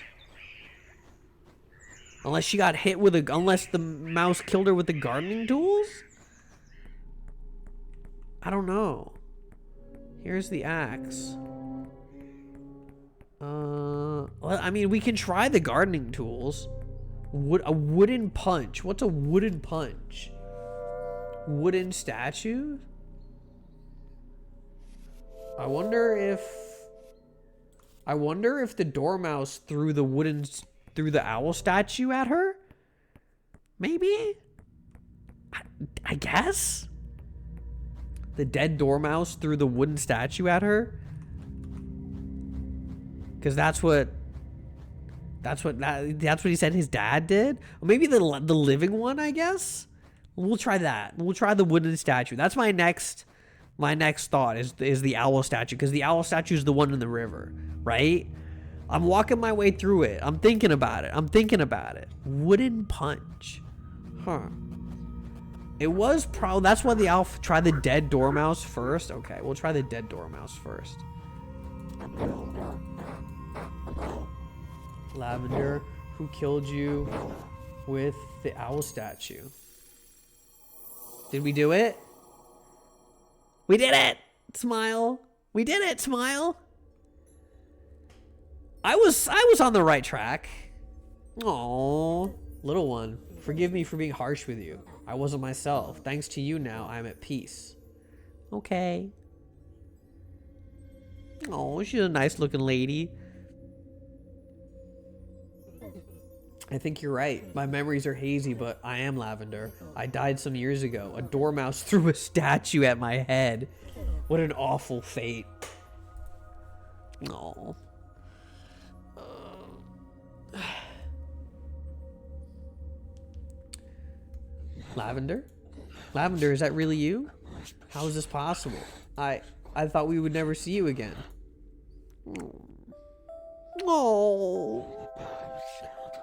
Unless she got hit with unless the mouse killed her with the gardening tools? I don't know. Here's the axe. I mean, we can try the gardening tools. A wooden punch. What's a wooden punch? Wooden statue? I wonder if the dormouse threw the owl statue at her? Maybe? I guess? The dead dormouse threw the wooden statue at her? Because that's what he said his dad did? Or maybe the living one, I guess? We'll try that. We'll try the wooden statue. That's my next thought is the owl statue, because the owl statue is the one in the river, right? I'm walking my way through it. I'm thinking about it. Wooden punch. Huh. It was probably... That's why the owl... Try the dead dormouse first? Okay, we'll try the dead dormouse first. Lavender, who killed you with the owl statue? Did we do it? We did it! Smile. We did it, Smile. I was on the right track. Aww. Little one, forgive me for being harsh with you. I wasn't myself. Thanks to you now, I'm at peace. Okay. Oh, she's a nice looking lady. I think you're right. My memories are hazy, but I am Lavender. I died some years ago. A dormouse threw a statue at my head. What an awful fate. Oh. Lavender? Lavender, is that really you? How is this possible? I thought we would never see you again. Oh.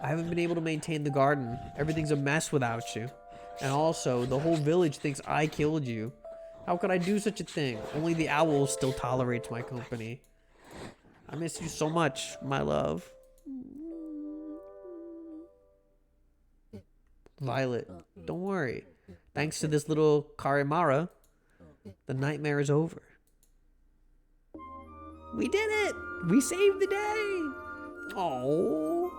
I haven't been able to maintain the garden. Everything's a mess without you. And also, the whole village thinks I killed you. How could I do such a thing? Only the owl still tolerates my company. I miss you so much, my love. Violet, don't worry. Thanks to this little Karimara, the nightmare is over. We did it! We saved the day! Oh.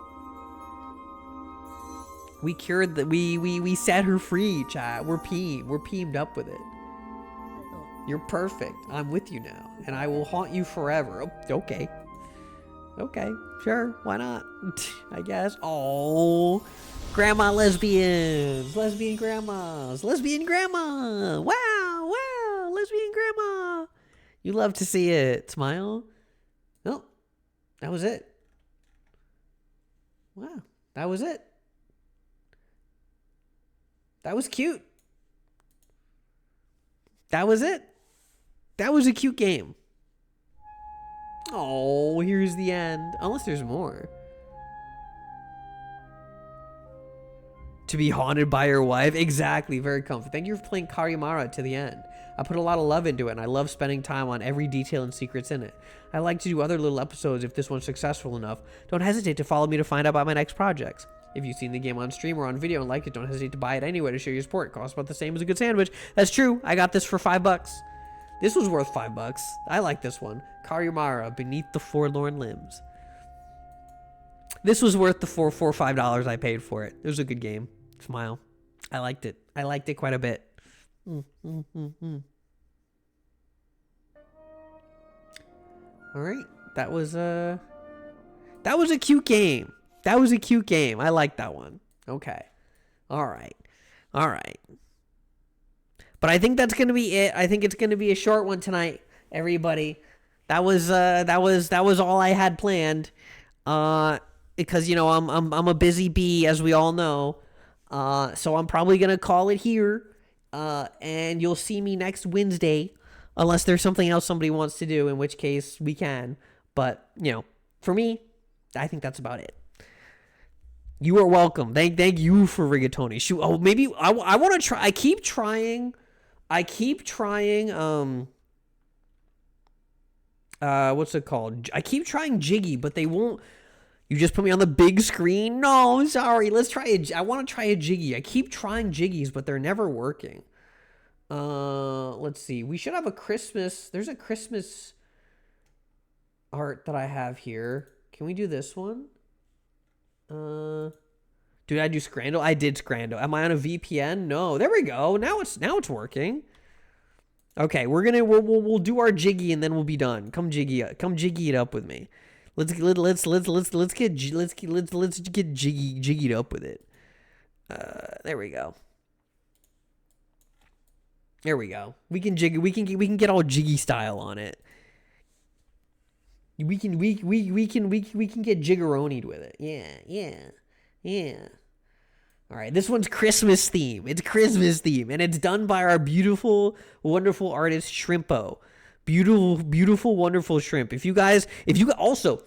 We cured the we set her free, chat. We're peemed up with it. You're perfect. I'm with you now, and I will haunt you forever. Oh, okay. Okay, sure, why not? I guess. Oh, grandma lesbians, lesbian grandmas, lesbian grandma. Wow, wow, lesbian grandma. You love to see it. Smile. Oh, that was it. Wow, that was it. That was cute. That was it. That was a cute game. Oh, here's the end. Unless there's more. To be haunted by your wife? Exactly, very comfy. Thank you for playing Karimara to the end. I put a lot of love into it, and I love spending time on every detail and secrets in it. I like to do other little episodes if this one's successful enough. Don't hesitate to follow me to find out about my next projects. If you've seen the game on stream or on video and liked it, don't hesitate to buy it anyway to show your support. It costs about the same as a good sandwich. That's true. I got this for $5. This was worth $5. I like this one. Karimara, Beneath the Forlorn Limbs. This was worth the $4 or $5 I paid for it. It was a good game. Smile. I liked it. I liked it quite a bit. All right. That was a cute game. That was a cute game. I like that one. Okay. All right. All right. But I think that's going to be it. I think it's going to be a short one tonight, everybody. That was all I had planned. Because, you know, I'm a busy bee, as we all know. So I'm probably going to call it here. And you'll see me next Wednesday, unless there's something else somebody wants to do, in which case we can. But, you know, for me, I think that's about it. You are welcome. Thank you for rigatoni. Shoot. Oh, maybe I want to try. I keep trying. what's it called? I keep trying Jiggy, but they won't. You just put me on the big screen? No, sorry. Let's try it. I want to try a Jiggy. I keep trying Jiggies, but they're never working. Let's see. We should have a Christmas. There's a Christmas art that I have here. Can we do this one? Did I do Scrandle? I did Scrandle. Am I on a VPN? No. There we go. Now it's working. Okay, we'll do our Jiggy and then we'll be done. Come Jiggy it up with me. Let's get jiggied up with it. There we go. There we go. We can get all Jiggy style on it. We can get jiggeronied with it. Yeah. All right, this one's Christmas theme. It's Christmas theme, and it's done by our beautiful, wonderful artist Shrimpo. Beautiful, wonderful Shrimp. If you also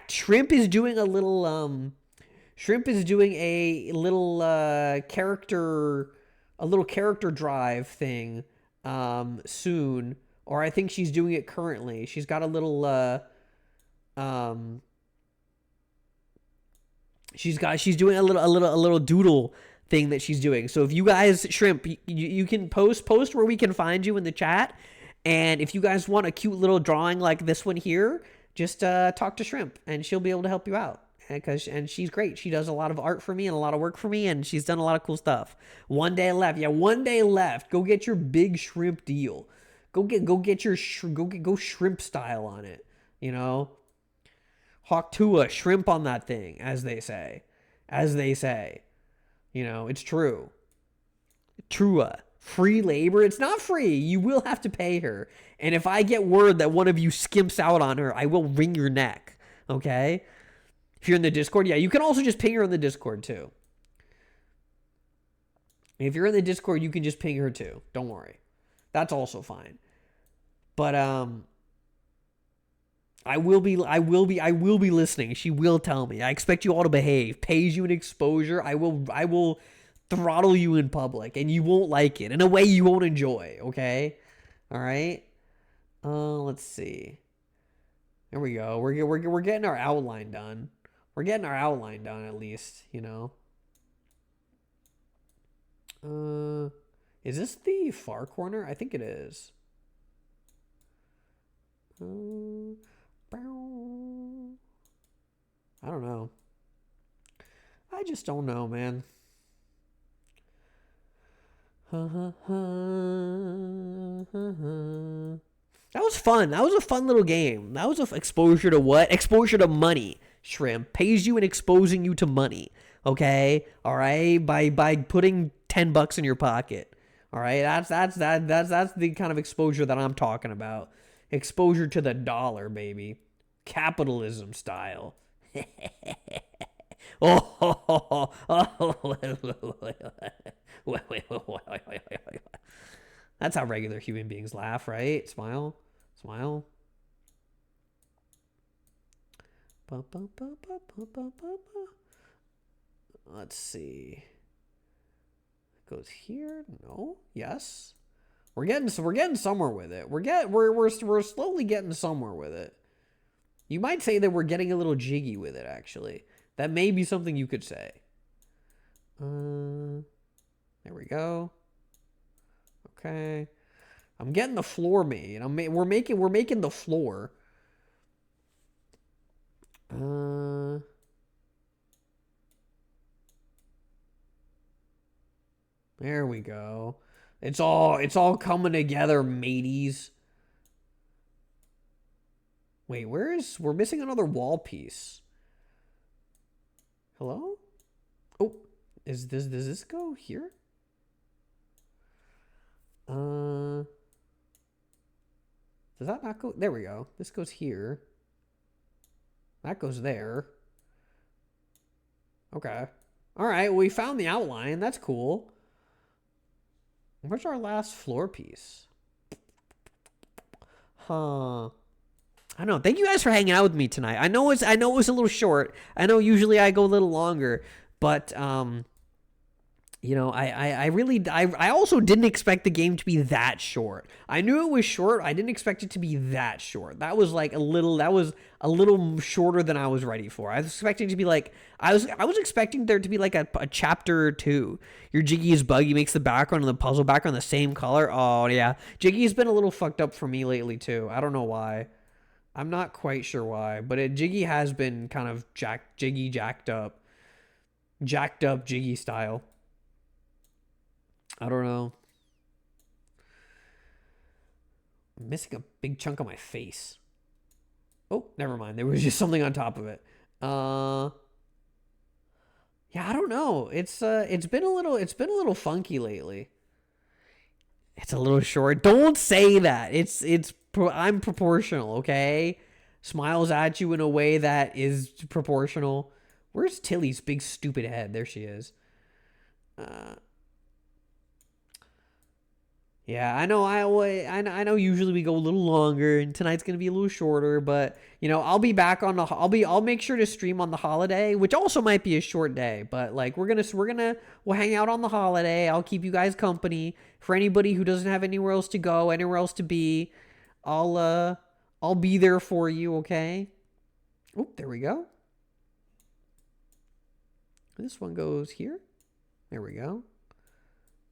Shrimp is doing a little character drive thing soon, or I think she's doing it currently. She's got a little she's doing a little doodle thing that she's doing. So if you guys, Shrimp, you can post where we can find you in the chat. And if you guys want a cute little drawing like this one here, just talk to Shrimp and she'll be able to help you out. And she's great. She does a lot of art for me and a lot of work for me, and she's done a lot of cool stuff. One day left. Yeah, one day left. Go get your big Shrimp deal. Go get your go Shrimp style on it. You know, Hawktua, shrimp on that thing, as they say. You know, it's true. Trua. Free labor? It's not free. You will have to pay her. And if I get word that one of you skimps out on her, I will wring your neck. Okay? If you're in the Discord, yeah, you can also just ping her in the Discord too. If you're in the Discord, you can just ping her too. Don't worry. That's also fine. But I will be listening. She will tell me. I expect you all to behave. Pays you an exposure. I will throttle you in public, and you won't like it. In a way you won't enjoy, okay? All right? Let's see. There we go. We're getting our outline done. We're getting our outline done at least, you know. Is this the far corner? I think it is. I don't know. I just don't know, man. That was fun. That was a fun little game. That was exposure to what? Exposure to money. Shrimp pays you and exposing you to money. Okay? All right? By putting $10 in your pocket. All right? That's the kind of exposure that I'm talking about. Exposure to the dollar, baby. Capitalism style. That's how regular human beings laugh, right? Smile. Let's see. It goes here. No. Yes. We're getting somewhere with it. We're slowly getting somewhere with it. You might say that we're getting a little jiggy with it, actually. That may be something you could say. There we go. Okay. I'm getting the floor made. We're making the floor. There we go. It's all coming together, mateys. Wait, we're missing another wall piece. Hello? Oh, does this go here? Does that not go? There we go. This goes here. That goes there. Okay. All right, well, we found the outline. That's cool. Where's our last floor piece? Huh. I don't know. Thank you guys for hanging out with me tonight. I know it was a little short. I know usually I go a little longer, but You know, I really, I also didn't expect the game to be that short. I knew it was short. I didn't expect it to be that short. That was a little shorter than I was ready for. I was expecting to be like, I was expecting there to be like a chapter or two. Your Jiggy's buggy makes the background and the puzzle background the same color. Oh, yeah. Jiggy's been a little fucked up for me lately, too. I don't know why. I'm not quite sure why, but Jiggy has been kind of jacked up. Jacked up Jiggy style. I don't know. I'm missing a big chunk of my face. Oh, never mind. There was just something on top of it. Yeah, I don't know. It's been a little funky lately. It's a little short. Don't say that. I'm proportional, okay? Smiles at you in a way that is proportional. Where's Tilly's big stupid head? There she is. Yeah, I know. I know. Usually we go a little longer, and tonight's gonna be a little shorter. But you know, I'll be back on the. I'll make sure to stream on the holiday, which also might be a short day. But like we'll hang out on the holiday. I'll keep you guys company. For anybody who doesn't have anywhere else to go, anywhere else to be, I'll be there for you. Okay. Oh, there we go. This one goes here. There we go.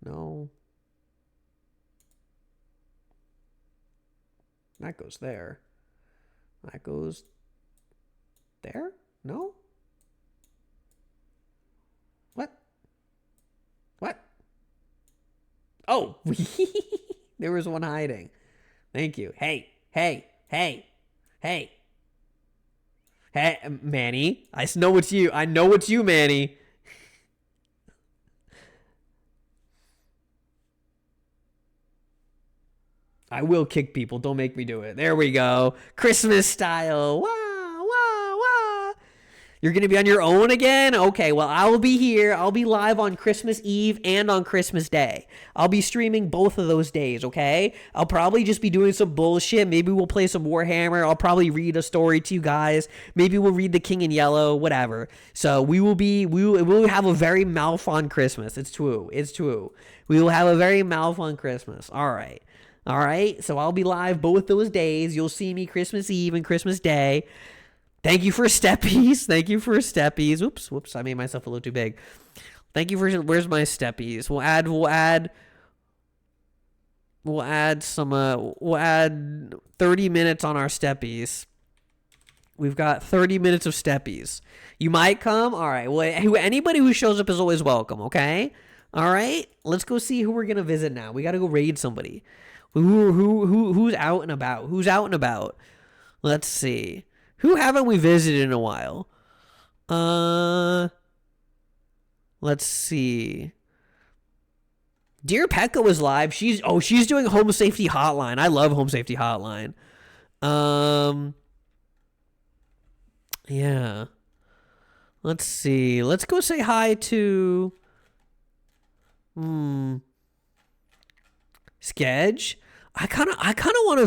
No. That goes there. That goes there? No? What? What? Oh! There was one hiding. Thank you. Hey, hey, hey, hey. Hey, Manny. I know it's you. I know it's you, Manny. I will kick people. Don't make me do it. There we go. Christmas style. Wah, wah, wah. You're going to be on your own again? Okay, well, I will be here. I'll be live on Christmas Eve and on Christmas Day. I'll be streaming both of those days, okay? I'll probably just be doing some bullshit. Maybe we'll play some Warhammer. I'll probably read a story to you guys. Maybe we'll read The King in Yellow, whatever. So we will have a very mouth-on Christmas. It's true. It's true. We will have a very mouth-on Christmas. All right. All right, so I'll be live both those days. You'll see me Christmas Eve and Christmas Day. Thank you for steppies. Thank you for steppies. Whoops, I made myself a little too big. Thank you for, where's my steppies? We'll add 30 minutes on our steppies. We've got 30 minutes of steppies. You might come. All right. Well, anybody who shows up is always welcome, okay? All right. Let's go see who we're going to visit now. We got to go raid somebody. Who's out and about? Who's out and about? Let's see. Who haven't we visited in a while? Let's see. Dear Pekka was live. She's doing Home Safety Hotline. I love Home Safety Hotline. Yeah. Let's see. Let's go say hi to Sketch. I kind of want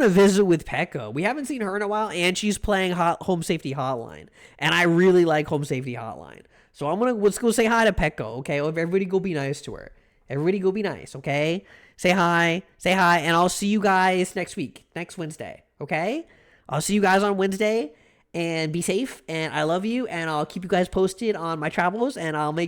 to visit with Pekka. We haven't seen her in a while, and she's playing Home Safety Hotline, and I really like Home Safety Hotline. So let's go say hi to Pekka, okay? Everybody go be nice to her. Everybody go be nice, okay? Say hi, and I'll see you guys next week, next Wednesday, okay? I'll see you guys on Wednesday, and be safe, and I love you, and I'll keep you guys posted on my travels, and I'll make